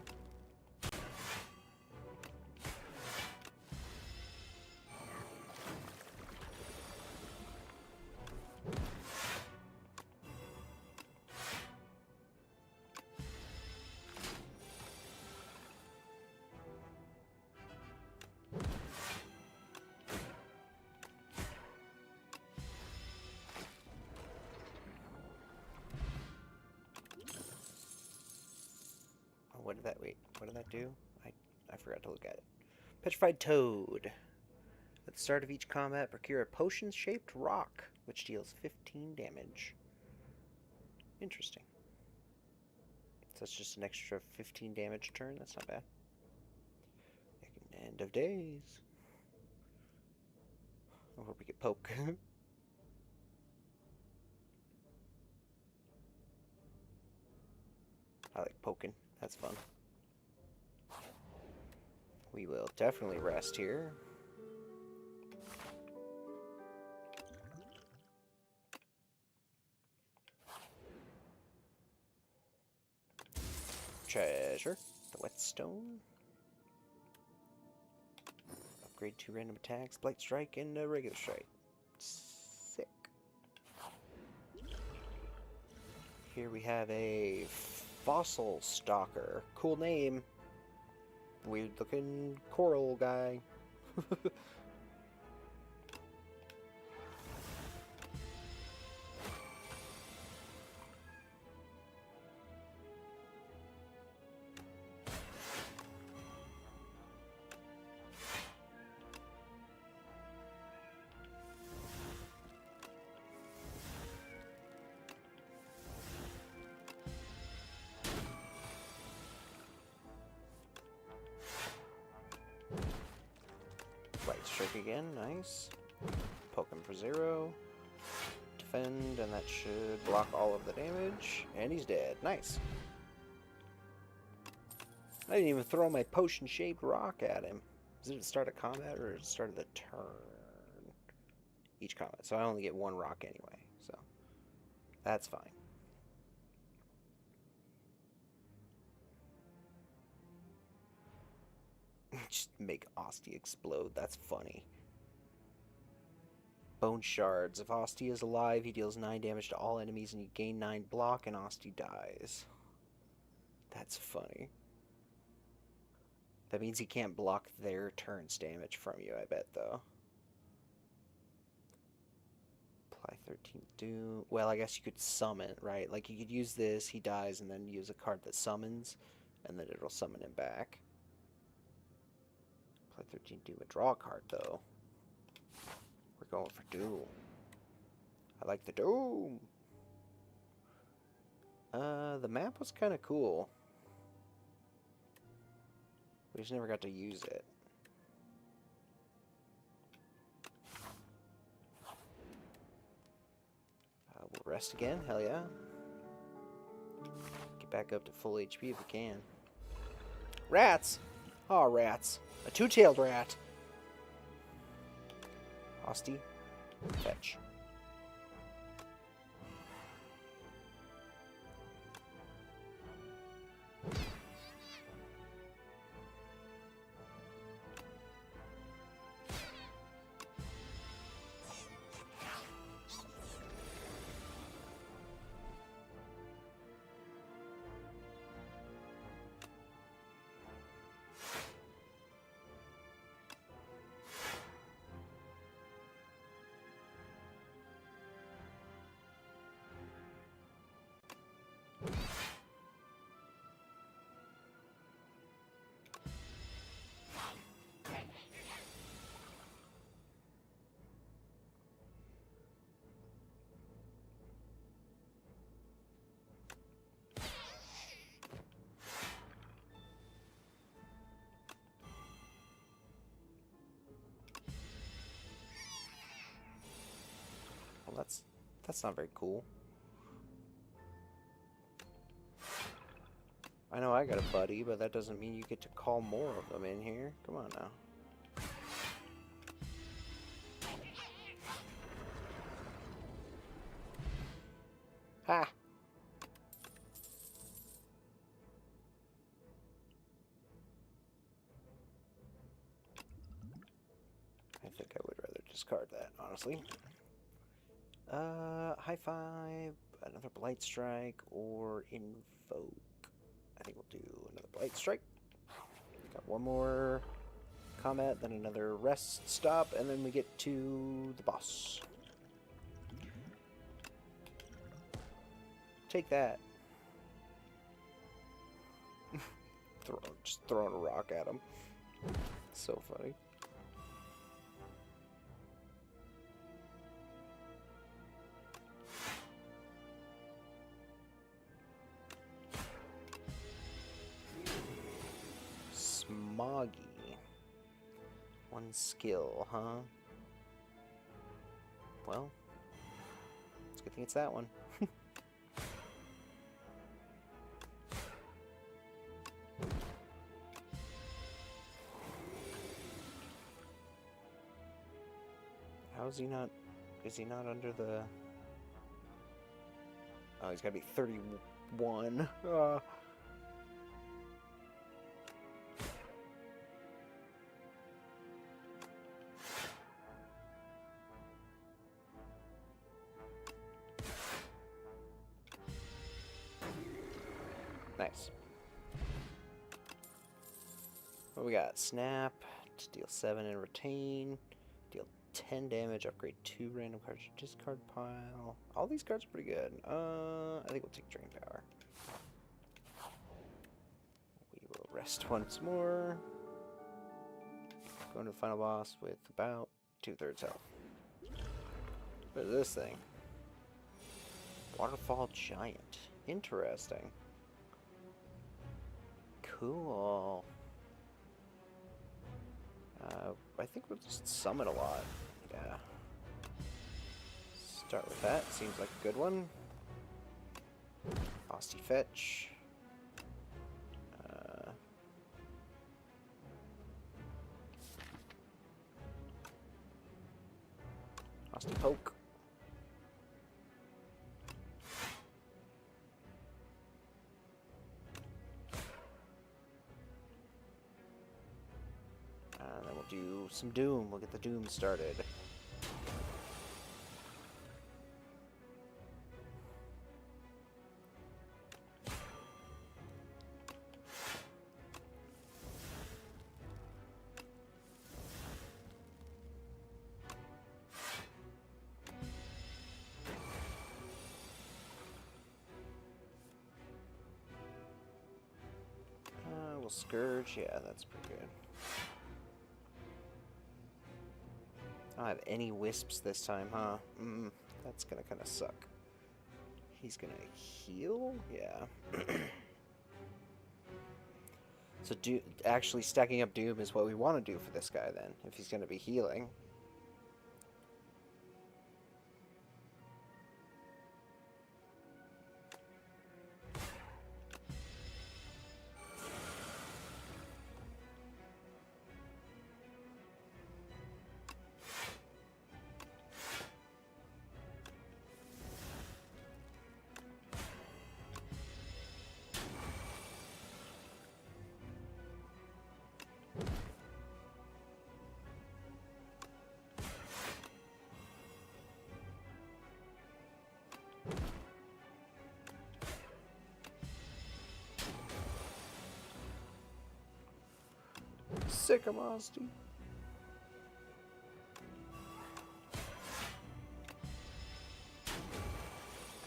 What did that do? I forgot to look at it. Petrified Toad. At the start of each combat, procure a potion-shaped rock, which deals 15 damage. Interesting. So that's just an extra 15 damage turn. That's not bad. End of days. I hope we get poke. I like poking. That's fun. We will definitely rest here. Treasure. The whetstone. Upgrade 2 random attacks. Blight strike and a regular strike. Sick. Here we have a fossil stalker. Cool name. Weird looking coral guy. Strike again, nice. Poke him for 0. Defend, and that should block all of the damage. And he's dead. Nice. I didn't even throw my potion-shaped rock at him. Is it at the start of combat or at the start of the turn? Each combat. So I only get 1 rock anyway, so that's fine. Just make Ostia explode. That's funny. Bone shards. If Ostia is alive, he deals 9 damage to all enemies and you gain 9 block and Ostia dies. That's funny. That means he can't block their turn's damage from you, I bet, though. Apply 13 doom. Well, I guess you could summon, right? Like, you could use this, he dies, and then use a card that summons, and then it'll summon him back. Apply 13 doom and draw a card, though. We're going for doom. I like the doom! The map was kind of cool. We just never got to use it. We'll rest again, hell yeah. Get back up to full HP if we can. Rats! Aw, oh, rats. A two-tailed rat. Hosty, fetch. Well, that's not very cool. I know I got a buddy, but that doesn't mean you get to call more of them in here. Come on now. Ha! I think I would rather discard that, honestly. High five, another Blight Strike, or Invoke. I think we'll do another Blight Strike. Got one more combat, then another rest stop, and then we get to the boss. Take that. Just throwing a rock at him. So funny. Smoggy. One skill, huh? Well, it's a good thing it's that one. How is he not... Is he not under the... Oh, he's gotta be 31. Nice. What we got? Snap, to deal 7 and retain. Deal 10 damage, upgrade 2 random cards to discard pile. All these cards are pretty good. I think we'll take Drain Power. We will rest once more. Going to the final boss with about 2/3 health. What is this thing? Waterfall Giant. Interesting. Cool. I think we'll just summon a lot. Yeah. Start with that. Seems like a good one. Osty Fetch. Osty Poke. do some Doom. We'll get the Doom started. We'll Scourge. Yeah, that's pretty good. I don't have any wisps this time, huh? That's gonna kind of suck. He's gonna heal? Yeah. So actually stacking up Doom is what we want to do for this guy then, if he's gonna be healing. Sycamosty.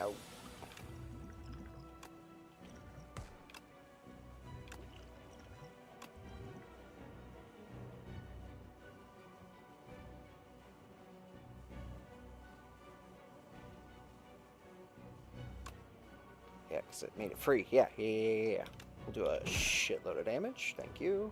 Ow. Yeah, because it made it free. Yeah. We'll do a shitload of damage. Thank you.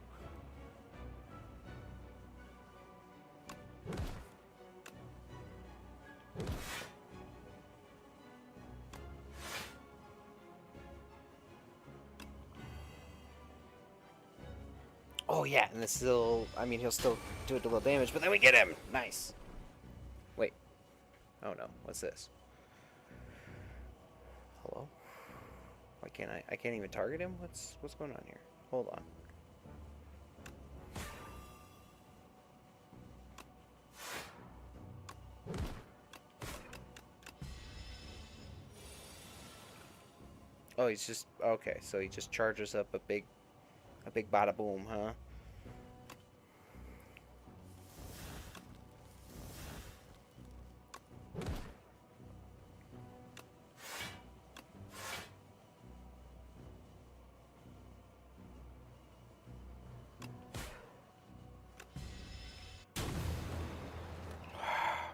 Oh yeah, and this still, I mean, he'll still do a little damage, but then we get him! Nice! Wait. Oh no, what's this? Hello? Why can't I can't even target him? What's going on here? Hold on. Oh, he's just, okay, so he just charges up a big bada boom, huh?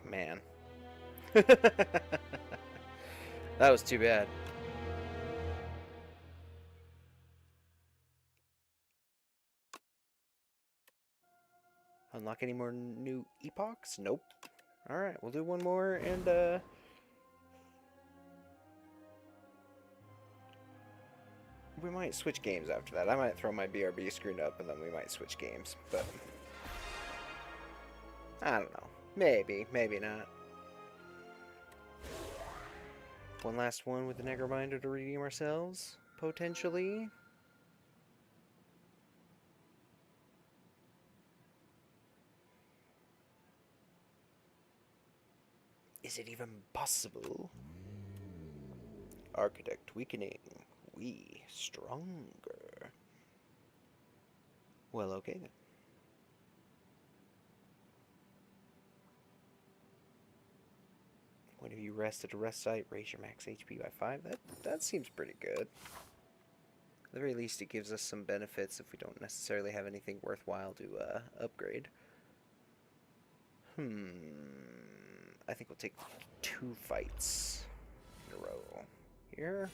Man. That was too bad. Unlock any more new epochs? Nope. Alright, we'll do one more and we might switch games after that. I might throw my BRB screen up and then we might switch games, but I don't know. Maybe, maybe not. One last one with the Negraminder to redeem ourselves, potentially. Is it even possible? Architect weakening. We stronger. Well, okay then. Whenever you rest at a rest site, raise your max HP by 5. That seems pretty good. At the very least, it gives us some benefits if we don't necessarily have anything worthwhile to upgrade. I think we'll take 2 fights in a row. Here.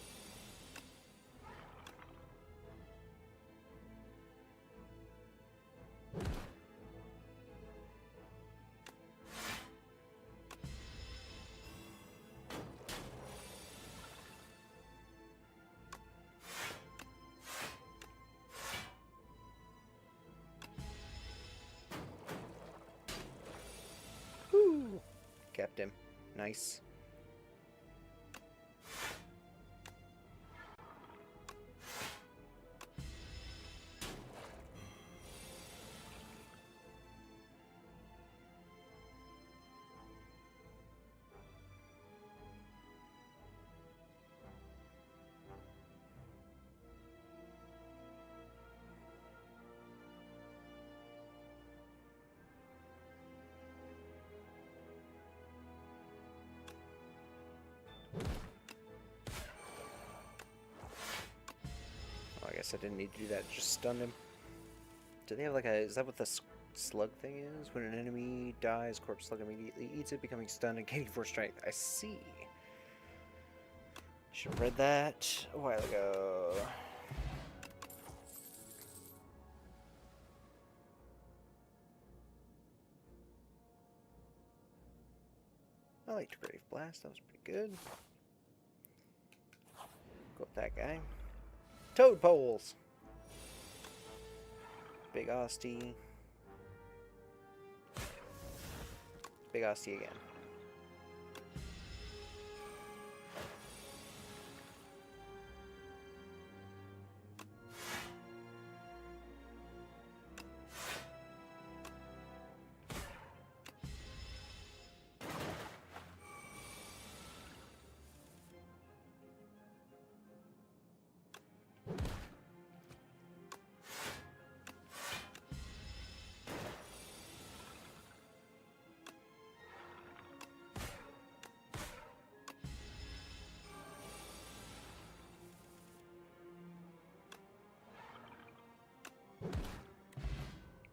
Kept him. Nice. guess I didn't need to do that. Just stun him. Do they have like a... Is that what the slug thing is? When an enemy dies, corpse slug immediately eats it, becoming stunned and gaining 4 strength. I see. Should have read that a while ago. I liked Brave Blast. That was pretty good. Go with that guy. Toad poles. Big Osty. Big Osty again.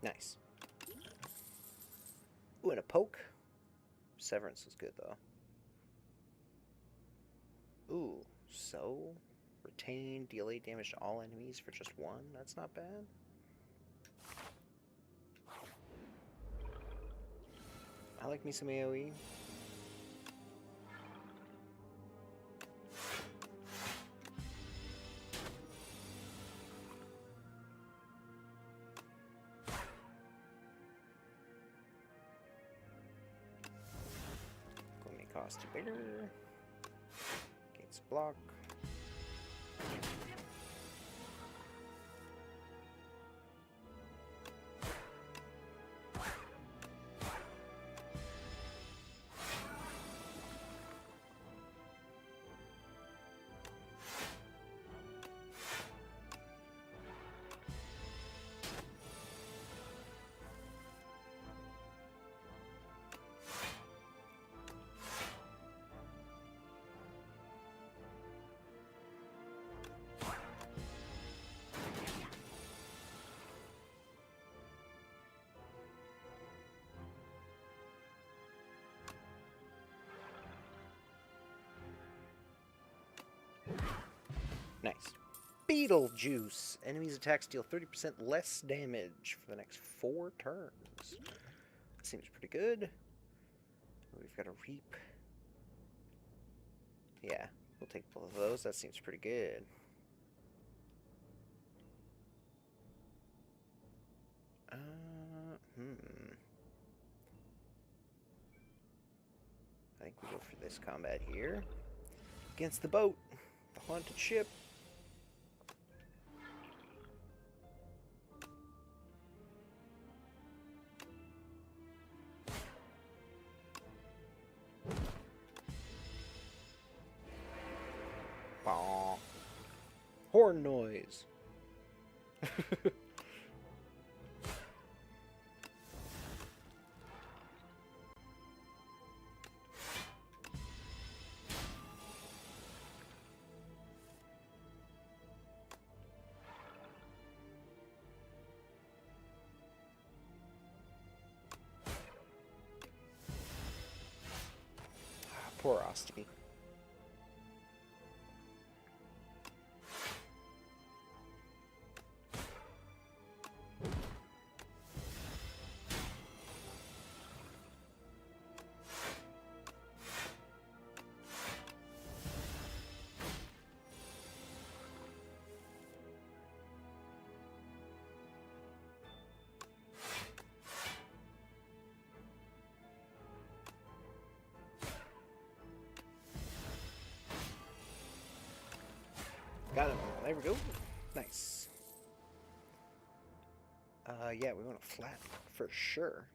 Nice. Ooh, and a poke. Severance is good, though. Ooh, so... Retain, deal 8 damage to all enemies for just 1. That's not bad. I like me some AoE. Cost you bigger. Gates block. Nice. Beetlejuice. Enemies' attacks deal 30% less damage for the next 4 turns. That seems pretty good. We've got a Reap. Yeah, we'll take both of those. That seems pretty good. I think we go for this combat here. Against the boat. The haunted ship. Bah. Horn noise. Poor Ostomy. Got him. There we go. Nice. Yeah, we want a flat for sure.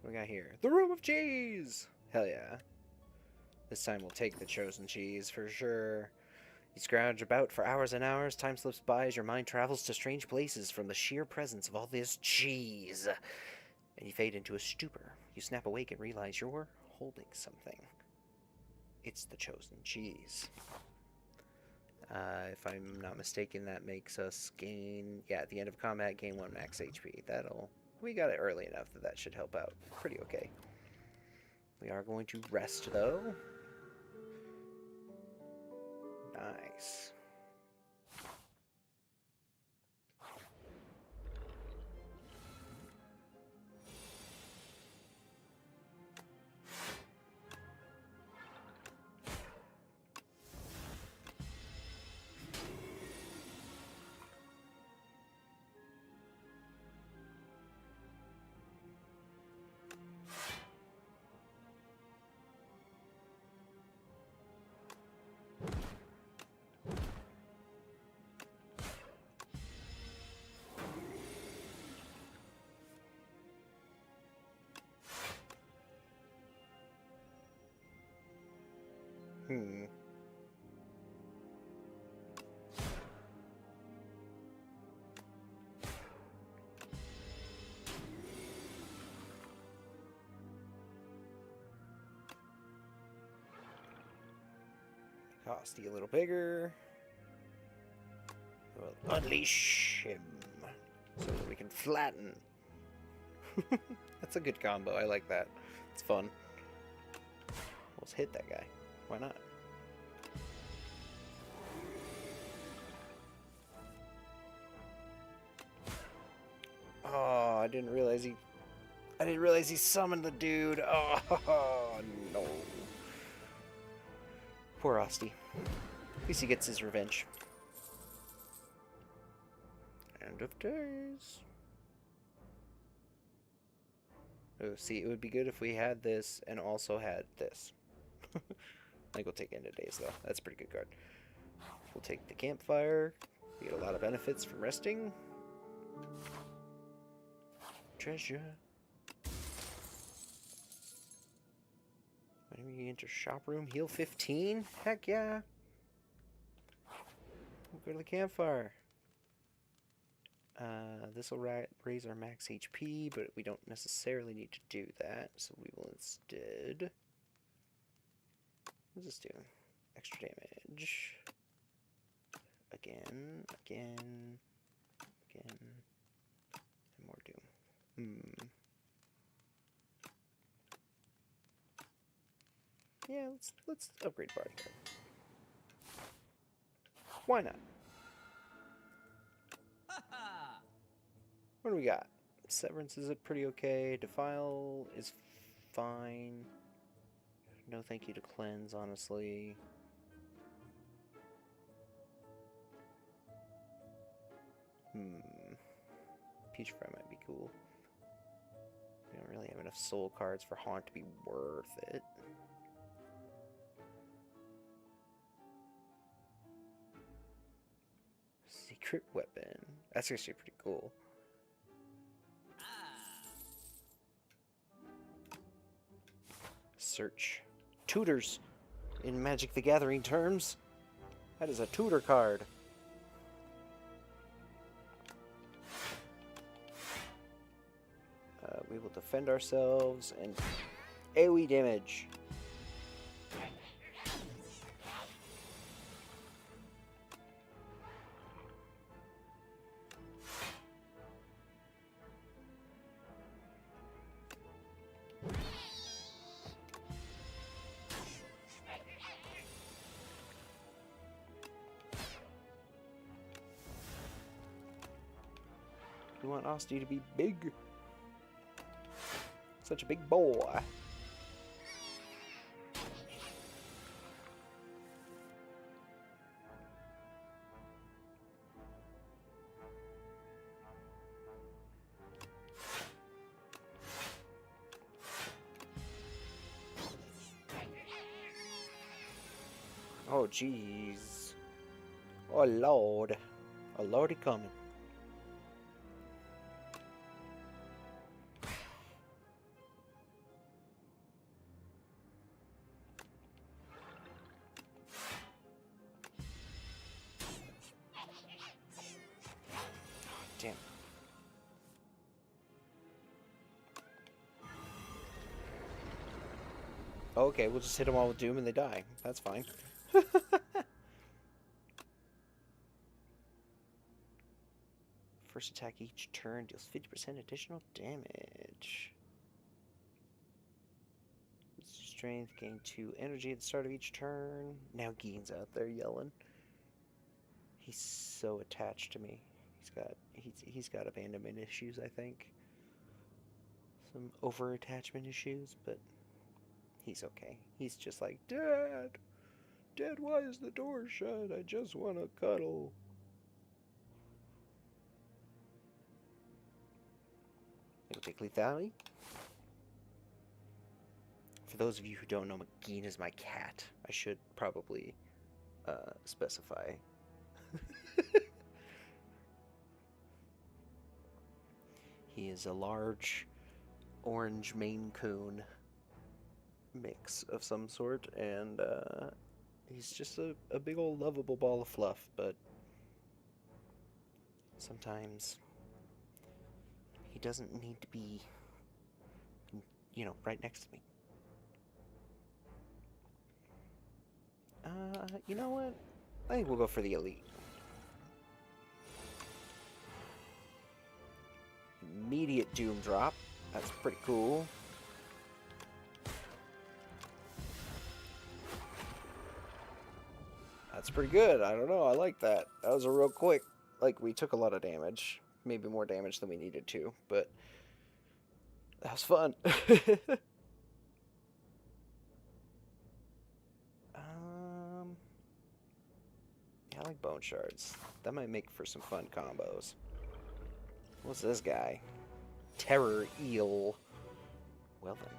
What we got here? The Room of Cheese! Hell yeah. This time we'll take the chosen cheese for sure. You scrounge about for hours and hours. Time slips by as your mind travels to strange places from the sheer presence of all this cheese. And you fade into a stupor. You snap awake and realize you're holding something. It's the chosen cheese. If I'm not mistaken, that makes us gain, yeah, at the end of combat, gain 1 max HP. We got it early enough that that should help out pretty okay. We are going to rest, though. Nice. Hmm. Costy a little bigger. We'll unleash him so that we can flatten. That's a good combo. I like that. It's fun. Let's hit that guy. Why not? Oh, I didn't realize he summoned the dude. Oh no. Poor Osti. At least he gets his revenge. End of days. Oh, see, it would be good if we had this and also had this. I think we'll take End of Days, though. That's a pretty good card. We'll take the Campfire. We get a lot of benefits from resting. Treasure. When we enter shop room, heal 15? Heck yeah. We'll go to the Campfire. This will raise our max HP, but we don't necessarily need to do that, so we will instead... What's this do? Extra damage. Again, and more doom. Yeah, let's upgrade party card. Why not? What do we got? Severance is pretty okay. Defile is fine. No thank you to Cleanse, honestly. Peach Fry might be cool. We don't really have enough soul cards for Haunt to be worth it. Secret Weapon. That's actually pretty cool. Search. Tutors. In Magic the Gathering terms. That is a tutor card. We will defend ourselves and AoE damage. We want Osti to be big. Such a big boy. Oh, jeez. Oh, Lord. Oh, Lordy coming. Damn. Okay, we'll just hit them all with Doom and they die. That's fine. First attack each turn deals 50% additional damage. Strength, gain 2 energy at the start of each turn. Now Gein's out there yelling. He's so attached to me. He's got abandonment issues, I think. Some over-attachment issues, but he's okay. He's just like, Dad! Dad, why is the door shut? I just want to cuddle. It'll take lethality. For those of you who don't know, McGean is my cat. I should probably specify. He is a large orange Maine Coon mix of some sort, and he's just a big old lovable ball of fluff, but sometimes he doesn't need to be, you know, right next to me. You know what? I think we'll go for the elite. Immediate doom drop. That's pretty cool. That's pretty good. I don't know. I like that. That was a real quick. Like, we took a lot of damage. Maybe more damage than we needed to, but that was fun. Yeah, I like bone shards. That might make for some fun combos. What's this guy? Terror eel. Well then.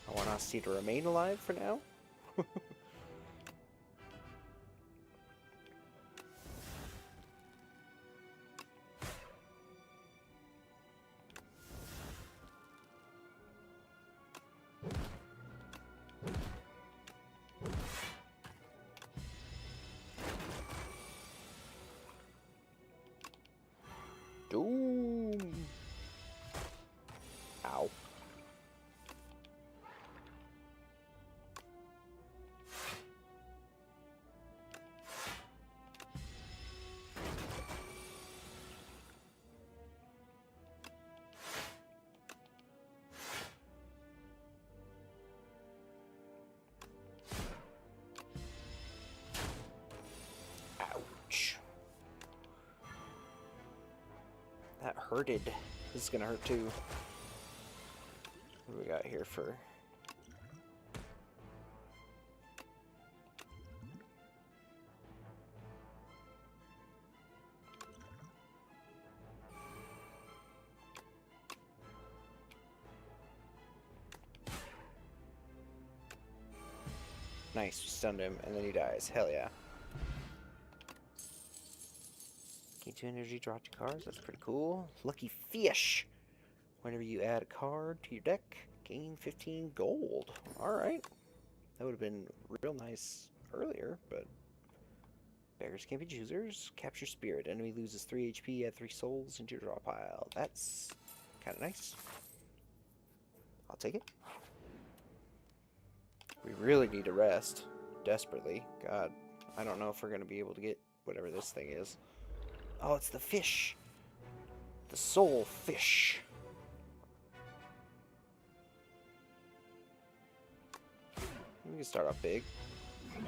I want Asti to remain alive for now. Doom. Ow. Ouch. That hurted. This is gonna hurt too. What do we got here for... Nice, we stunned him, and then he dies. Hell yeah. Gain 2 energy, draw 2 cards. That's pretty cool. Lucky Fish. Whenever you add a card to your deck, gain 15 gold. Alright. That would have been real nice earlier, but... Beggars can't be choosers. Capture Spirit. Enemy loses 3 HP, add 3 souls into your draw pile. That's kind of nice. I'll take it. We really need to rest. Desperately. God, I don't know if we're going to be able to get whatever this thing is. Oh, it's the fish. The soul fish. We can start off big. I'd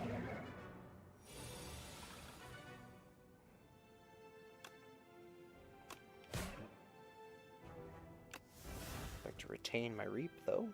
like to retain my reap, though.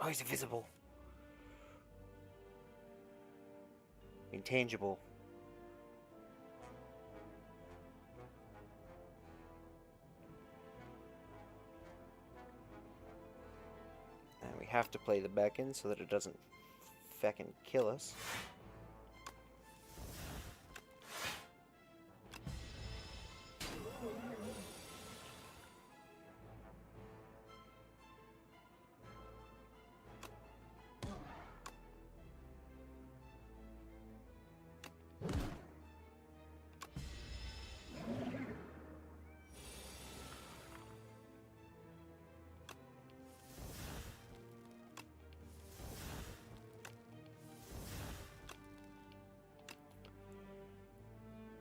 Oh, he's invisible. Intangible. have to play the beacon so that it doesn't feckin' kill us.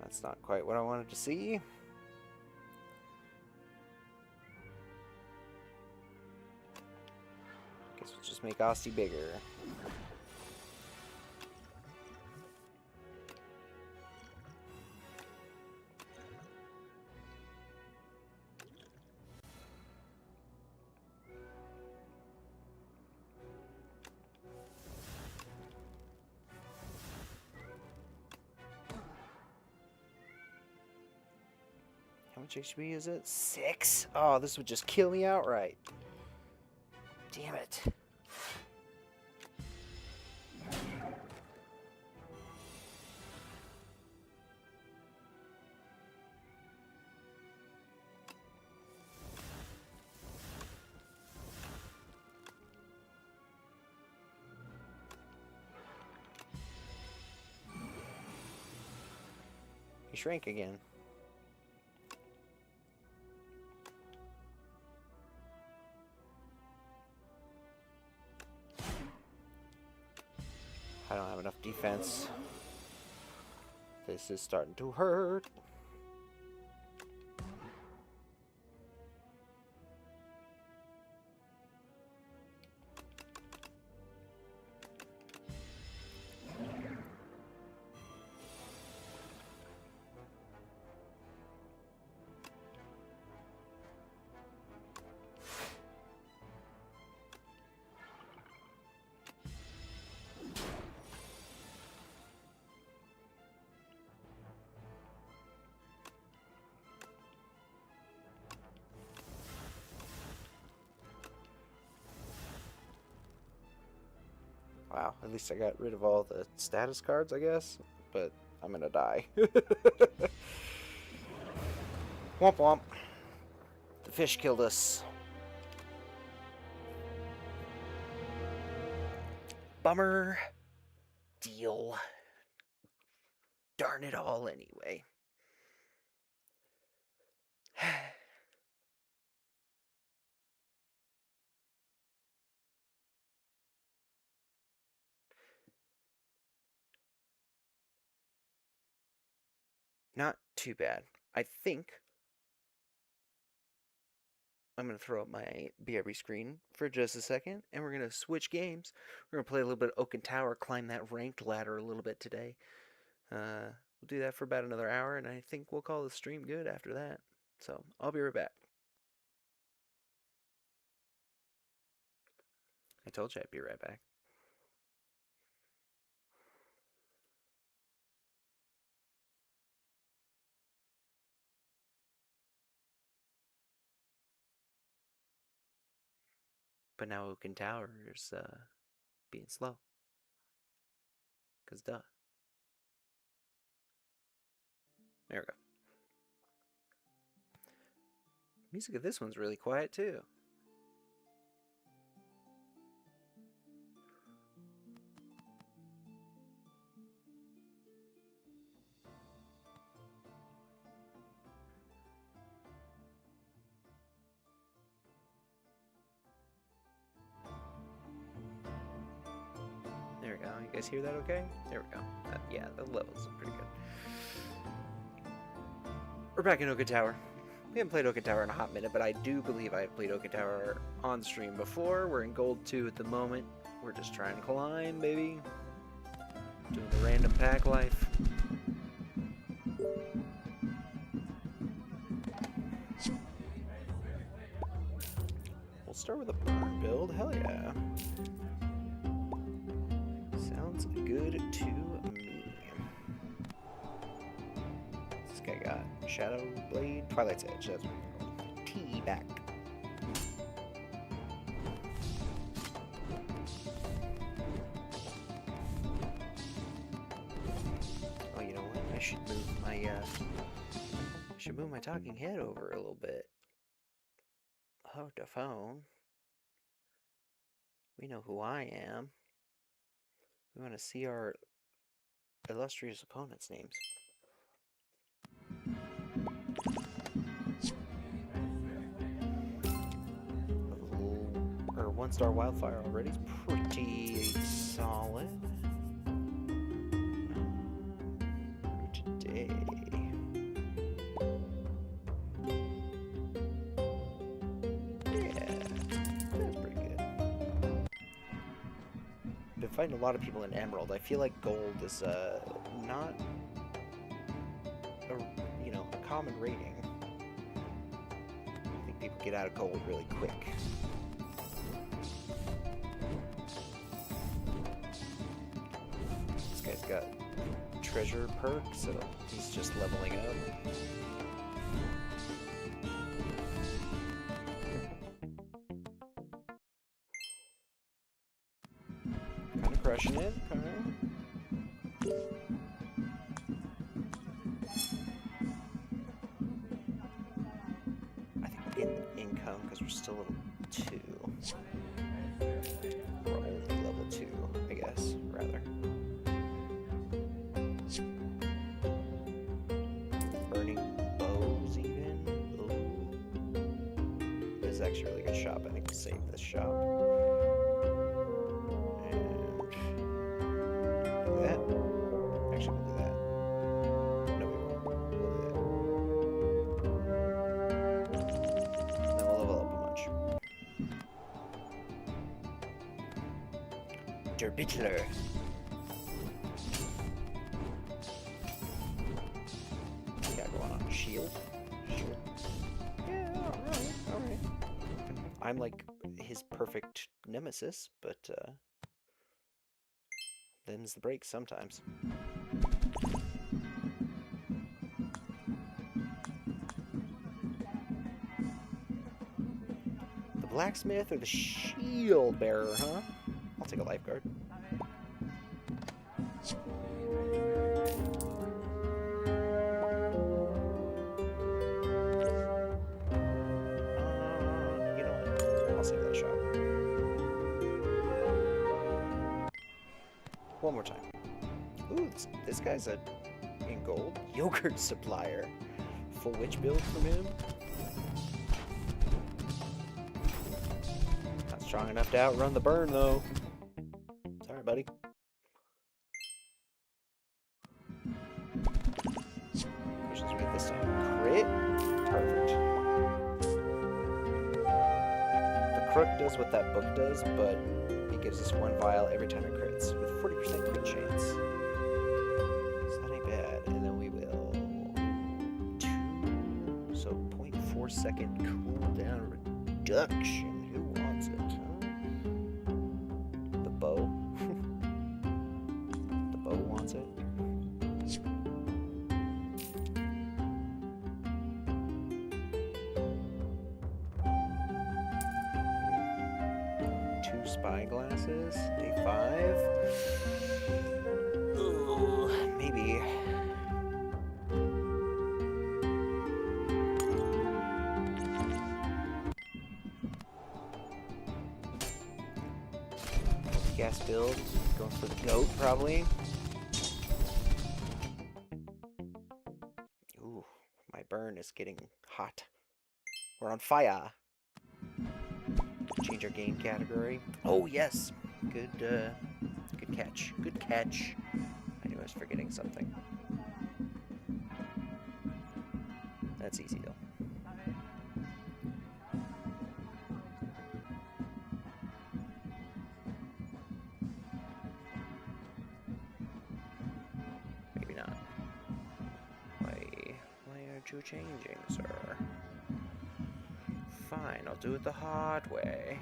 That's not quite what I wanted to see. Guess we'll just make Asti bigger. How much HP is it? 6? Oh, this would just kill me outright. Damn it. He shrank again. I don't have enough defense. This is starting to hurt. Wow, at least I got rid of all the status cards, I guess. But I'm gonna die. Womp womp. The fish killed us. Bummer. Deal. Darn it all anyway. Not too bad. I think I'm going to throw up my BRB screen for just a second, and we're going to switch games. We're going to play a little bit of Oaken Tower, climb that ranked ladder a little bit today. We'll do that for about another hour, and I think we'll call the stream good after that. So, I'll be right back. I told you I'd be right back. But now Oaken Tower is being slow. Because duh. There we go. Music of this one's really quiet too. There we go. You guys hear that okay? There we go. Yeah, the levels are pretty good. We're back in Oaken Tower. We haven't played Oaken Tower in a hot minute, but I do believe I've played Oaken Tower on stream before. We're in Gold 2 at the moment. We're just trying to climb, baby. Doing the random pack life. We'll start with a burn build. Hell yeah. Sounds good to me. This guy got Shadow Blade, Twilight's Edge. That's what it's called. T back. should move my talking head over a little bit. Oh, the phone. We know who I am. We want to see our illustrious opponents' names. Our 1-star wildfire already is pretty solid. Today. Yeah, that's pretty good. Been fighting a lot of people in Emerald. I feel like gold is not a common rating. I think people get out of gold really quick. This guy's got treasure perks, so he's just leveling up. Kind of crushing it. I think we're getting income because we're still level 2. We're only level 2, I guess, rather. Burning bows, even. Ooh. This is actually a really good shop. I think we'll save this shop. Bittler. What got going on? Shield? Shield. Yeah, alright. I'm like his perfect nemesis, but them's the breaks sometimes. The blacksmith or the shield bearer, huh? I'll take a lifeguard. You know what? I'll save that shot. One more time. Ooh, this guy's in gold. Yogurt supplier. Full witch build from him. Not strong enough to outrun the burn, though. Sorry, buddy. Questions we get this time. Crit? Perfect. The crook does what that book does, but it gives us 1 vial every time it crits, with 40% crit chance. So that ain't bad. And then we will 2, so 0.4 second cooldown reduction. Who wants it? The bow. The bow wants it. Spyglasses, day 5. Ooh, maybe. Gas build, going for the goat probably. Ooh, my burn is getting hot. We're on fire. Change our game category. Oh yes, good catch. Good catch. I knew I was forgetting something. That's easy though. Maybe not. Why aren't you changing, sir? Fine, I'll do it the hard way.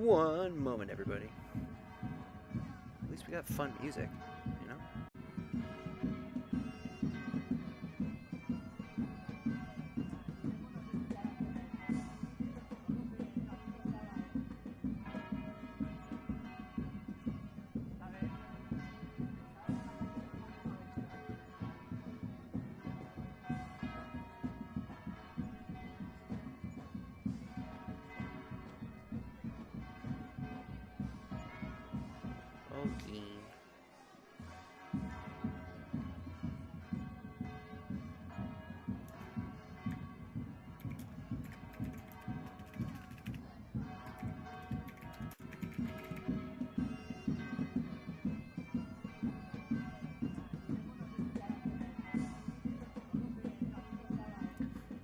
One moment, everybody. At least we got fun music, you know?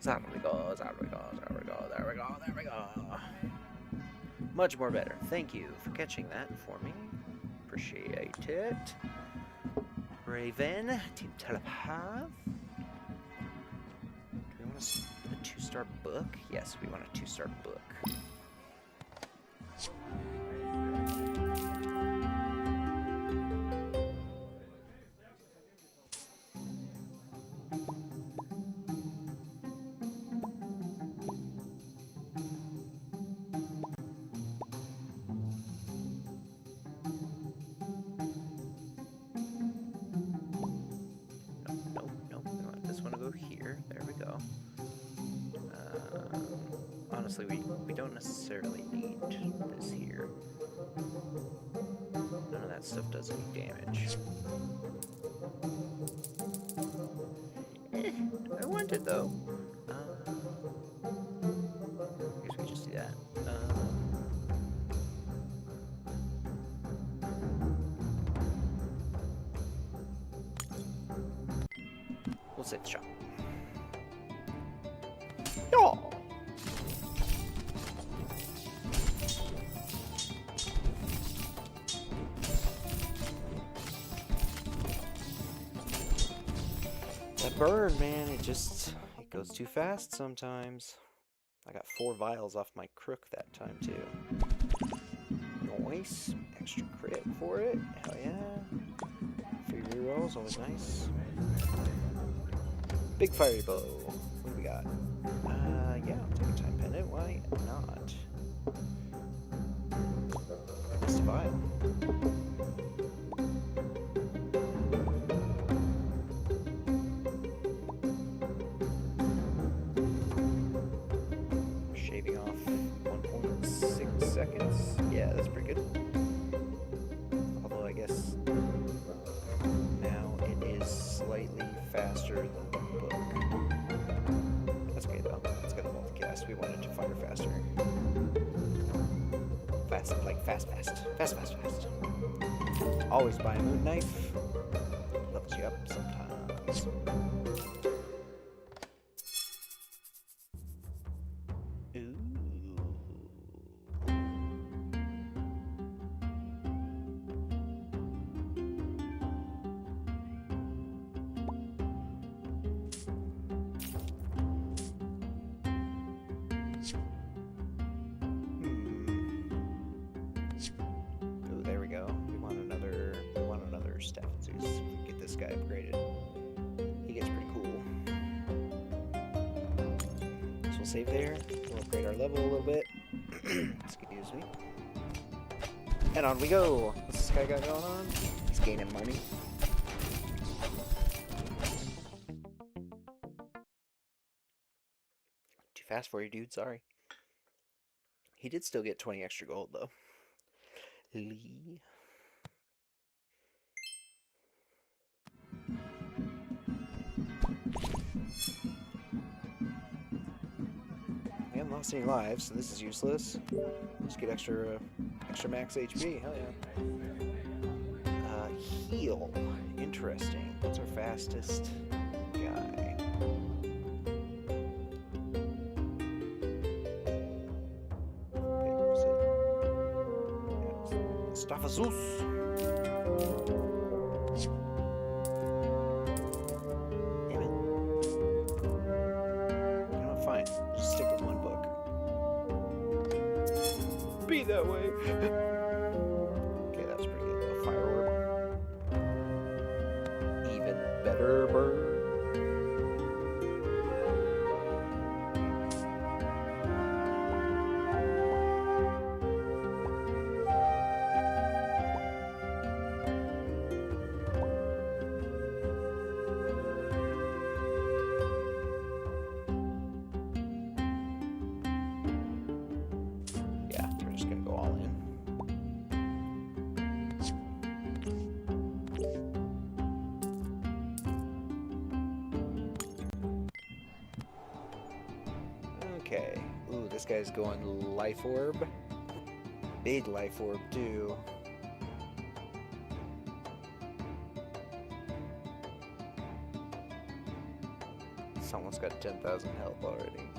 There we go, there we go, there we go, there we go, there we go. Much more better. Thank you for catching that for me. Appreciate it. Raven, Team Telepath. Do we want a 2-star book? Yes, we want a 2-star book. Honestly, we don't necessarily need this here. None of that stuff does any damage. I want it though. I guess we just do that. We'll save the shop. Oh! Burn, man, it goes too fast sometimes. I got 4 vials off my crook that time too. Nice. Extra crit for it. Hell yeah. Free rerolls, always nice. Big fiery bow. What do we got? Yeah, I'll take a time pendant. Why not? Missed a vial. Seconds. Yeah, that's pretty good. Although I guess now it is slightly faster than the book. That's okay though. It's got a multicast. We want it to fire faster. Fast, like fast. Always buy a moon knife. Levels you up sometimes. Save there. We'll upgrade our level a little bit. Excuse me. And on we go. What's this guy got going on? He's gaining money. Too fast for you, dude. Sorry. He did still get 20 extra gold, though. Lee. Lost any lives, so this is useless. Just get extra max HP. Hell yeah. Heal. Interesting. What's our fastest guy? Okay, where's it? Yeah, Staphazus. Damn it. You know what? Fine. Just stick with one book. be that way. Okay, that was pretty good though. Fire orb. Even better burn. Okay. Ooh, this guy's going life orb. Big life orb, too. Someone's got 10,000 health already.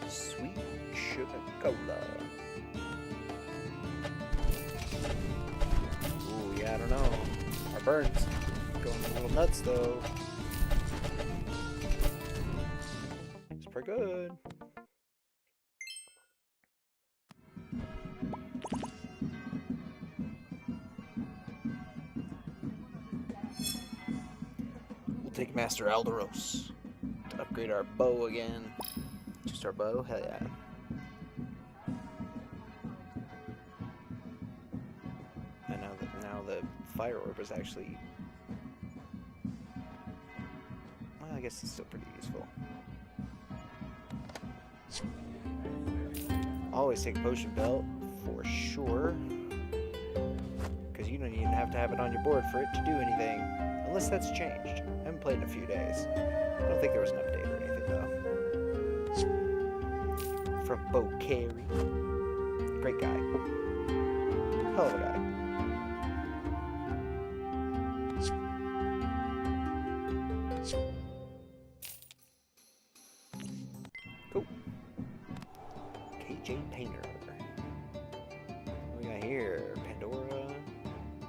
Sweet sugar cola. Ooh, yeah, I don't know. Our burn's going a little nuts, though. Pretty good. We'll take Master Alderos to upgrade our bow again. Just our bow? Hell yeah. And now the fire orb is actually, well, I guess it's still pretty useful. Always take a potion belt, for sure. Because you don't even have to have it on your board for it to do anything. Unless that's changed. I haven't played in a few days. I don't think there was an update or anything, though. From Bo Carey. Great guy. Hell of a guy. Cool. KJ Painter. What we got here? Pandora.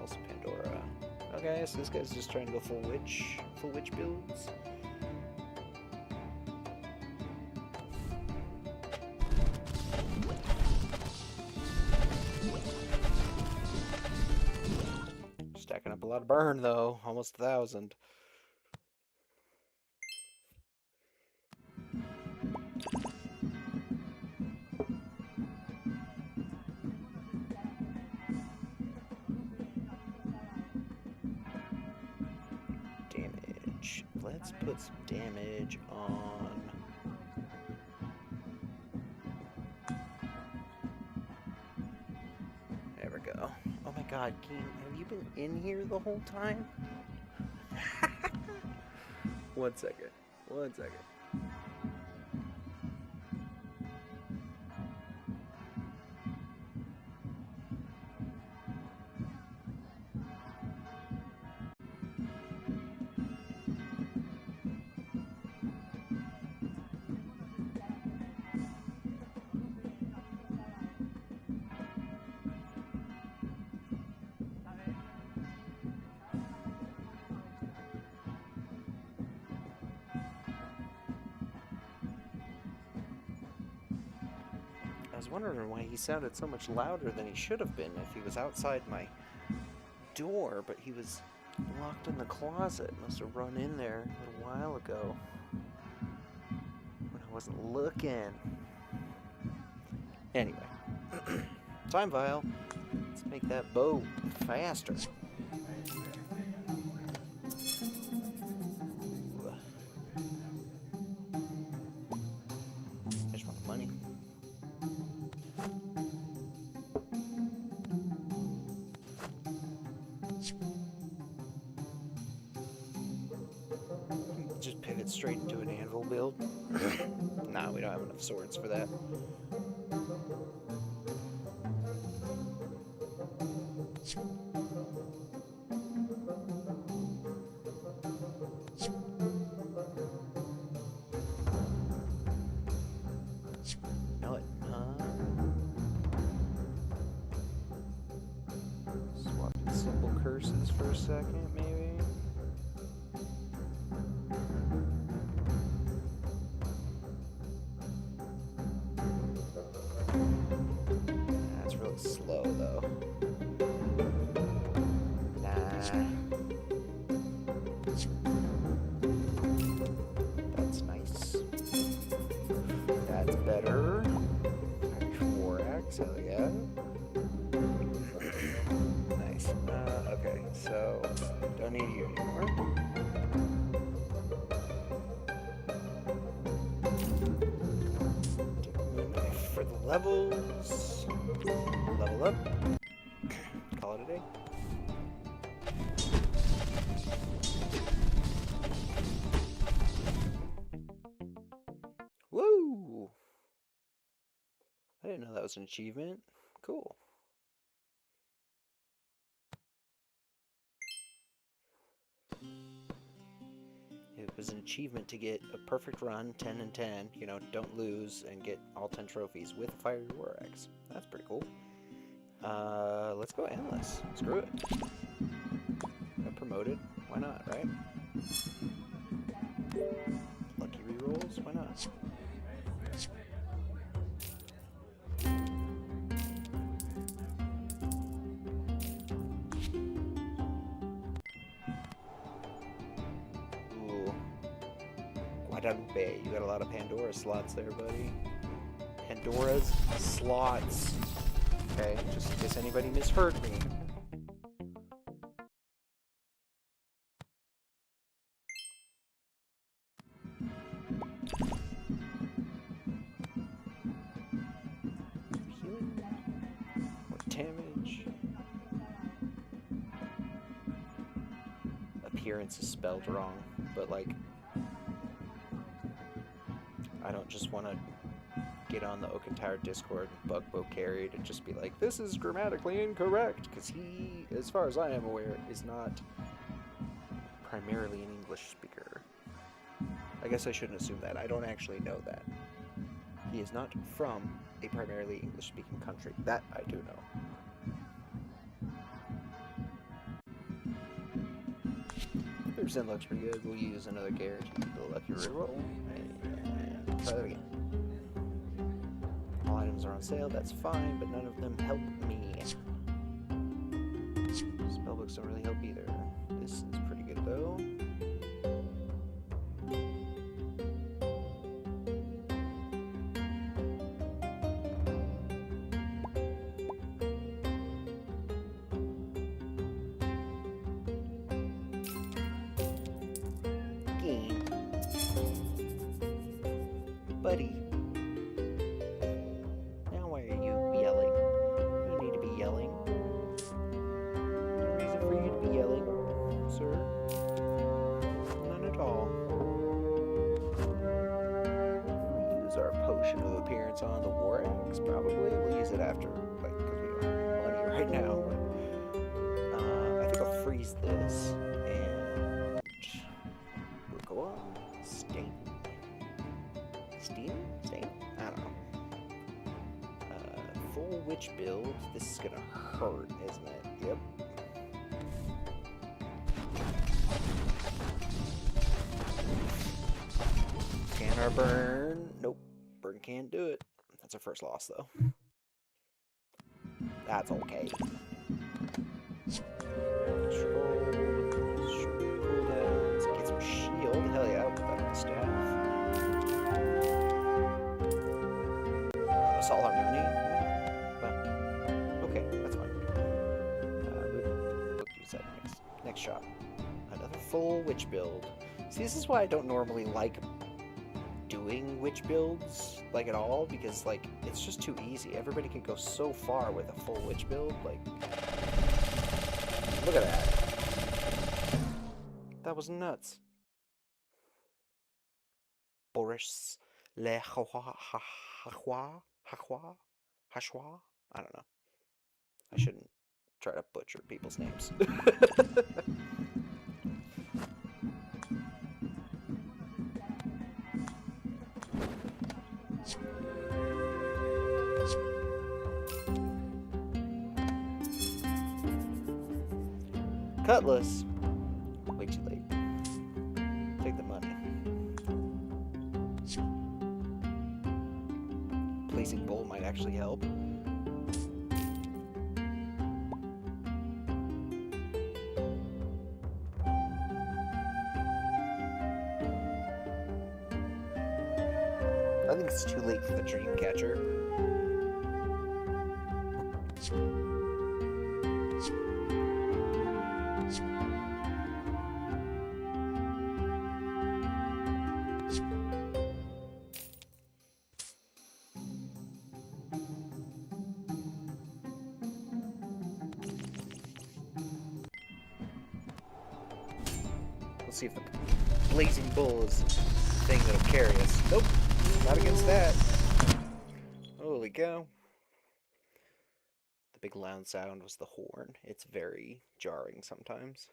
Also Pandora. Okay, so this guy's just trying to go full witch builds. Stacking up a lot of burn though, almost 1,000. Let's put some damage on. There we go. Oh my god, Keen, have you been in here the whole time? 1 second. 1 second. I was wondering why he sounded so much louder than he should have been if he was outside my door, but he was locked in the closet. Must have run in there a little while ago when I wasn't looking. Anyway, time vial. Let's make that bow faster. There's my money. Just pivot straight into an anvil build. Nah, we don't have enough swords for that. No, swapping simple curses for a second, maybe. axe, hell yeah. Nice. Okay, so don't need you anymore. Take my knife for the levels. Level up. Call it a day. Woo! I didn't know that was an achievement. Cool. It was an achievement to get a perfect run, 10 and 10, you know, don't lose, and get all 10 trophies with a fiery war axe. That's pretty cool. Let's go endless. Screw it. Got promoted. Why not, right? Lucky rerolls? Why not? Ooh. Guadalupe. You got a lot of Pandora slots there, buddy. Pandora's slots. Okay, just in case anybody misheard me. Healing. More damage. Appearance is spelled wrong, but like, I don't just want to get on the Oaken Tower Discord and bug Bo Carey to just be like, this is grammatically incorrect, because he, as far as I am aware, is not primarily an English speaker. I guess I shouldn't assume that. I don't actually know that. He is not from a primarily English-speaking country. That I do know. 3% looks pretty good. We'll use another guarantee for the lucky reroll. And try that again. All items are on sale, that's fine, but none of them help me. Spellbooks don't really help either. This is pretty good though. Game. Buddy. Now why are you yelling? You don't need to be yelling. No reason for you to be yelling, sir. None at all. We'll use our potion of appearance on the war axe, probably. We'll use it after, like, because we don't have money right now. But, I think I'll freeze this, and we'll go on. Stain? Stain? I don't know. Full witch build. This is gonna hurt, isn't it? Yep. Can our burn? Nope. Burn can't do it. That's our first loss, though. That's okay. Cooldowns. Get some shield. Hell yeah, I'll put that on the staff. That's all our money. But, okay, that's fine. We'll use that next shot. Another full witch build. See, this is why I don't normally like doing witch builds, like, at all, because, like, it's just too easy. Everybody can go so far with a full witch build, like, look at that. That was nuts. Boris Le Hachwa? I don't know. I shouldn't try to butcher people's names. Cutlass. Way too late. Take the money. Placing bowl might actually help. I think it's too late for the dream catcher. Let's see if the Blazing Bull is the thing that'll carry us. Nope, not against that. Holy cow. The big loud sound was the horn. It's very jarring sometimes.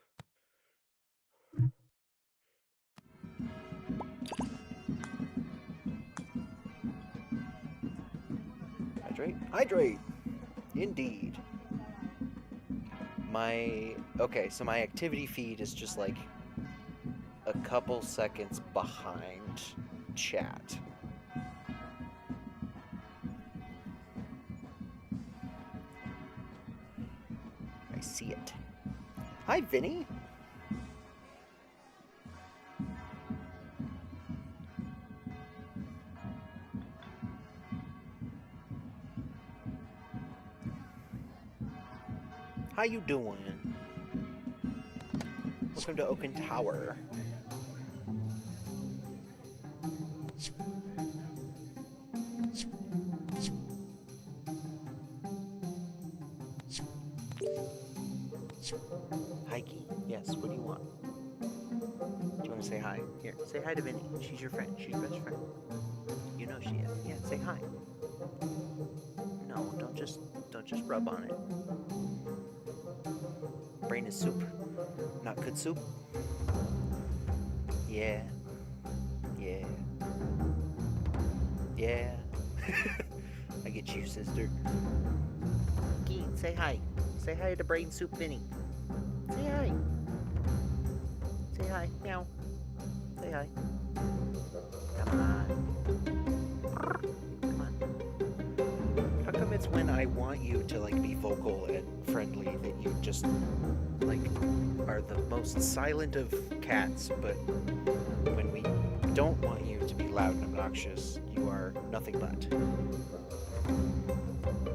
Hydrate? Hydrate! Indeed. Okay, so my activity feed is just like a couple seconds behind chat. I see it. Hi, Vinny! How you doing? Welcome to Oaken Tower. Hikey. Yes, what do you want? Do you want to say hi? Here, say hi to Vinny. She's your friend. She's your best friend. You know she is. Yeah, say hi. No, don't just rub on it. Brain is soup. Not good soup? Yeah. Yeah. Yeah. I get you, sister. Keen, say hi. Say hi to Brain Soup Vinny. Say hi. Say hi. Meow. Say hi. Come on. Come on. How come it's when I want you to like be vocal and friendly that you just like are the most silent of cats, but when we don't want you to be loud and obnoxious, you are nothing but.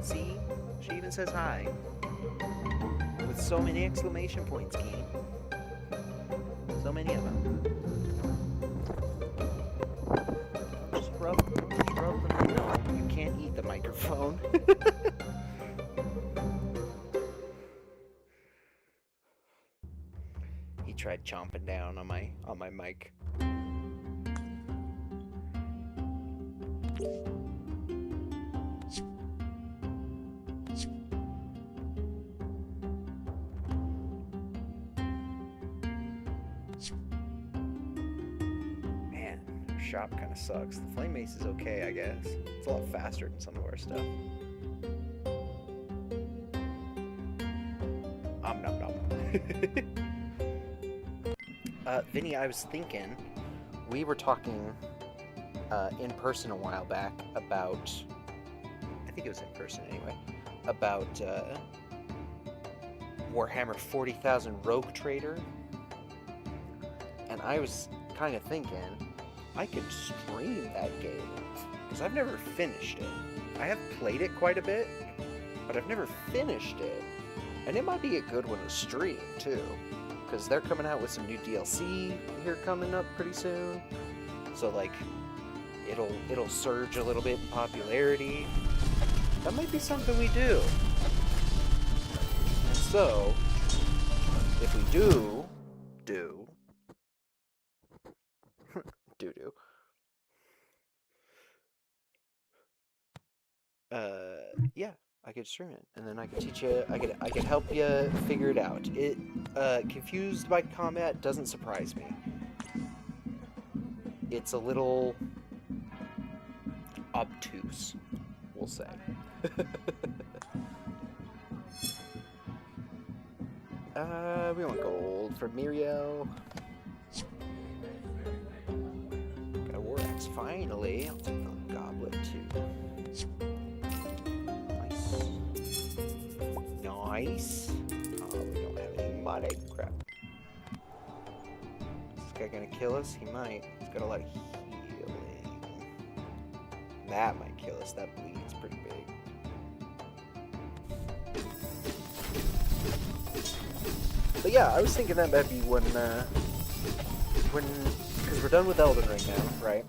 See? She even says hi. With so many exclamation points, Keen. So many of them. Just rub them. No, you can't eat the microphone. He tried chomping down on my mic. Man, our shop kind of sucks. The flame mace is okay, I guess. It's a lot faster than some of our stuff. Nom nom. Vinny, I was thinking, we were talking in person a while back about, I think it was in person anyway, about Warhammer 40,000 Rogue Trader, and I was kind of thinking I could stream that game, because I've never finished it. I have played it quite a bit, but I've never finished it, and it might be a good one to stream too, because they're coming out with some new DLC here coming up pretty soon, so like it'll surge a little bit in popularity. That might be something we do. And so, if we do yeah, I could stream it, and then I could teach you. I could help you figure it out. It confused by combat doesn't surprise me. It's a little obtuse, we'll say. We want gold for Miriel. Got a war axe, finally. I'll take the goblet too. Nice. Oh, we don't have any money. Crap. Is this guy gonna kill us? He might. He's got a lot of healing. That might kill us. That bleed's pretty big. But yeah, I was thinking that might be because we're done with Elden Ring now, right?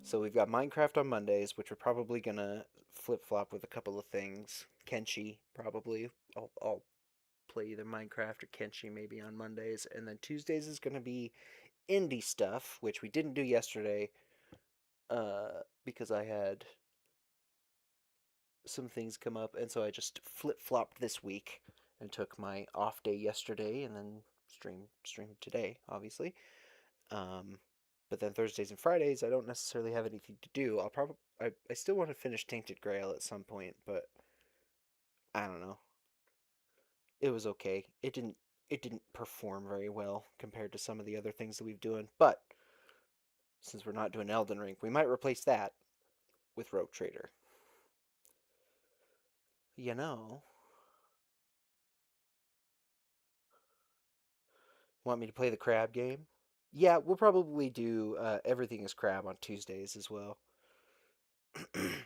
So we've got Minecraft on Mondays, which we're probably gonna flip-flop with a couple of things. Kenshi, probably. I'll play either Minecraft or Kenshi maybe on Mondays, and then Tuesdays is gonna be indie stuff, which we didn't do yesterday, because I had some things come up, and so I just flip-flopped this week and took my off day yesterday, and then streamed today, obviously. But then Thursdays and Fridays, I don't necessarily have anything to do. I still want to finish Tainted Grail at some point, but I don't know. It was okay. It didn't perform very well compared to some of the other things that we've doing. But since we're not doing Elden Ring, we might replace that with Rogue Trader. You know. Want me to play the crab game? Yeah, we'll probably do Everything is Crab on Tuesdays as well. If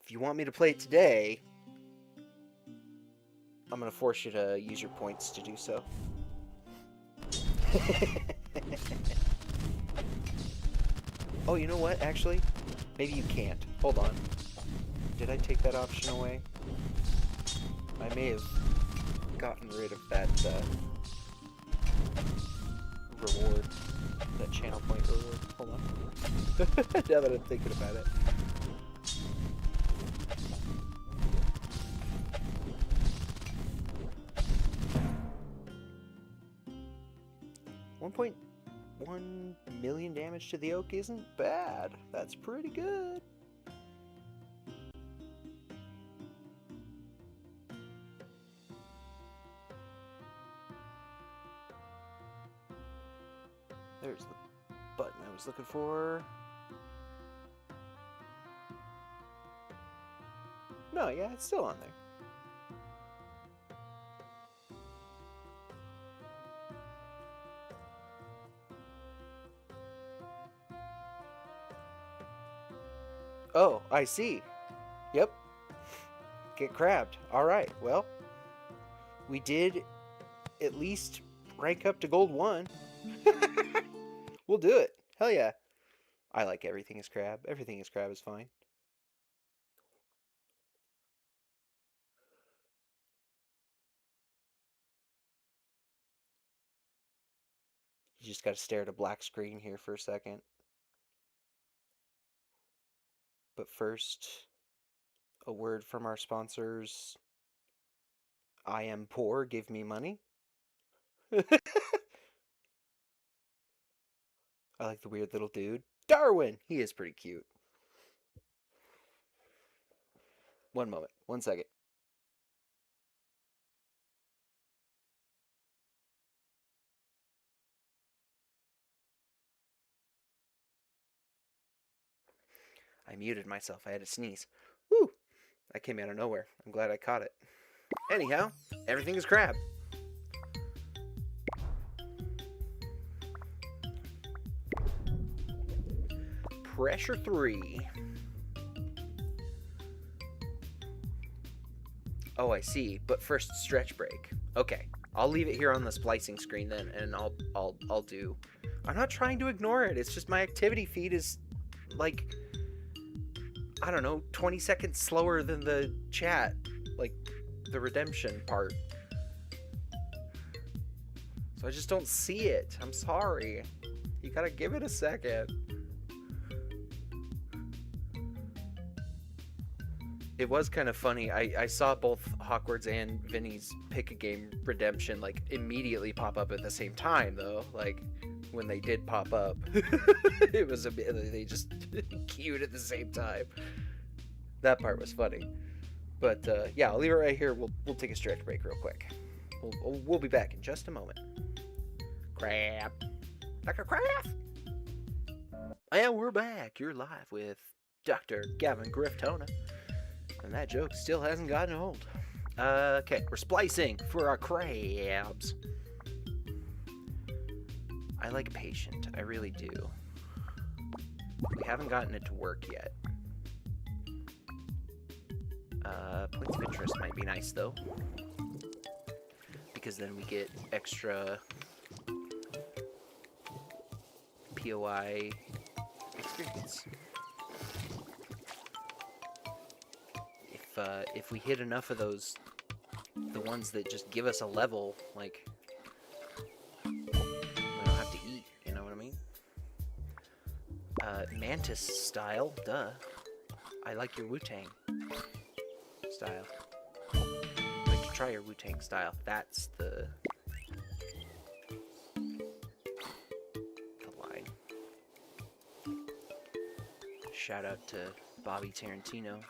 you want me to play it today, I'm going to force you to use your points to do so. Oh, you know what? Actually, maybe you can't. Hold on. Did I take that option away? I may have gotten rid of that reward. That channel point reward. Hold on. Now that I'm thinking about it. $1.1 million damage to the oak isn't bad. That's pretty good. There's the button I was looking for. No, yeah, it's still on there. Oh, I see. Yep. Get crabbed. Alright, well, we did at least rank up to gold 1. We'll do it. Hell yeah. I like Everything is Crab. Everything is Crab is fine. You just gotta stare at a black screen here for a second. But first, a word from our sponsors. I am poor, give me money. I like the weird little dude. Darwin! He is pretty cute. One moment. 1 second. I muted myself. I had to sneeze. Woo! That came out of nowhere. I'm glad I caught it. Anyhow, Everything is Crab. Pressure 3. Oh, I see. But first, stretch break. Okay, I'll leave it here on the splicing screen then, and I'll do. I'm not trying to ignore it. It's just my activity feed is like, I don't know, 20 seconds slower than the chat, like the redemption part. So I just don't see it. I'm sorry. You gotta give it a second. It was kind of funny. I saw both Hawkwards and Vinny's Pick a Game redemption like immediately pop up at the same time, though. Like when they did pop up, it was they just queued at the same time. That part was funny. But yeah, I'll leave it right here. We'll take a stretch break real quick. We'll be back in just a moment. Crap, like a crap. And we're back. You're live with Dr. Gavin Griftona. And that joke still hasn't gotten old. Okay, we're splicing for our crabs. I like patient, I really do. We haven't gotten it to work yet. Points of interest might be nice, though. because then we get extra POI experience. If we hit enough of those, the ones that just give us a level, like, we don't have to eat, you know what I mean? Mantis style, duh. I like your Wu-Tang style. I'd like to try your Wu-Tang style. That's the line. Shout out to Bobby Tarantino.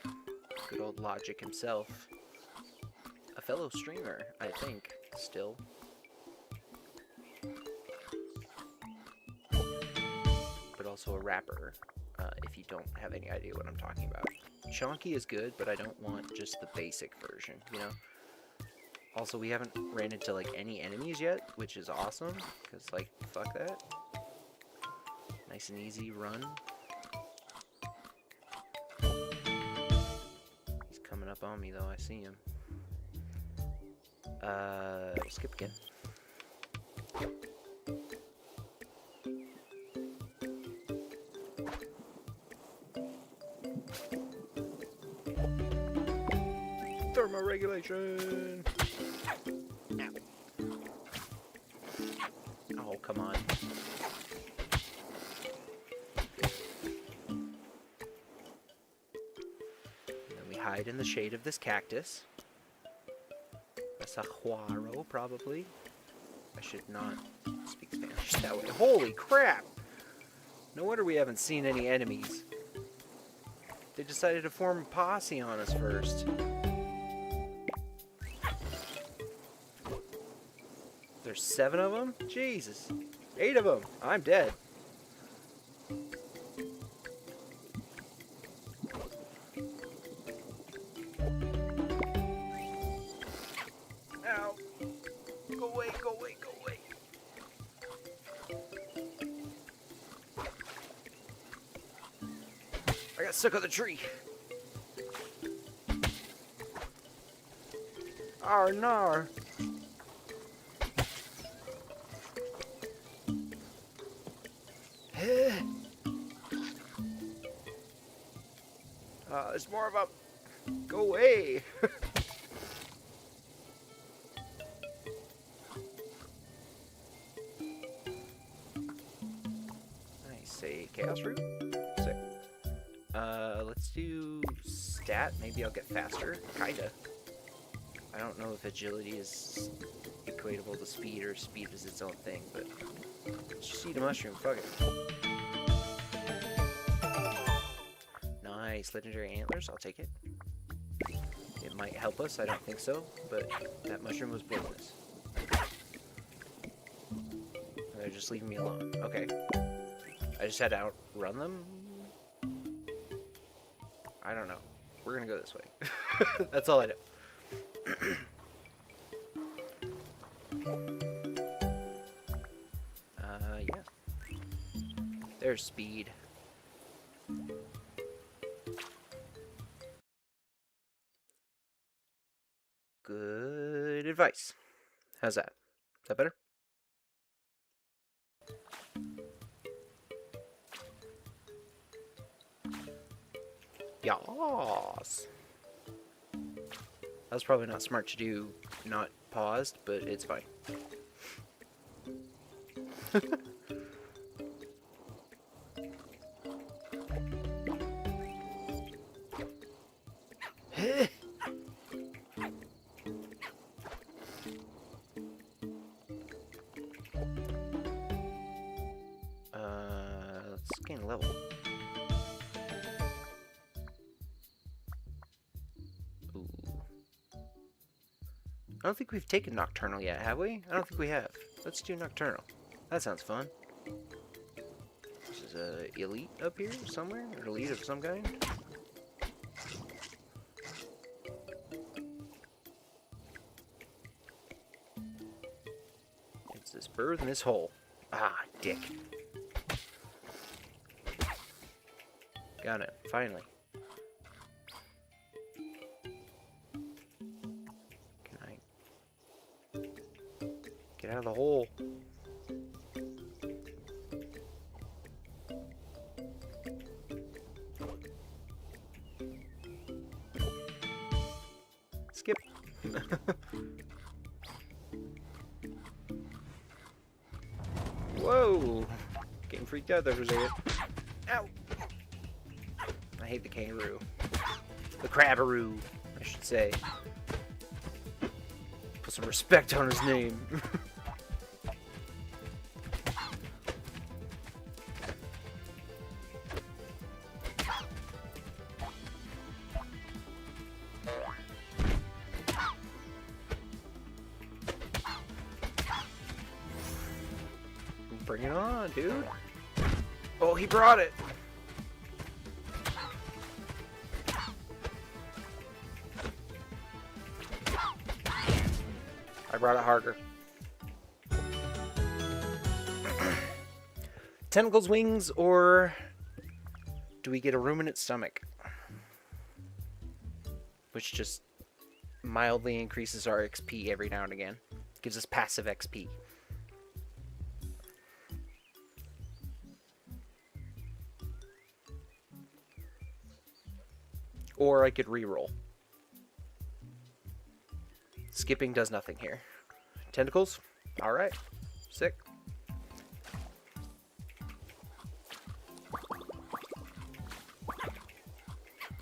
Good old Logic himself. A fellow streamer, I think, still. But also a rapper, if you don't have any idea what I'm talking about. Chonky is good, but I don't want just the basic version, you know? Also, we haven't ran into, like, any enemies yet, which is awesome, because, like, fuck that. Nice and easy run. He's coming up on me, though. I see him. We'll skip again. Thermoregulation! Oh, come on. And then we hide in the shade of this cactus. A saguaro, probably. I should not speak Spanish that way. Holy crap! No wonder we haven't seen any enemies. They decided to form a posse on us first. There's 7 of them? Jesus. 8 of them. I'm dead. Ow. Go away, go away, go away. I got stuck on the tree. Arr, nar. It's more of a go away. Nice, a chaos root. Sick. Let's do stat. Maybe I'll get faster. Kinda. I don't know if agility is equatable to speed or speed is its own thing, but let's just eat a mushroom. Fuck it. Nice, legendary antlers, I'll take it. It might help us, I don't think so, but that mushroom was poisonous. They're just leaving me alone. Okay. I just had to outrun them? I don't know. We're gonna go this way. That's all I know. Yeah. There's speed. Good advice. How's that? Is that better? Yas. That was probably not smart to do, not paused, but it's fine. Let's gain a level. Ooh. I don't think we've taken Nocturnal yet, have we? I don't think we have. Let's do Nocturnal. That sounds fun. This is a elite up here somewhere? Or elite of some kind? It's this bird in this hole. Ah, dick. Got it, finally. Can I? Get out of the hole. Skip. Whoa! Getting freaked out there for a second. Ow! I hate the kangaroo. The crabbaroo, I should say. Put some respect on his name. Bring it on, dude. Oh, he brought it. I brought it harder. Tentacles, wings, or do we get a ruminant stomach? Which just mildly increases our XP every now and again. Gives us passive XP. Or I could reroll. Skipping does nothing here. Tentacles? Alright. Sick.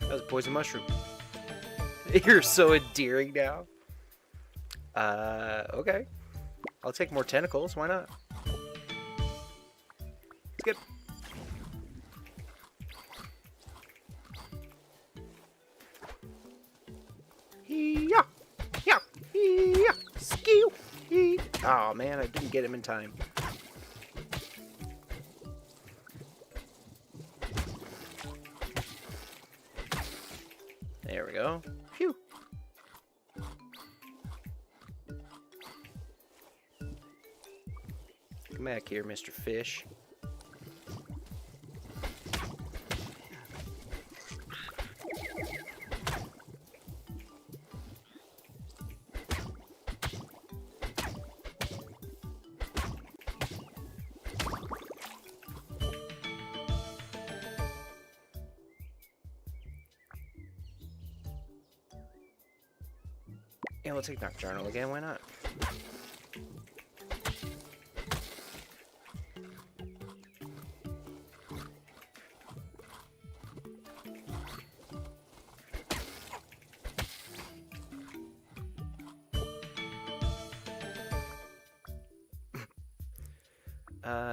That was a poison mushroom. You're so endearing now. Okay. I'll take more tentacles. Why not? Skip. Yeah. Yeah. Yeah. Skew. Oh man, I didn't get him in time. There we go. Phew. Come back here, Mr. Fish. Yeah, we'll take Nocturnal again, why not?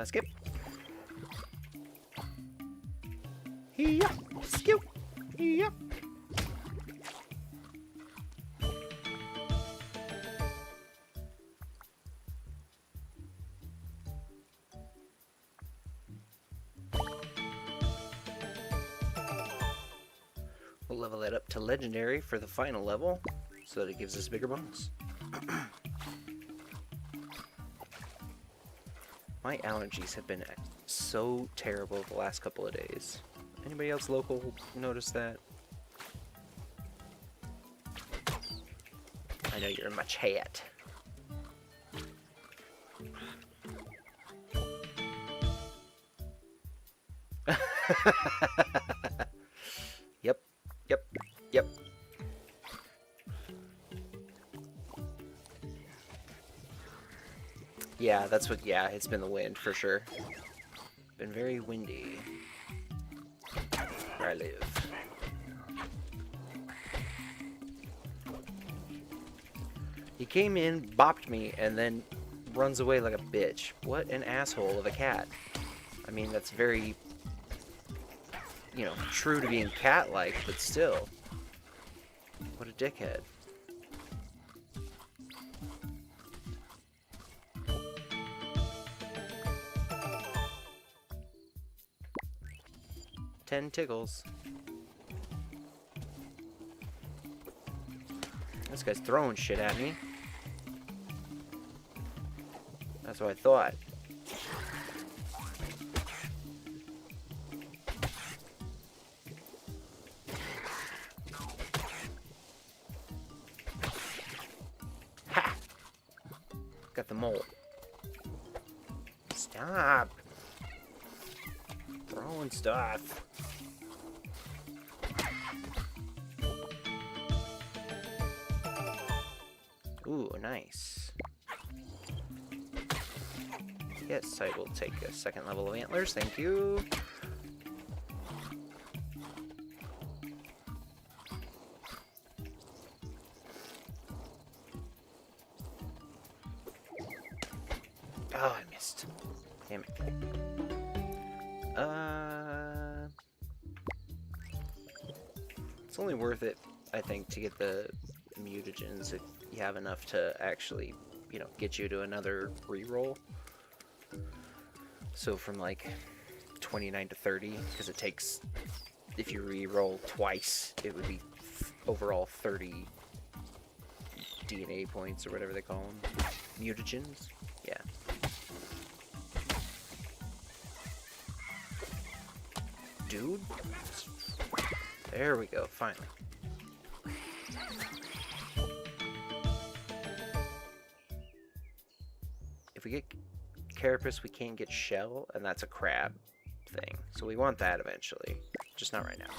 Skip. Yeah, skip. Yeah. We'll level that up to legendary for the final level, so that it gives us bigger bonus. My allergies have been so terrible the last couple of days. Anybody else local notice that? I know you're in my chat. Yep, yep, yep. Yeah, that's what, yeah, it's been the wind for sure. Been very windy where I live. He came in, bopped me, and then runs away like a bitch. What an asshole of a cat. I mean, that's very, you know, true to being cat-like, but still. What a dickhead. Ten tickles. This guy's throwing shit at me. That's what I thought. Ha! Got the mole. Stop throwing stuff. Ooh, nice. Yes, I will take a second level of antlers, thank you. Oh, I missed. Damn it. It's only worth it, I think, to get the mutagens if you have enough to actually, you know, get you to another reroll. So from like 29 to 30, because it takes, if you re-roll twice, it would be overall 30 DNA points or whatever they call them. Mutagens? Yeah. Dude? There we go, finally. If we get Carapace, we can't get Shell, and that's a crab thing. So we want that eventually. Just not right now.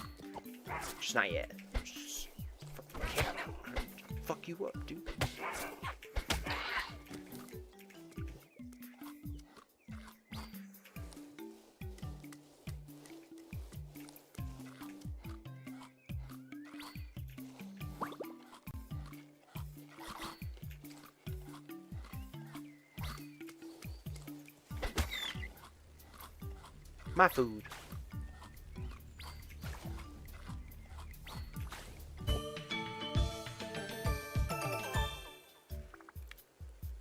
Just not yet. Just fuck you up, dude. My food.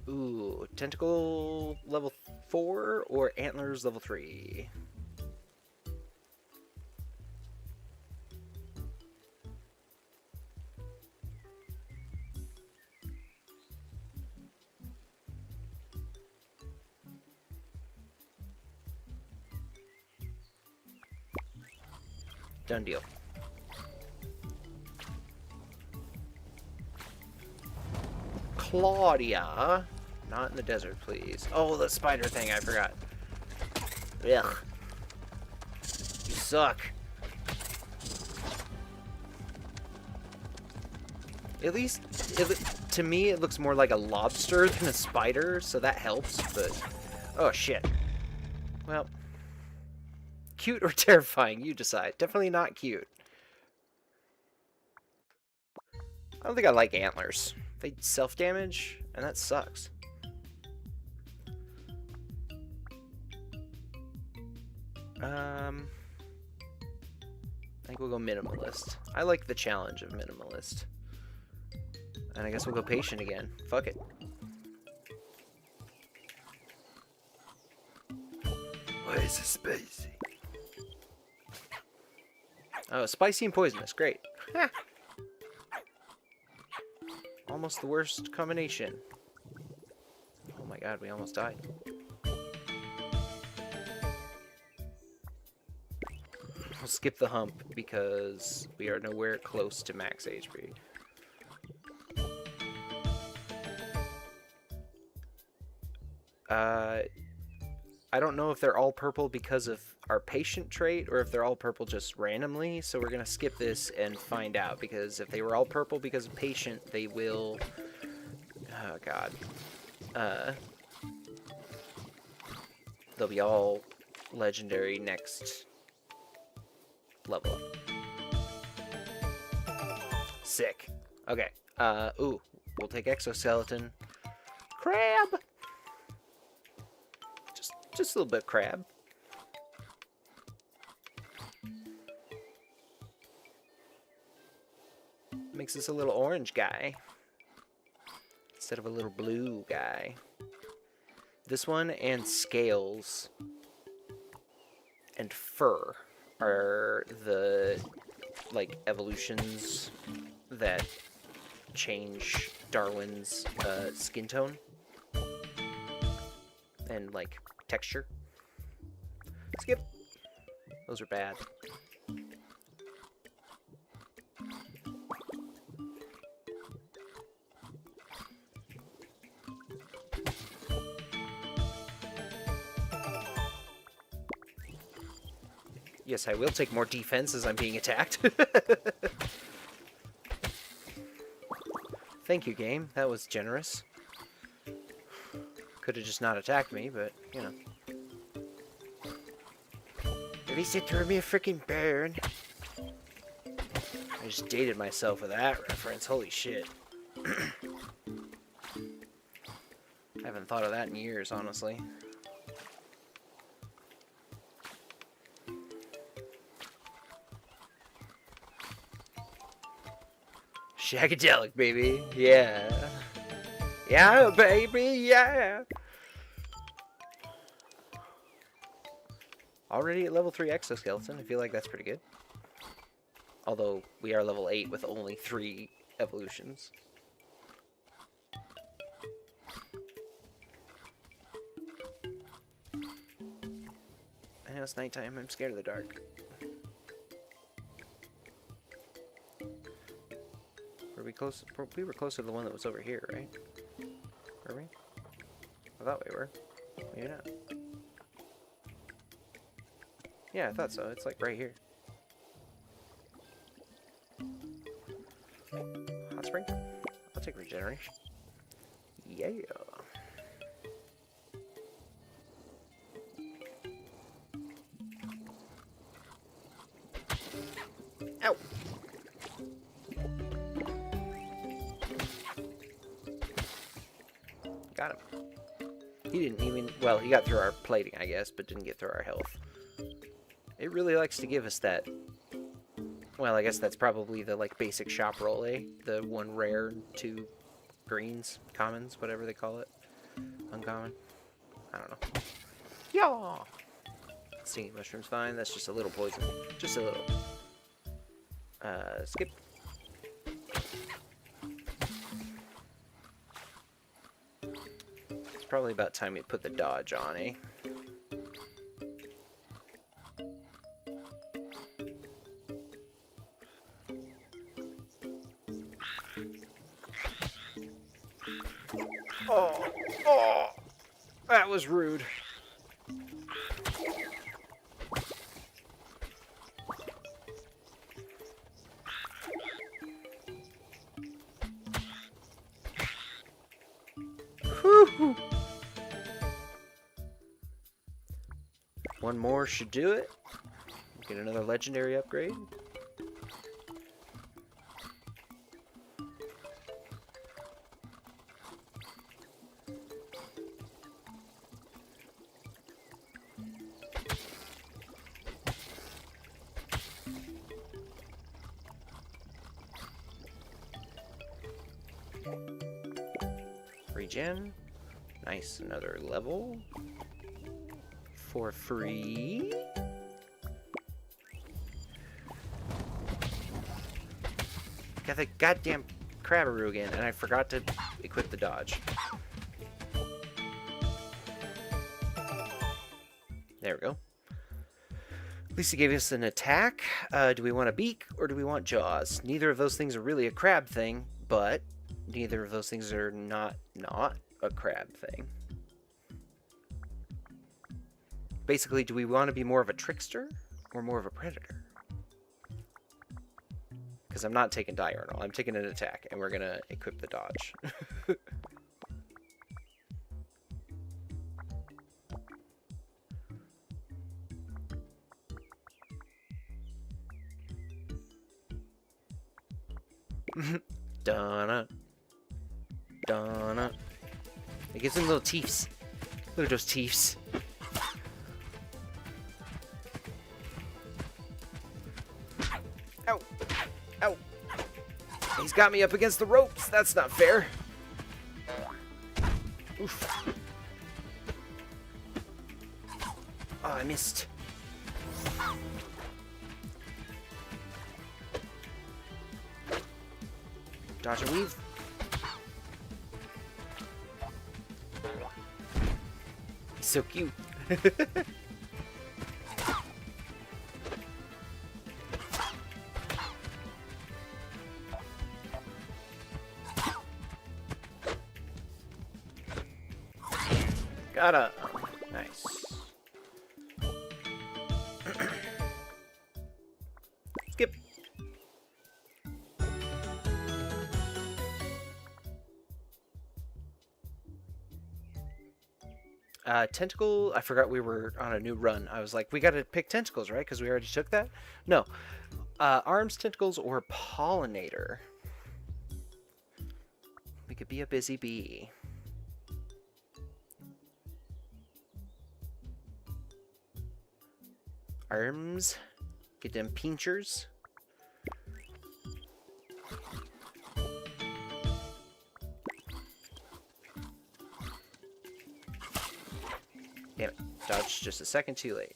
Ooh, tentacle level 4 or antlers level 3? Done deal. Claudia. Not in the desert, please. Oh, the spider thing, I forgot. Ugh. You suck. At least, to me, it looks more like a lobster than a spider, so that helps, but... Oh, shit. Well... Cute or terrifying, you decide. Definitely not cute. I don't think I like antlers. They self-damage, and that sucks. I think we'll go minimalist. I like the challenge of minimalist. And I guess we'll go patient again. Fuck it. Why is it spicy? Oh, spicy and poisonous. Great. Ha! Almost the worst combination. Oh my god, we almost died. We'll skip the hump because we are nowhere close to max HP. I don't know if they're all purple because of our patient trait or if they're all purple just randomly, so we're gonna skip this and find out, because if they were all purple because of patient, they will... Oh god. They'll be all legendary next level up. Sick. Okay. Ooh. We'll take exoskeleton. Crab! Just a little bit of crab. Makes us a little orange guy instead of a little blue guy. This one and scales and fur are the like evolutions that change Darwin's skin tone and like texture. Skip. Those are bad. Yes, I will take more defense as I'm being attacked. Thank you, game. That was generous. Could have just not attacked me, but, you know. At least it threw me a freaking bird. I just dated myself with that reference. Holy shit. I haven't thought of that in years, honestly. Shagadelic, baby. Yeah. Yeah, baby, yeah. Already at level 3 exoskeleton. I feel like that's pretty good. Although we are level 8 with only 3 evolutions. I know it's nighttime. I'm scared of the dark. Were we close? We were closer to the one that was over here, right? Were we? I thought we were. Maybe not. Yeah, I thought so. It's like right here. Hot spring? I'll take regeneration. Yeah. Ow! Got him. He didn't even... Well, he got through our plating, I guess, but didn't get through our health. It really likes to give us that... Well, I guess that's probably the, like, basic shop roll, eh? The 1 rare, 2 greens, commons, whatever they call it. Uncommon. I don't know. Yeah. Stinging mushroom's fine. That's just a little poison. Just a little. Skip. It's probably about time we put the dodge on, eh? Oh, that was rude. Whew. One more should do it. Get another legendary upgrade. Regen. Nice, another level. For free. Got the goddamn Crabberoo again, and I forgot to equip the dodge. There we go. At least it gave us an attack. Do we want a beak, or do we want jaws? Neither of those things are really a crab thing, but neither of those things are not a crab thing. Basically, do we want to be more of a trickster or more of a predator? Because I'm not taking diurnal. I'm taking an attack, and we're going to equip the dodge. Donna. Donna. It gives them little teeths. Look at those teeths. Ow. Ow. He's got me up against the ropes. That's not fair. Oof. Oh, I missed. Dodge and weave. He's so cute. Got a... Nice. Tentacle, I forgot we were on a new run. I was like, we gotta pick tentacles, right? Because we already took that? No. Arms, tentacles, or pollinator. We could be a busy bee. Arms. Get them pinchers. Damn it. Dodged just a second too late.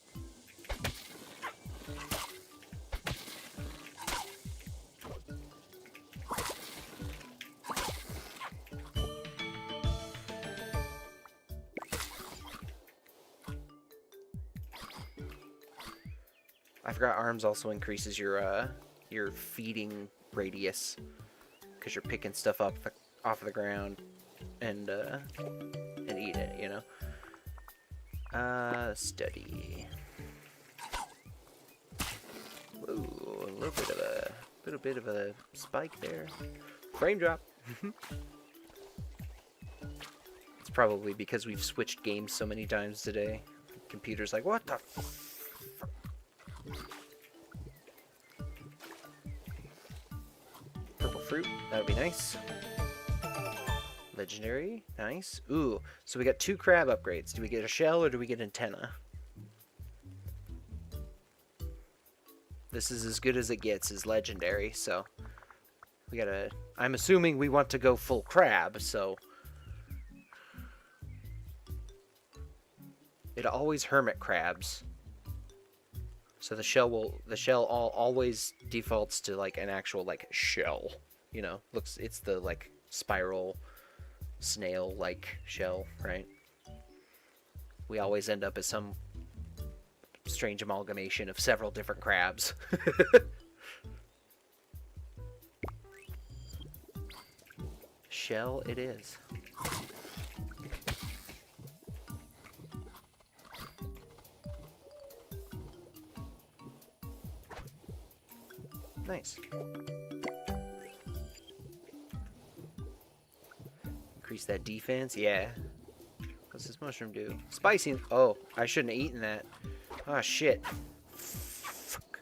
I forgot arms also increases your feeding radius because you're picking stuff up off the ground and eat it, you know. Study. Whoa, a little bit of a spike there. Frame drop. It's probably because we've switched games so many times today. Computer's like, what the purple fruit, that would be nice. Legendary, nice. Ooh, so we got 2 crab upgrades. Do we get a shell or do we get antenna? This is as good as it gets, is legendary, so we gotta... I'm assuming we want to go full crab, so... It always hermit crabs. So the shell always defaults to like an actual like shell, you know. It's the like spiral snail like shell, right? We always end up as some strange amalgamation of several different crabs. Shell it is. Nice. Increase that defense, yeah. What's this mushroom do? Spicy. Oh, I shouldn't have eaten that. Oh shit. Fuck.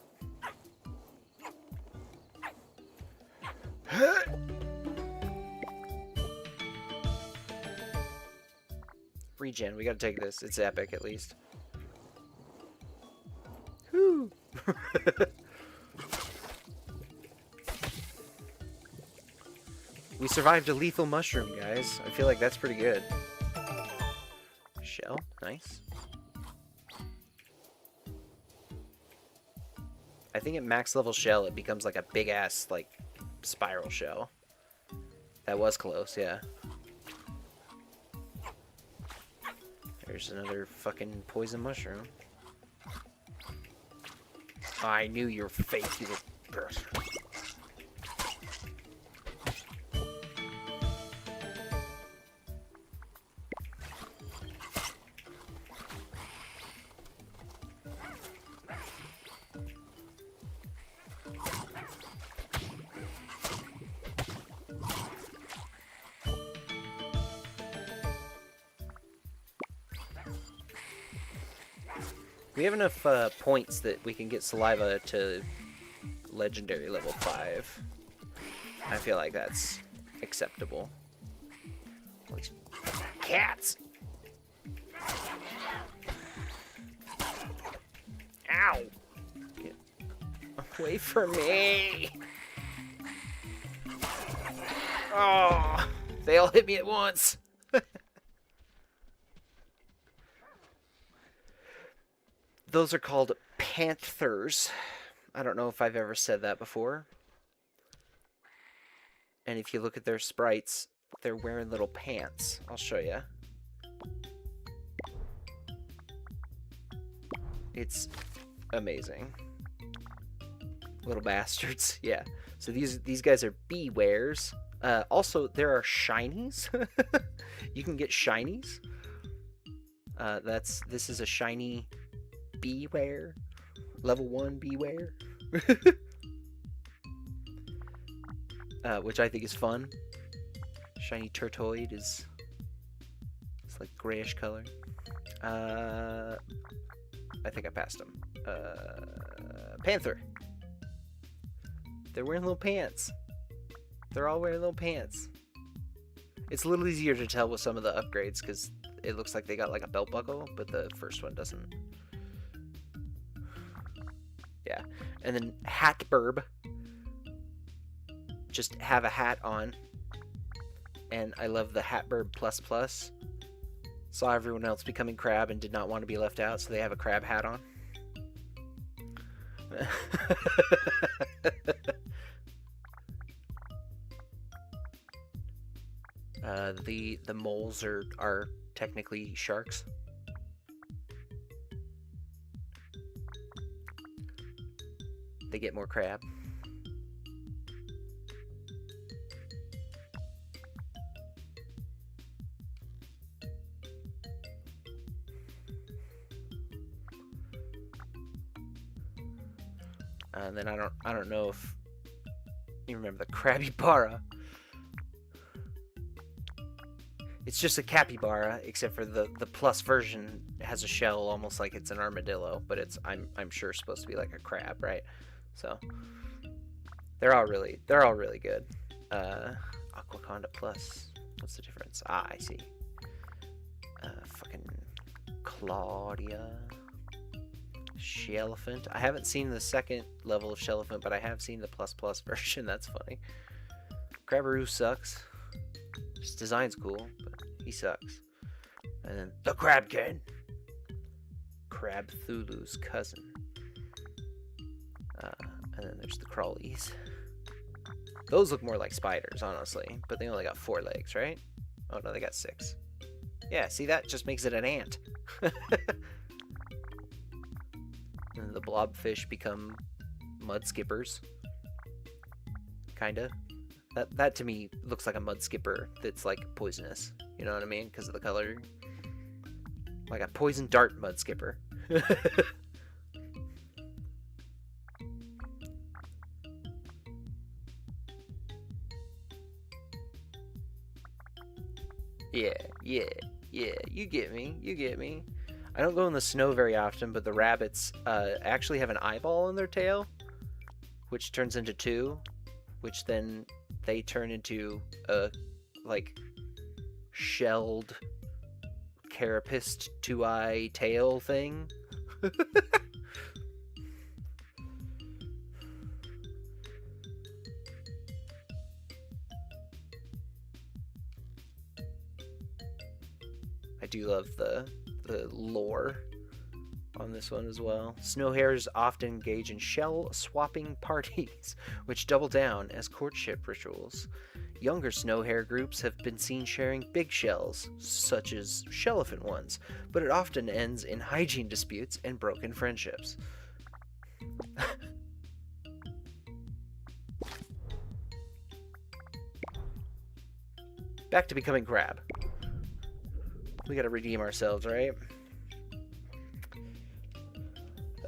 Regen, we gotta take this. It's epic at least. Whew. We survived a lethal mushroom, guys. I feel like that's pretty good. Shell, nice. I think at max level shell, it becomes like a big ass, like, spiral shell. That was close, yeah. There's another fucking poison mushroom. I knew you were fake, you little bastard. We have enough points that we can get saliva to legendary level 5. I feel like that's acceptable. These cats! Ow! Get away from me! Oh! They all hit me at once! Those are called panthers. I don't know if I've ever said that before. And if you look at their sprites, they're wearing little pants. I'll show you. It's amazing. Little bastards. Yeah. So these guys are bewares. Also, there are shinies. You can get shinies. This is a shiny beware. Level 1 beware. Which I think is fun. Shiny turtoid is... it's like grayish color. I think I passed them. Panther. They're wearing little pants. They're all wearing little pants. It's a little easier to tell with some of the upgrades because it looks like they got like a belt buckle, but the first one doesn't. Yeah. And then Hatburb. Just have a hat on. And I love the Hatburb Plus Plus. Saw everyone else becoming crab and did not want to be left out, so they have a crab hat on. The moles are technically sharks. They get more crab. And then I don't know if you remember the capybara. It's just a capybara, except for the plus version has a shell almost like it's an armadillo, but it's I'm sure supposed to be like a crab, right? So they're all really good. Aquaconda Plus. What's the difference? Ah, I see. Fucking Claudia. Shellelephant. I haven't seen the second level of Shellelephant, but I have seen the plus version. That's funny. Crabbaroo sucks. His design's cool, but he sucks. And then the Crabkin. Crab Thulu's cousin. And then there's the Crawlies. Those look more like spiders, honestly, but they only got 4 legs, right? Oh no, they got 6. Yeah, see, that just makes it an ant. And the blobfish become mud skippers. Kinda. That to me looks like a mud skipper that's like poisonous. You know what I mean? Because of the color. Like a poison dart mud skipper. Yeah. You get me. I don't go in the snow very often, but the rabbits actually have an eyeball in their tail, which turns into 2, which then they turn into a, like, shelled, carapaced 2-eye tail thing. I do love the lore on this one as well. Snow hares often engage in shell-swapping parties, which double down as courtship rituals. Younger snow hare groups have been seen sharing big shells, such as Shellelephant ones, but it often ends in hygiene disputes and broken friendships. Back to becoming crab. We gotta redeem ourselves, right?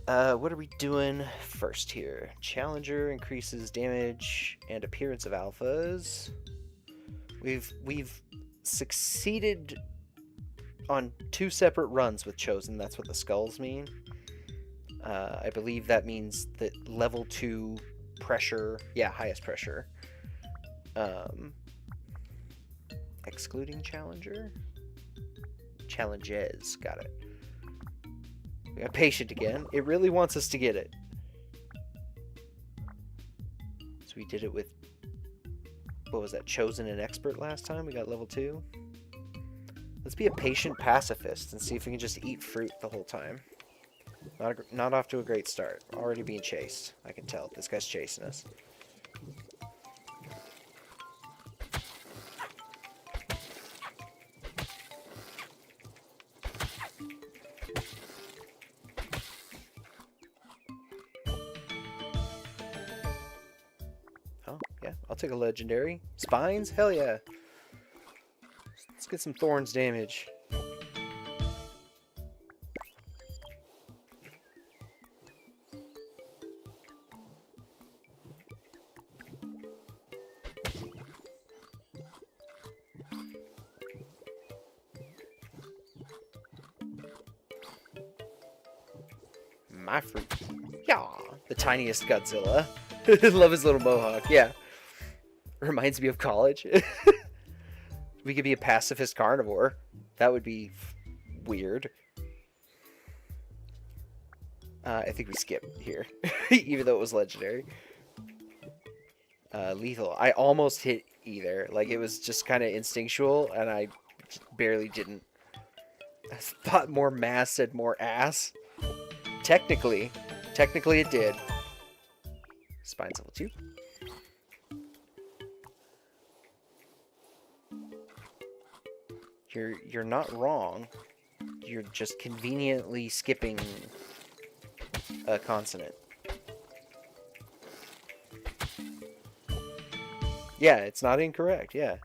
What are we doing first here? Challenger increases damage and appearance of alphas. We've succeeded on 2 separate runs with Chosen. That's what the skulls mean. I believe that means that level 2 pressure, yeah, highest pressure. Excluding Challenger? Challenges, got it. We got Patient again. It really wants us to get it. So we did it with, what was that, Chosen and Expert last time? We got level 2. Let's be a patient pacifist and see if we can just eat fruit the whole time. Not off to a great start. Already being chased. I can tell. This guy's chasing us. I'll take a legendary. Spines? Hell yeah. Let's get some thorns damage. My fruit. Yeah, the tiniest Godzilla. Love his little mohawk. Yeah. Reminds me of college. We could be a pacifist carnivore. That would be weird. I think we skip here, even though it was legendary. Lethal. I almost hit either. Like, it was just kind of instinctual, and I barely didn't. I thought more mass said more ass. Technically it did. Spine's level 2. You're not wrong. You're just conveniently skipping a consonant. Yeah, it's not incorrect, yeah.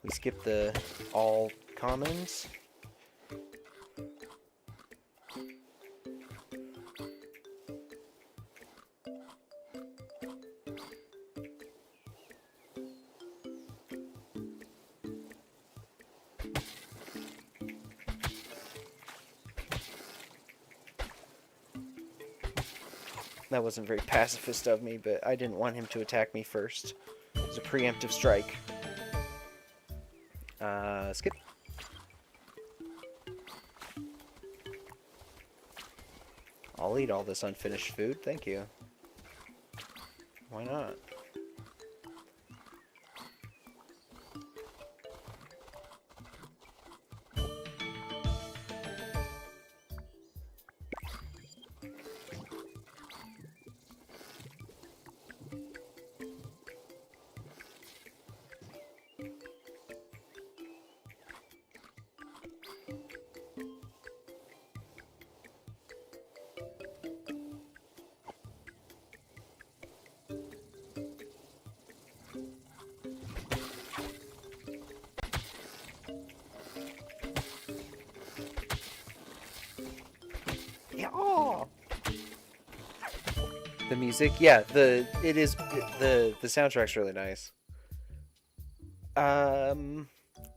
We skip the all commons. That wasn't very pacifist of me, but I didn't want him to attack me first. It was a preemptive strike. Skip. I'll eat all this unfinished food, thank you. Why not? The music, yeah, the soundtrack's really nice.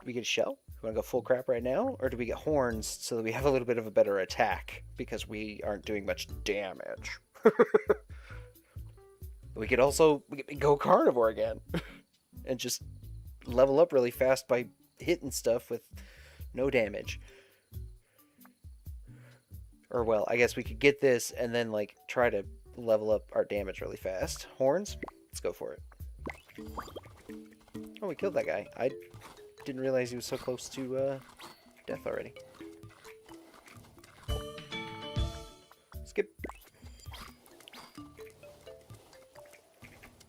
We get a shell? We want to go full crap right now, or do we get horns so that we have a little bit of a better attack because we aren't doing much damage? We could go carnivore again and just level up really fast by hitting stuff with no damage. Or, well, I guess we could get this and then, like, try to level up our damage really fast. Horns? Let's go for it. Oh, we killed that guy. I didn't realize he was so close to death already. Skip.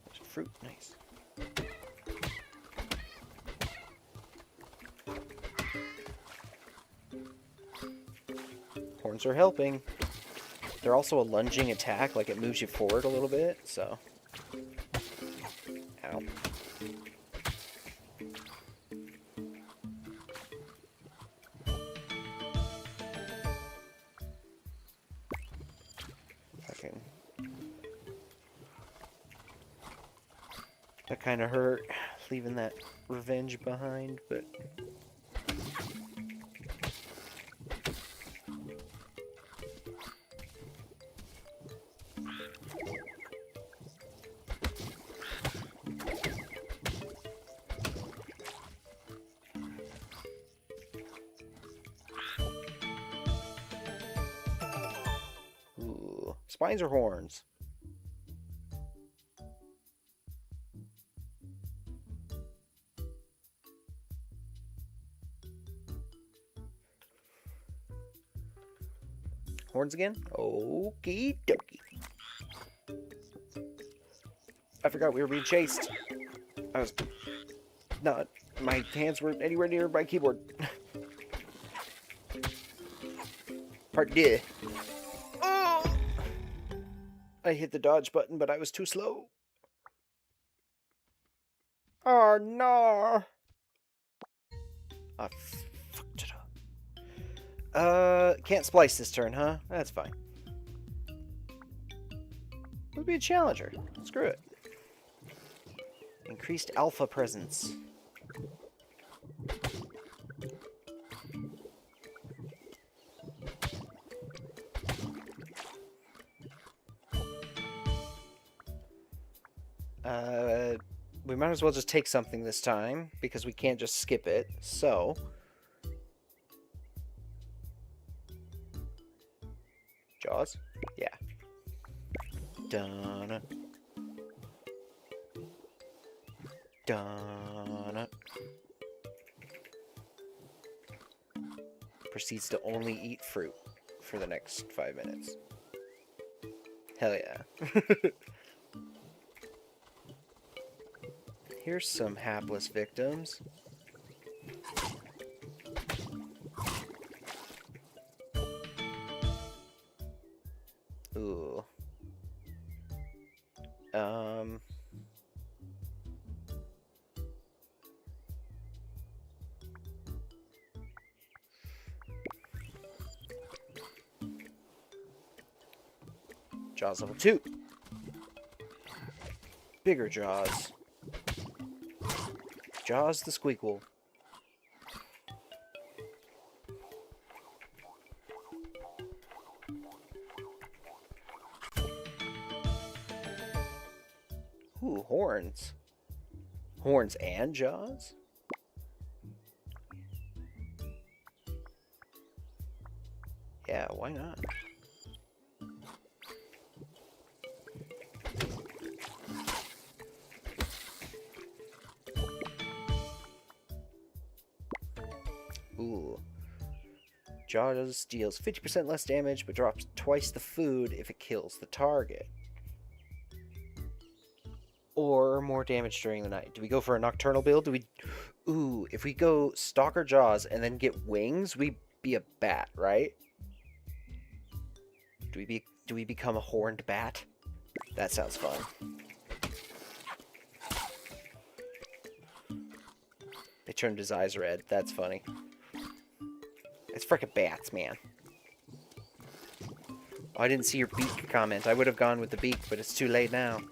There's a fruit. Nice. Horns are helping. They're also a lunging attack, like it moves you forward a little bit, so. Ow. Fucking. That kind of hurt, leaving that revenge behind, but. Spines or horns? Horns again? Okie dokie. I forgot we were being chased. I was not. My hands weren't anywhere near my keyboard. Part D. I hit the dodge button, but I was too slow. Oh, no. I fucked it up. Can't splice this turn, huh? That's fine. We'll be a challenger. Screw it. Increased alpha presence. We might as well just take something this time, because we can't just skip it, so... Jaws? Yeah. Donna. Donna. Proceeds to only eat fruit for the next 5 minutes. Hell yeah. Here's some hapless victims. Ooh. Jaws level 2. Bigger Jaws. Jaws the Squeakquel. Ooh, horns. Horns and jaws? Yeah, why not? Ooh. Jaws deals 50% less damage, but drops twice the food if it kills the target. Or more damage during the night. Do we go for a nocturnal build? Do we... Ooh, if we go Stalker Jaws and then get wings, we be a bat, right? Do we become a horned bat? That sounds fun. They turned his eyes red. That's funny. It's frickin' bats, man. Oh, I didn't see your beak comment. I would have gone with the beak, but it's too late now.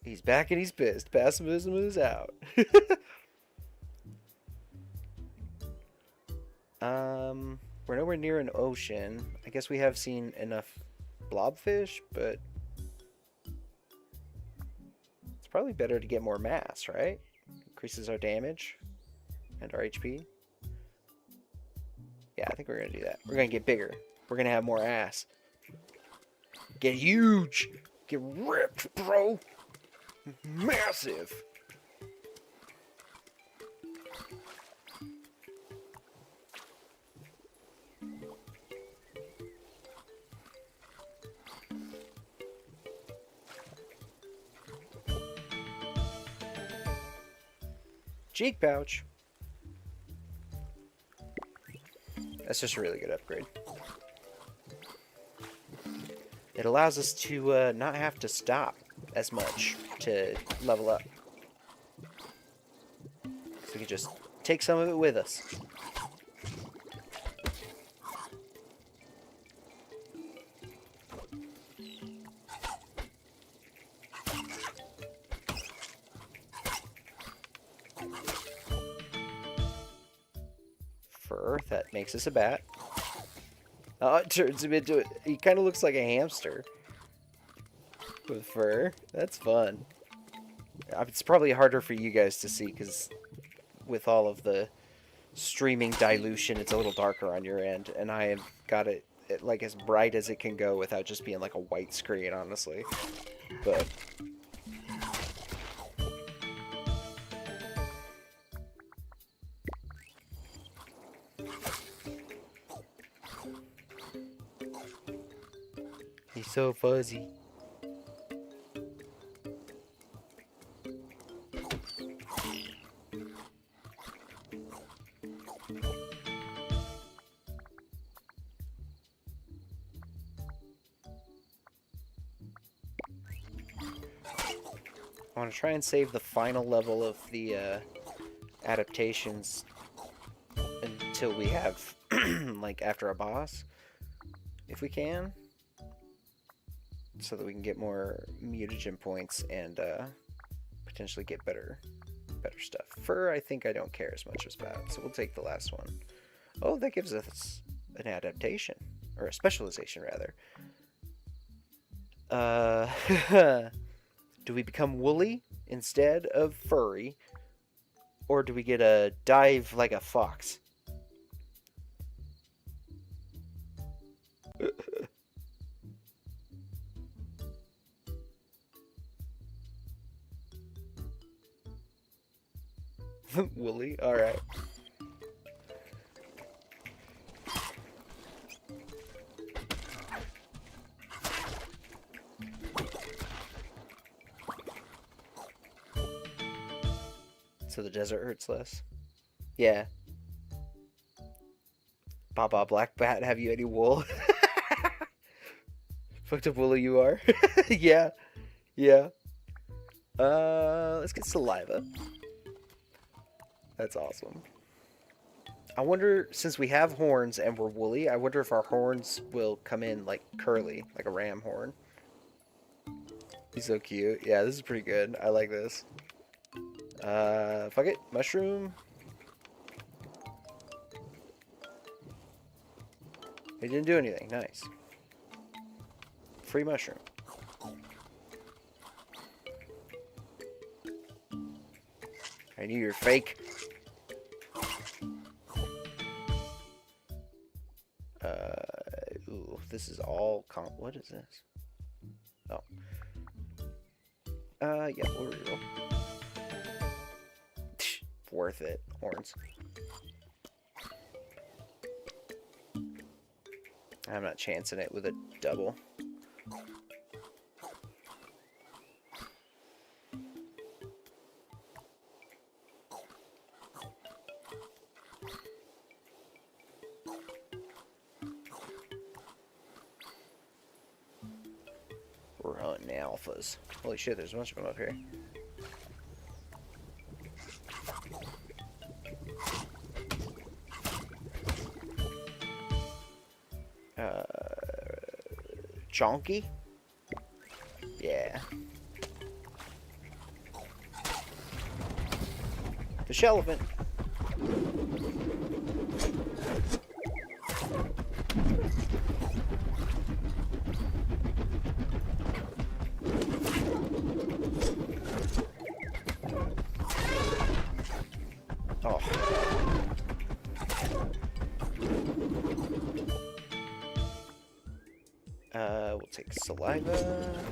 He's back and he's pissed. Pessimism is out. We're nowhere near an ocean. I guess we have seen enough blobfish, but it's probably better to get more mass, right? Increases our damage and our HP. Yeah, I think we're gonna do that. We're gonna get bigger. We're gonna have more ass. Get huge! Get ripped, bro! Massive! Cheek pouch. That's just a really good upgrade. It allows us to not have to stop as much to level up. So we can just take some of it with us. Fur, that makes us a bat. Oh, it turns him into it. He kind of looks like a hamster with fur. That's fun. It's probably harder for you guys to see because with all of the streaming dilution, it's a little darker on your end, and I have got it like as bright as it can go without just being like a white screen, honestly. But he's so fuzzy. I want to try and save the final level of the adaptations until we have, like, after a boss, if we can, so that we can get more mutagen points and potentially get better better stuff. Fur, I think I don't care as much about, so we'll take the last one. Oh, that gives us an adaptation. Or a specialization, rather. Do we become woolly instead of furry? Or do we get a dive like a fox? Woolly? Alright. So the desert hurts less? Yeah. Baba Black Bat, have you any wool? Fucked up woolly you are. Yeah. Yeah. Let's get saliva. That's awesome. I wonder, since we have horns and we're woolly, I wonder if our horns will come in like curly, like a ram horn. He's so cute. Yeah, this is pretty good. I like this. Fuck it. Mushroom. He didn't do anything. Nice. Free mushroom. I knew you're fake. Ooh, this is all what is this? Oh. Yeah, we'll reroll. Worth it. Horns. I'm not chancing it with a double. We're hunting alphas. Holy shit, there's a bunch of them up here. Chonky? Yeah. Fish elephant. Oh. We'll take saliva.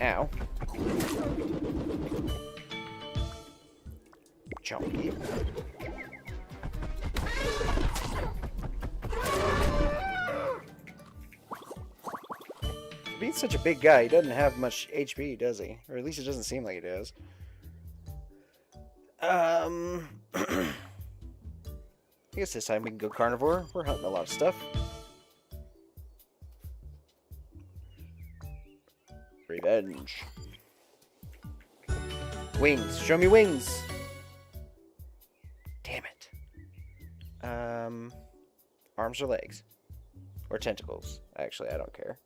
Ow. Chunky. Being such a big guy, he doesn't have much HP, does he? Or at least it doesn't seem like he does. I guess this time we can go carnivore. We're hunting a lot of stuff. Revenge. Wings. Show me wings. Damn it. Arms or legs? Or tentacles? Actually, I don't care.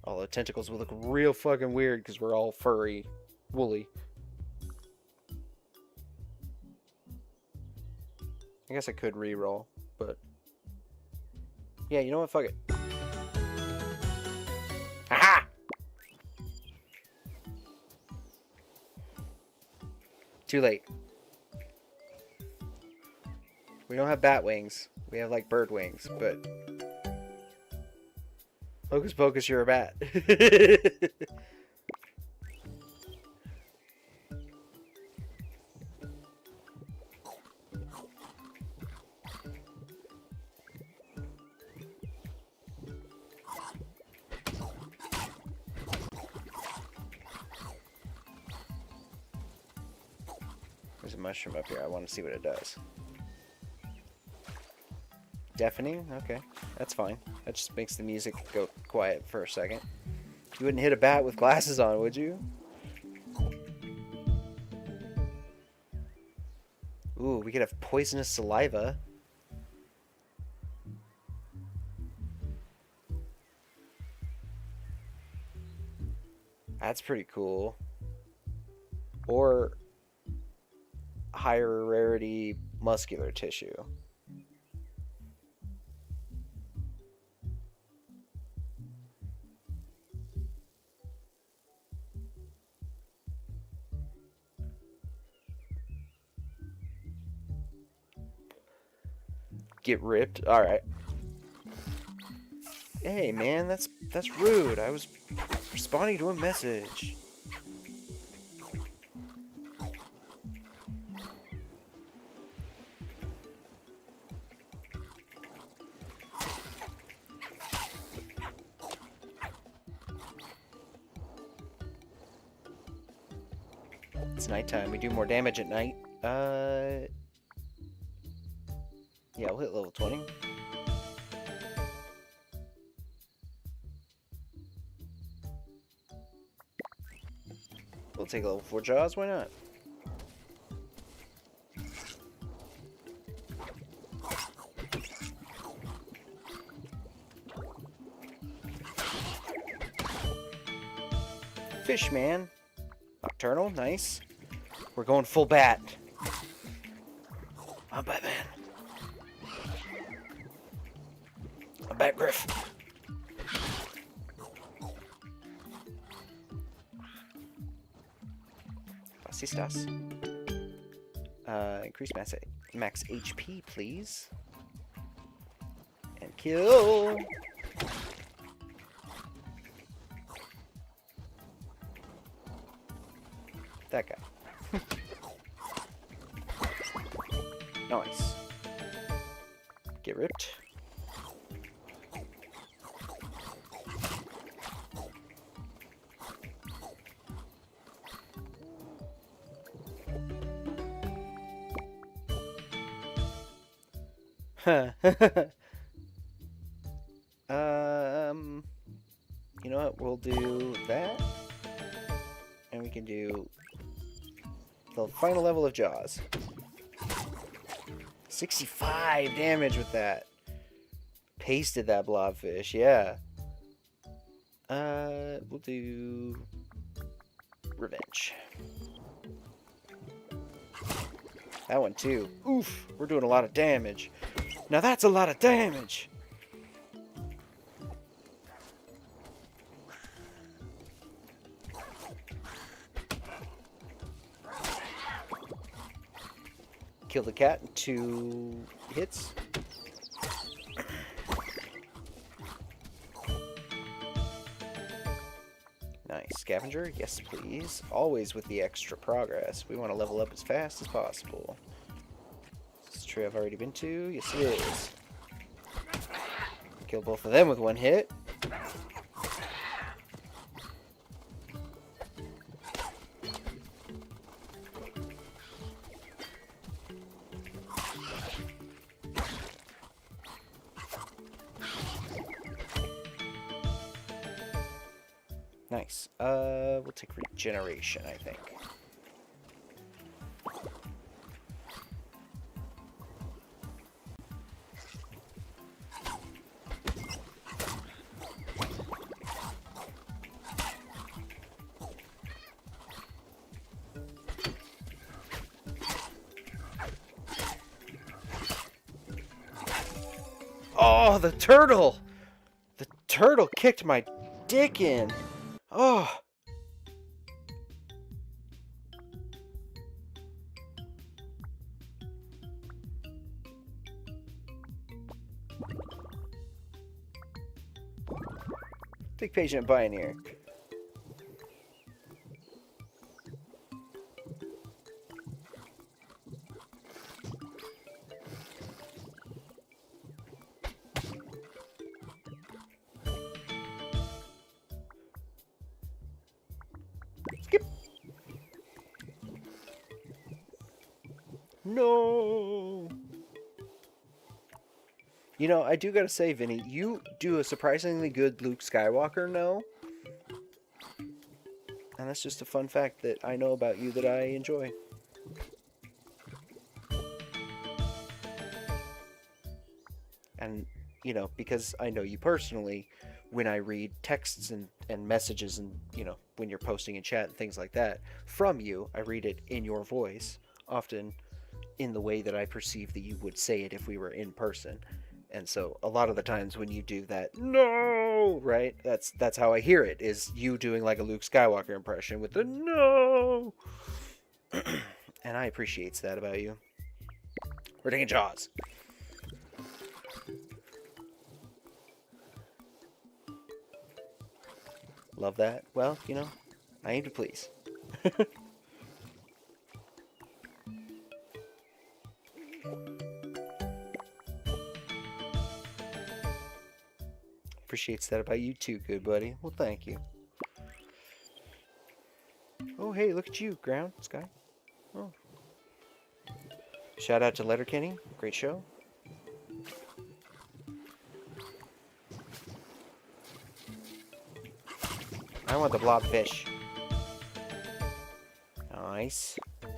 Although tentacles will look real fucking weird because we're all furry, woolly. I guess I could re-roll, but... yeah, you know what? Fuck it. Aha! Too late. We don't have bat wings. We have, like, bird wings, but... Hocus pocus, you're a bat. There's a mushroom up here. I want to see what it does. Deafening? Okay, that's fine. That just makes the music go quiet for a second. You wouldn't hit a bat with glasses on, would you? Ooh, we could have poisonous saliva. That's pretty cool. Or higher rarity muscular tissue. Get ripped. All right. Hey man, that's rude. I was responding to a message. It's nighttime. We do more damage at night. Yeah, we'll hit level 20. We'll take level 4 Jaws, why not? Fish, man. Nocturnal, nice. We're going full bat. I'm Batman. I'm Bat Griff. Fascistas. Increase max HP, please. And kill. That guy. Nice. Get ripped. You know what? We'll do that. And we can do the final level of Jaws. 65 damage with that. Pasted that blobfish, yeah. We'll do Revenge. That one too. Oof, we're doing a lot of damage. Now that's a lot of damage. Kill the cat in 2 hits. Nice. Scavenger? Yes, please. Always with the extra progress. We want to level up as fast as possible. Is this a tree I've already been to? Yes, it is. Kill both of them with 1 hit. Nice. We'll take regeneration, I think. Oh, the turtle! The turtle kicked my dick in. Oh. Big patient pioneer. Skip. No. You know, I do gotta say, Vinny, you do a surprisingly good Luke Skywalker no. And that's just a fun fact that I know about you that I enjoy. And, you know, because I know you personally, when I read texts and messages and, you know, when you're posting in chat and things like that from you, I read it in your voice, often in the way that I perceive that you would say it if we were in person. And so a lot of the times when you do that, no, right? That's how I hear it, is you doing like a Luke Skywalker impression with the no. And I appreciate that about you. We're taking Jaws. Love that. Well, you know, I aim to please. Appreciates that about you too, good buddy. Well, thank you. Oh, hey, look at you, Ground, Sky. Oh. Shout out to Letterkenny. Great show. I want the blobfish. Nice. I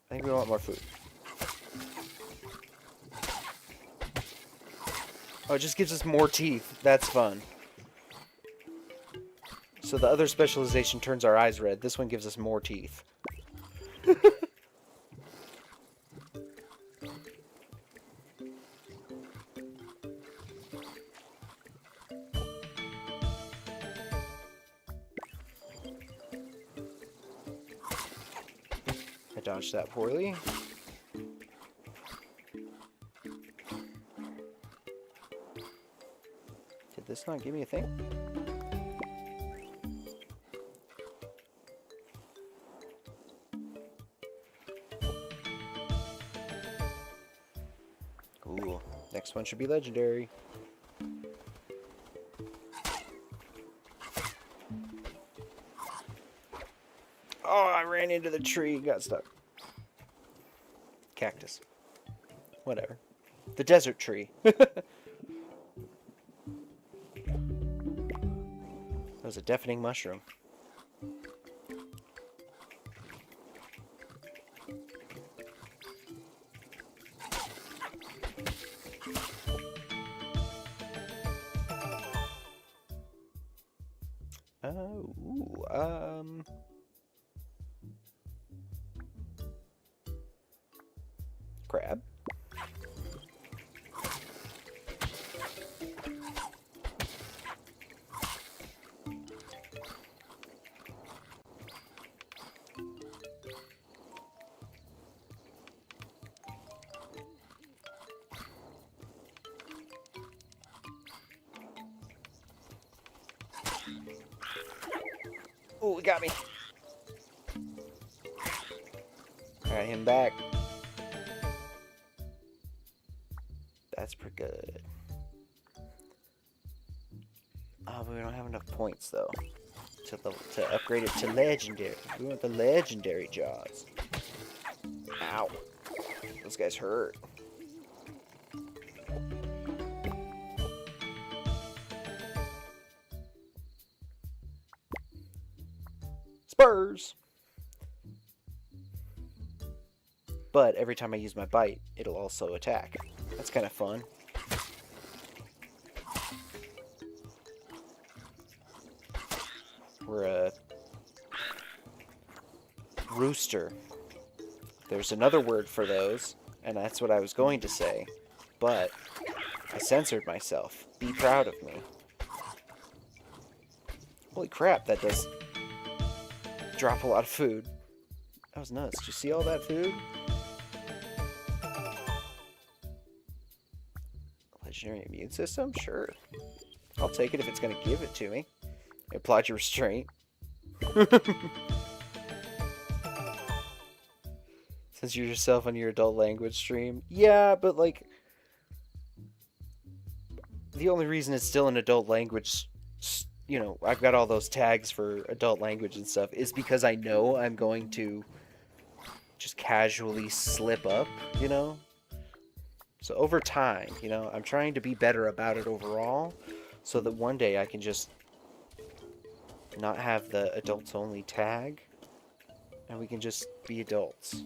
think we want more food. Oh, it just gives us more teeth. That's fun. So the other specialization turns our eyes red. This one gives us more teeth. I dodged that poorly. Did this not give me a thing? Cool. Next one should be legendary. Oh, I ran into the tree, got stuck. Cactus. Whatever. The desert tree. That was a deafening mushroom. Crab. Oh, he got me. Got him back. That's pretty good. Oh, but we don't have enough points though to upgrade it to legendary. We want the legendary Jaws. Ow. Those guys hurt. Spurs! But every time I use my bite, it'll also attack. That's kind of fun. We're a rooster. There's another word for those, and that's what I was going to say, but I censored myself. Be proud of me. Holy crap, that does drop a lot of food. That was nuts. Did you see all that food? Legendary immune system? Sure. I'll take it if it's going to give it to me. Applied your restraint. Censor yourself on your adult language stream. Yeah, but like, the only reason it's still an adult language, you know, I've got all those tags for adult language and stuff, is because I know I'm going to just casually slip up, you know? So over time, you know, I'm trying to be better about it overall, so that one day I can just not have the adults only tag, and we can just be adults.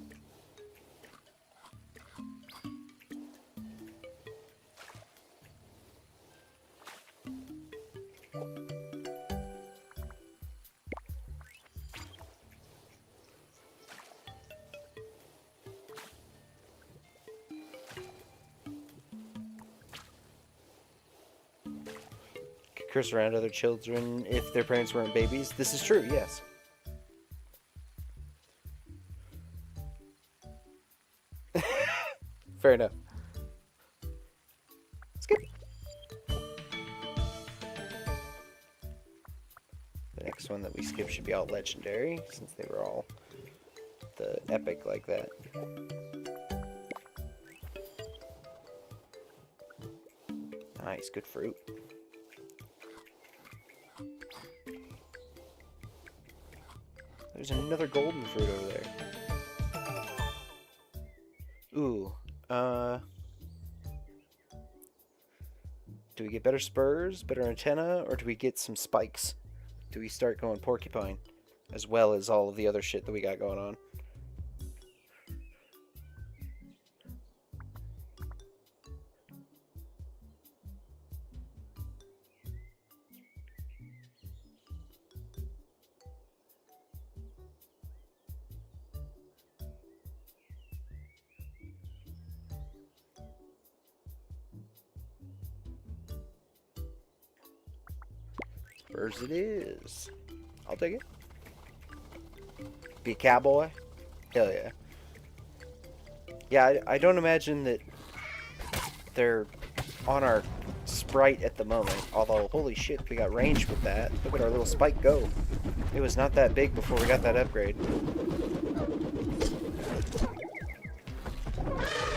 curse around other children if their parents weren't babies. This is true, yes. Fair enough. Skip. The next one that we skip should be all legendary, since they were all the epic like that. Nice, good fruit. There's another golden fruit over there. Ooh, do we get better spurs, better antenna, or do we get some spikes? Do we start going porcupine, as well as all of the other shit that we got going on? Spurs it is. I'll take it. Be a cowboy? Hell yeah. Yeah, I don't imagine that they're on our sprite at the moment. Although, holy shit, we got range with that. Look at our little spike go. It was not that big before we got that upgrade.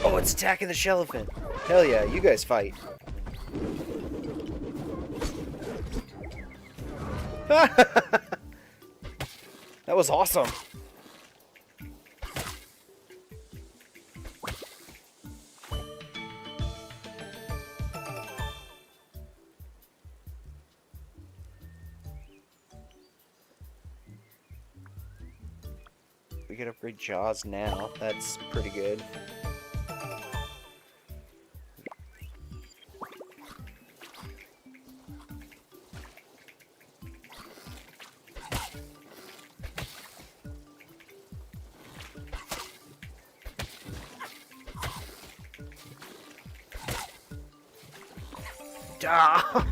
Oh, it's attacking the Shellphant. Hell yeah, you guys fight. That was awesome. We could upgrade Jaws now. That's pretty good.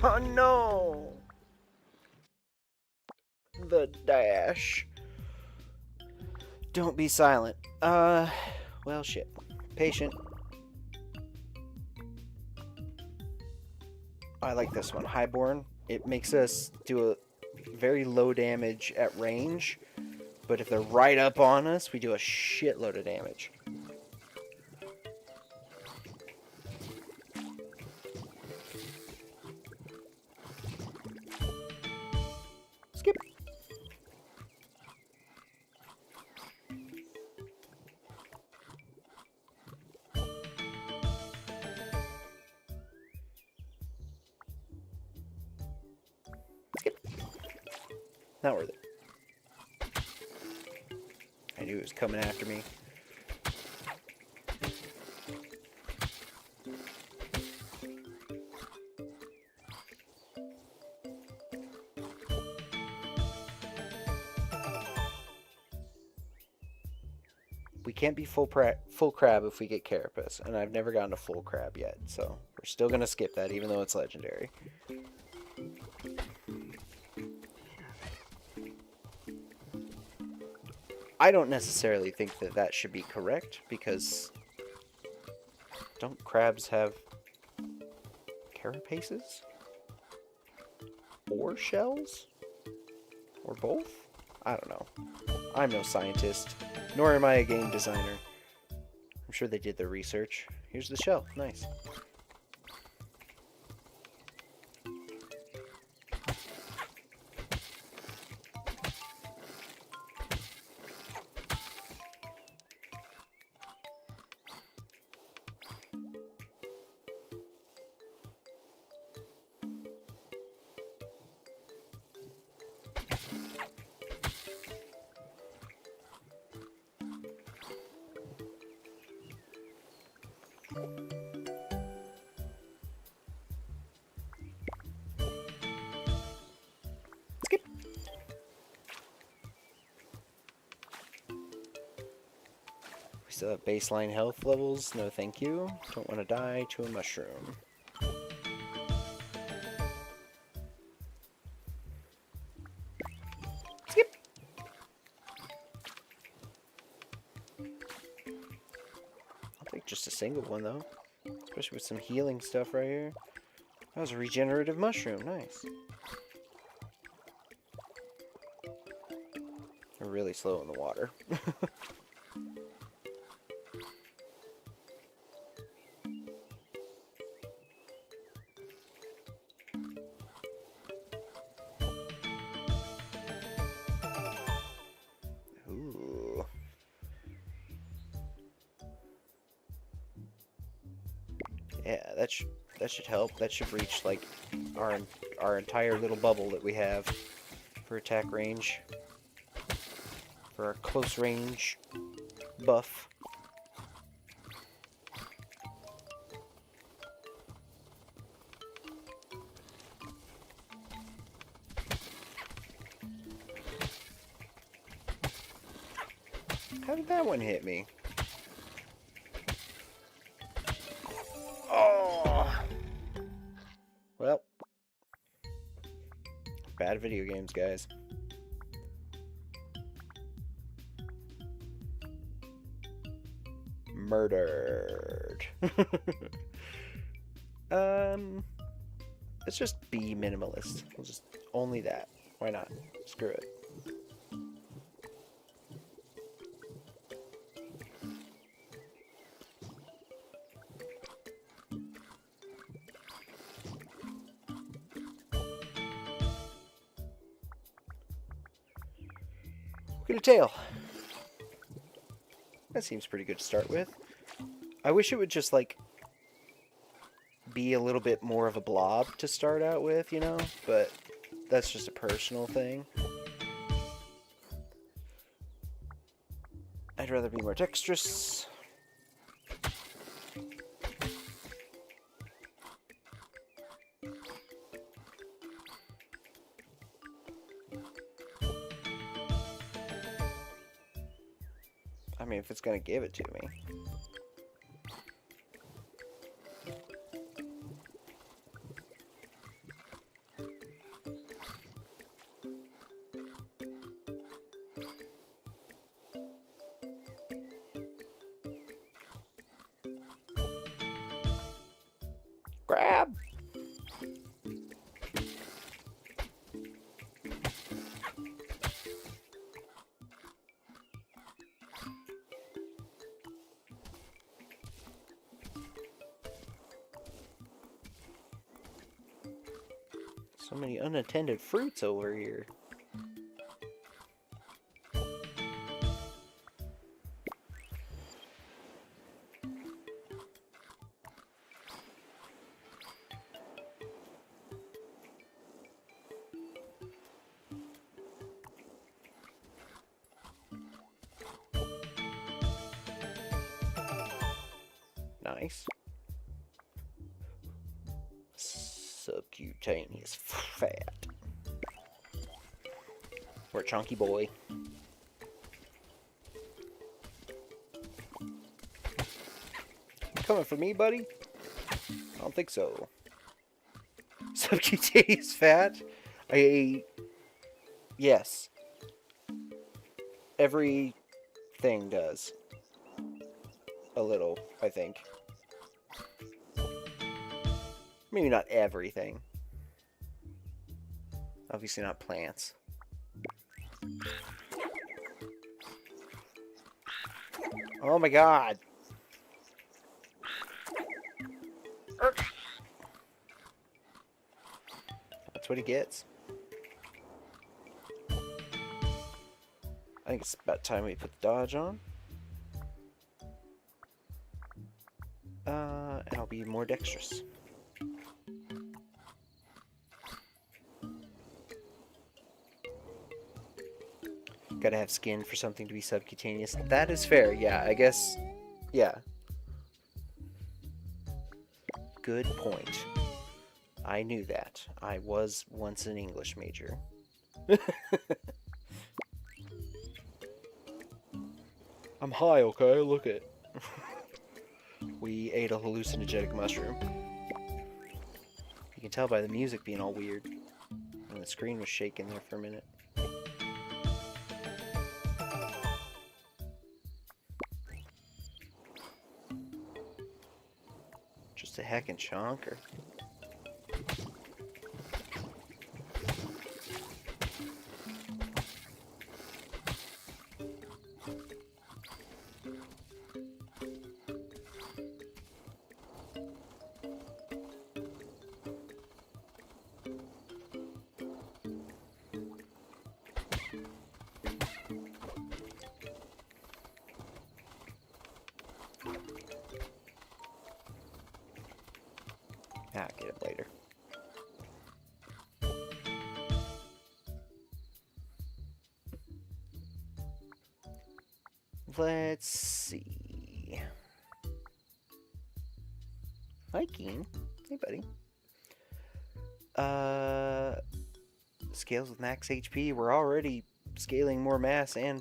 Oh no! The dash. Don't be silent. Well, shit. Patient. I like this one. Highborn. It makes us do a very low damage at range, but if they're right up on us, we do a shitload of damage. Skip. Skip. Not worth it. I knew it was coming after me. We can't be full crab if we get Carapace, and I've never gotten a full crab yet, so we're still gonna skip that even though it's legendary. I don't necessarily think that that should be correct, because don't crabs have carapaces? Or shells? Or both? I don't know. I'm no scientist, nor am I a game designer. I'm sure they did their research. Here's the shell. Nice. Skip. We still have baseline health levels. No thank you. Don't want to die to a mushroom. single one, though. Especially with some healing stuff right here. That was a regenerative mushroom. Nice. We're really slow in the water. Ooh. Yeah, that should help. That should reach like our entire little bubble that we have for attack range. For our close range buff. How did that one hit me? Oh! Well. Bad video games, guys. Murdered. Let's just be minimalist. We'll just only that. Why not? Screw it. Get a tail. That seems pretty good to start with. I wish it would just, like, be a little bit more of a blob to start out with, you know? But that's just a personal thing. I'd rather be more dexterous. I mean, if it's gonna give it to me. Grab! So many unattended fruits over here. Nice. Subcutaneous fat. We're a chunky boy. Coming for me, buddy? I don't think so. Subcutaneous fat? Yes. Everything does. A little, I think. Maybe not everything. Obviously not plants. Oh my god! That's what he gets. I think it's about time we put the dodge on. And I'll be more dexterous. Gotta have skin for something to be subcutaneous. That is fair, yeah, I guess. Yeah. Good point. I knew that. I was once an English major. I'm high, okay? Look it. We ate a hallucinogenic mushroom. You can tell by the music being all weird. And the screen was shaking there for a minute. heckin' chonker. Ah, get it later. Let's see. Hi, Keen. Hey, buddy. Scales with max HP. We're already scaling more mass, and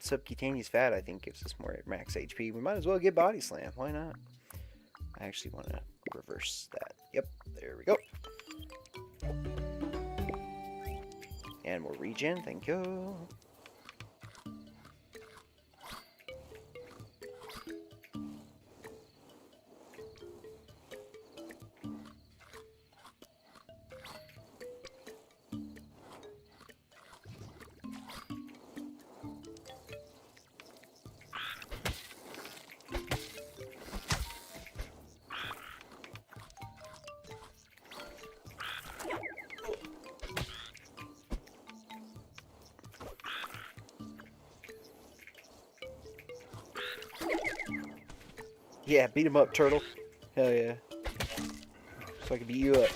subcutaneous fat, I think, gives us more max HP. We might as well get body slam. Why not? I actually want to reverse that. Yep, there we go. And more regen, thank you. Yeah, beat him up, turtle. Hell yeah. So I can beat you up.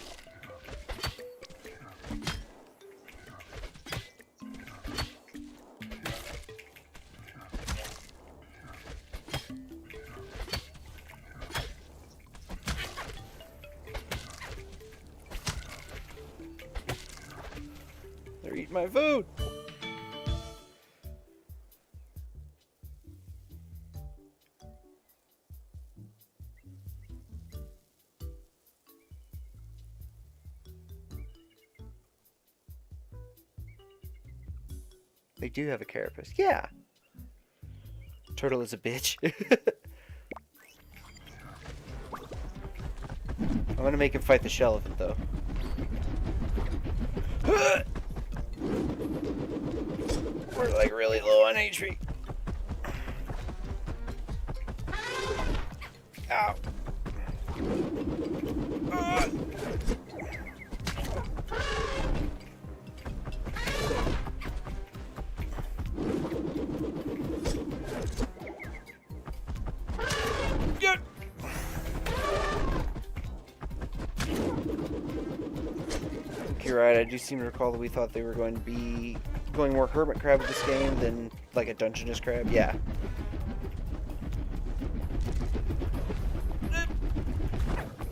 They're eating my food. They do have a carapace. Yeah. Turtle is a bitch. I'm gonna make him fight the shell elephant, though. We're like really low on HP. Ow. You're right, I do seem to recall that we thought they were going to be going more hermit crab with this game than like a dungeness crab. Yeah.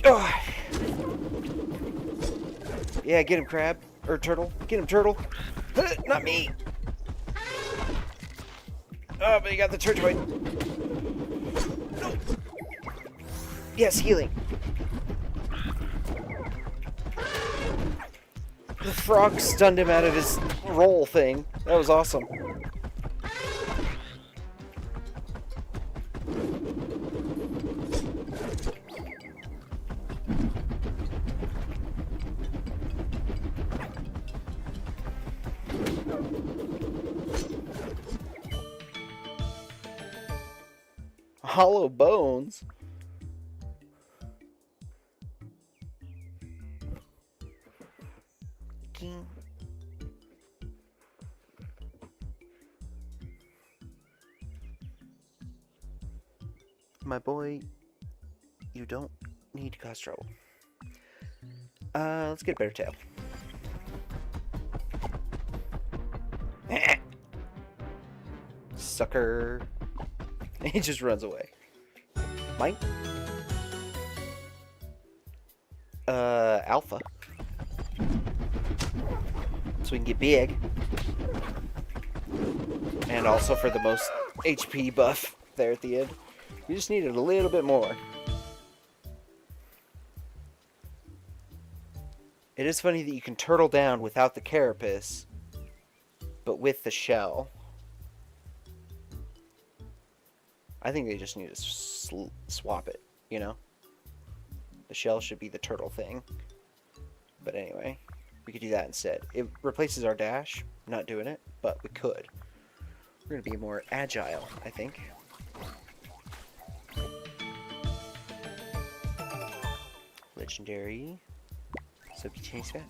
Oh. Yeah, get him, crab. Or turtle. Get him, turtle. Not me. Oh, but you got the turtle. No. Yes, healing. The frog stunned him out of his roll thing. That was awesome. Hollow bones? My boy, you don't need to cause trouble. Let's get a better tail. Sucker. He just runs away. Mike? Alpha. So we can get big. And also for the most HP buff there at the end. We just needed a little bit more. It is funny that you can turtle down without the carapace, but with the shell. I think they just need to swap it, you know? The shell should be the turtle thing. But anyway, we could do that instead. It replaces our dash. I'm not doing it, but we could. We're going to be more agile, I think. Legendary. Subcutaneous fat.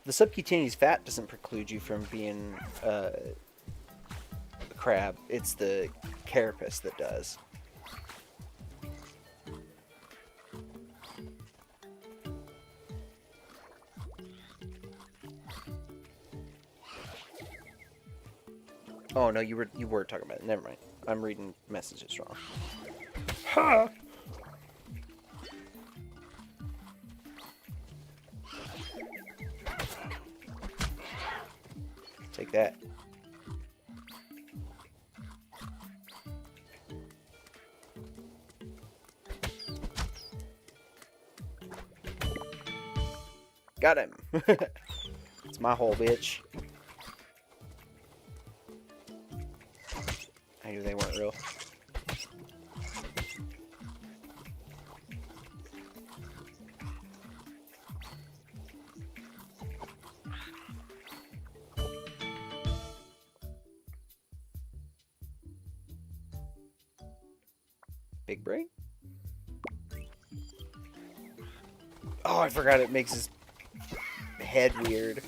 The subcutaneous fat doesn't preclude you from being a crab. It's the carapace that does. Oh no, you were talking about it. Never mind. I'm reading messages wrong. Ha! Take that. Got him. It's my hole, bitch. I knew they weren't real. Big brain? Oh, I forgot it makes his head weird.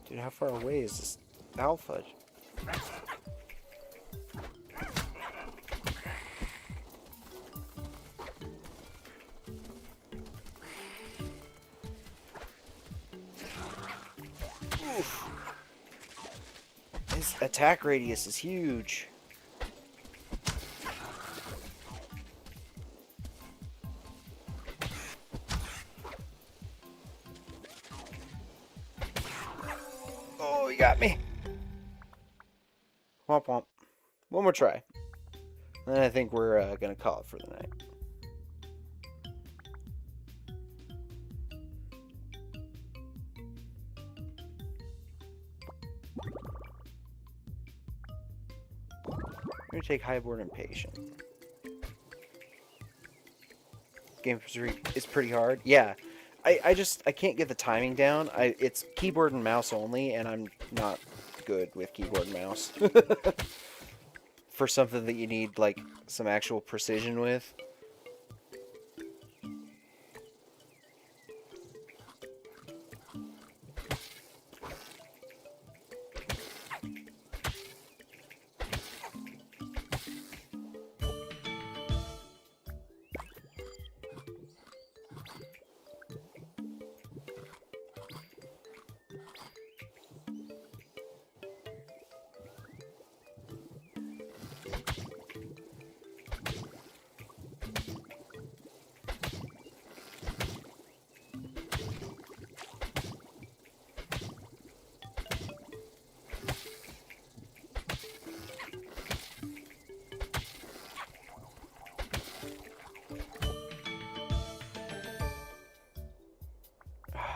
Dude, how far away is this alpha? Oof. His attack radius is huge. Oh, he got me. Womp womp. One more try. And I think we're gonna call it for the night. I'm gonna take Highborn and Patient. Game is pretty hard. Yeah. I can't get the timing down. It's keyboard and mouse only, and I'm not good with keyboard and mouse. For something that you need, like, some actual precision with.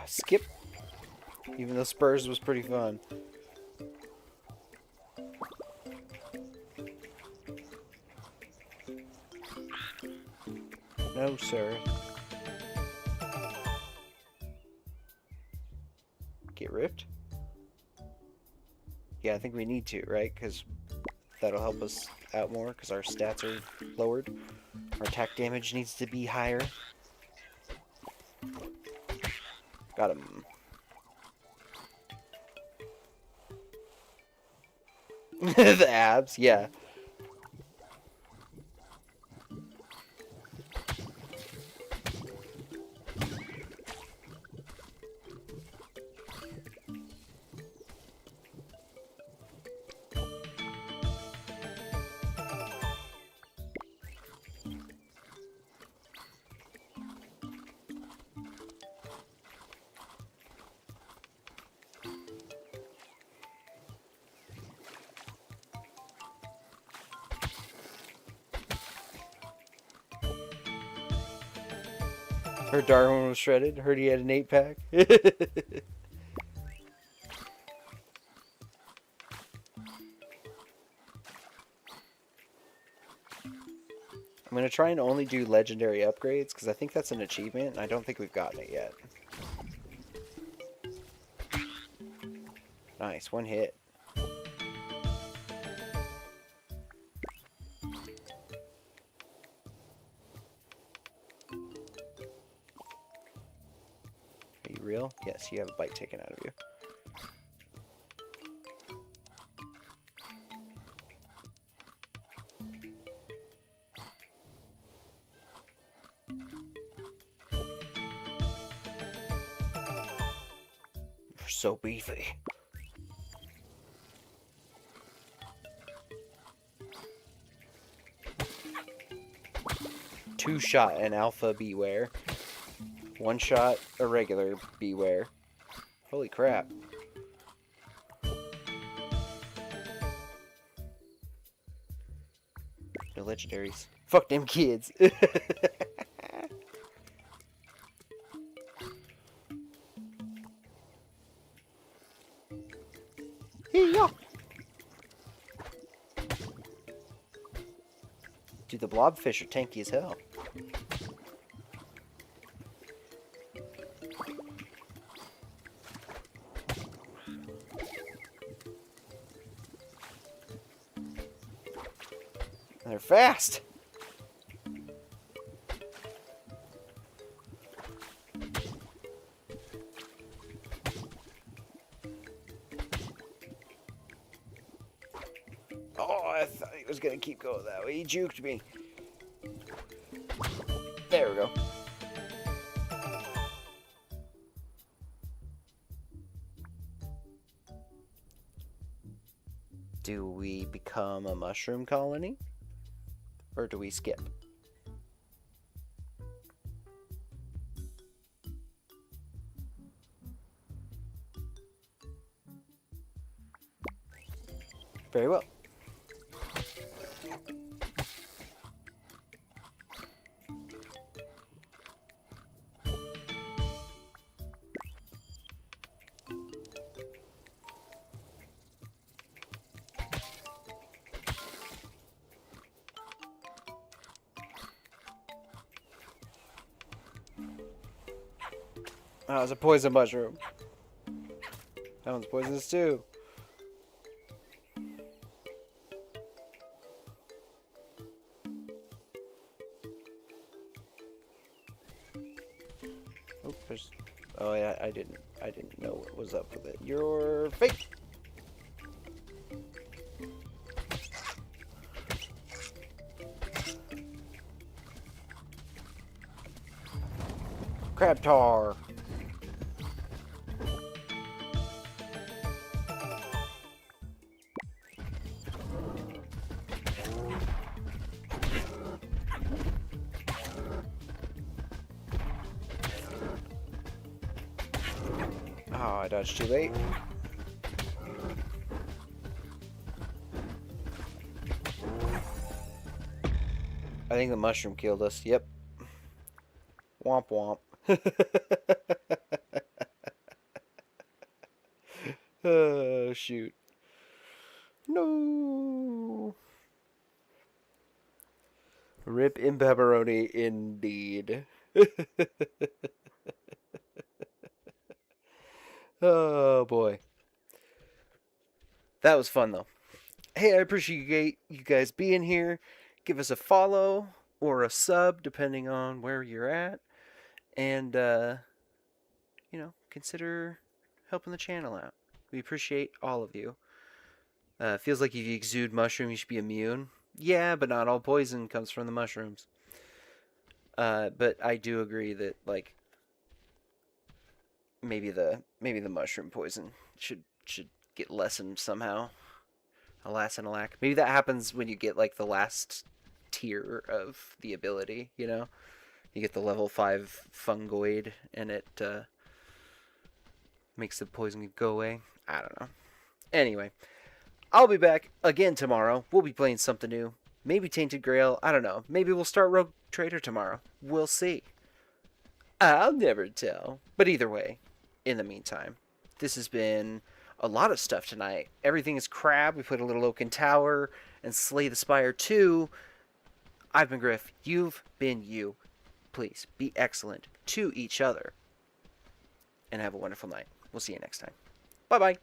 Skip. Even though Spurs was pretty fun. No, sir. Get ripped? Yeah, I think we need to, right? Because that'll help us out more, because our stats are lowered. Our attack damage needs to be higher. Got him. The abs, yeah. Heard Darwin was shredded. Heard he had an 8-pack. I'm going to try and only do legendary upgrades, because I think that's an achievement, and I don't think we've gotten it yet. Nice, 1 hit. Are you real? Yes, you have a bite taken out of you. You're so beefy. Two-shot an alpha beware. 1-shot a regular beware. Holy crap. No legendaries. Fuck them kids. Hey-ya! Dude, the blobfish are tanky as hell. They're fast! Oh, I thought he was gonna keep going that way. He juked me. There we go. Do we become a mushroom colony? Or do we skip? Very well. Oh, it's a poison mushroom. That one's poisonous too. Oh, there's. Oh yeah, I didn't know what was up with it. You're fake. Crab tar. Oh, I dodged too late. I think the mushroom killed us. Yep. Womp womp. Oh, shoot. No. Rip in pepperoni, indeed. Oh, boy. That was fun, though. Hey, I appreciate you guys being here. Give us a follow or a sub, depending on where you're at. And, consider helping the channel out. We appreciate all of you. Feels like if you exude mushroom, you should be immune. Yeah, but not all poison comes from the mushrooms. But I do agree that, like, maybe the mushroom poison should get lessened somehow. Alas and alack. Maybe that happens when you get, like, the last tier of the ability, you know? You get the level 5 fungoid, and it makes the poison go away. I don't know. Anyway, I'll be back again tomorrow. We'll be playing something new. Maybe Tainted Grail. I don't know. Maybe we'll start Rogue Trader tomorrow. We'll see. I'll never tell. But either way, in the meantime, this has been a lot of stuff tonight. Everything is crab. We put a little Oaken Tower and Slay the Spire 2. I've been Griff. You've been you. Please be excellent to each other and have a wonderful night. We'll see you next time. Bye-bye.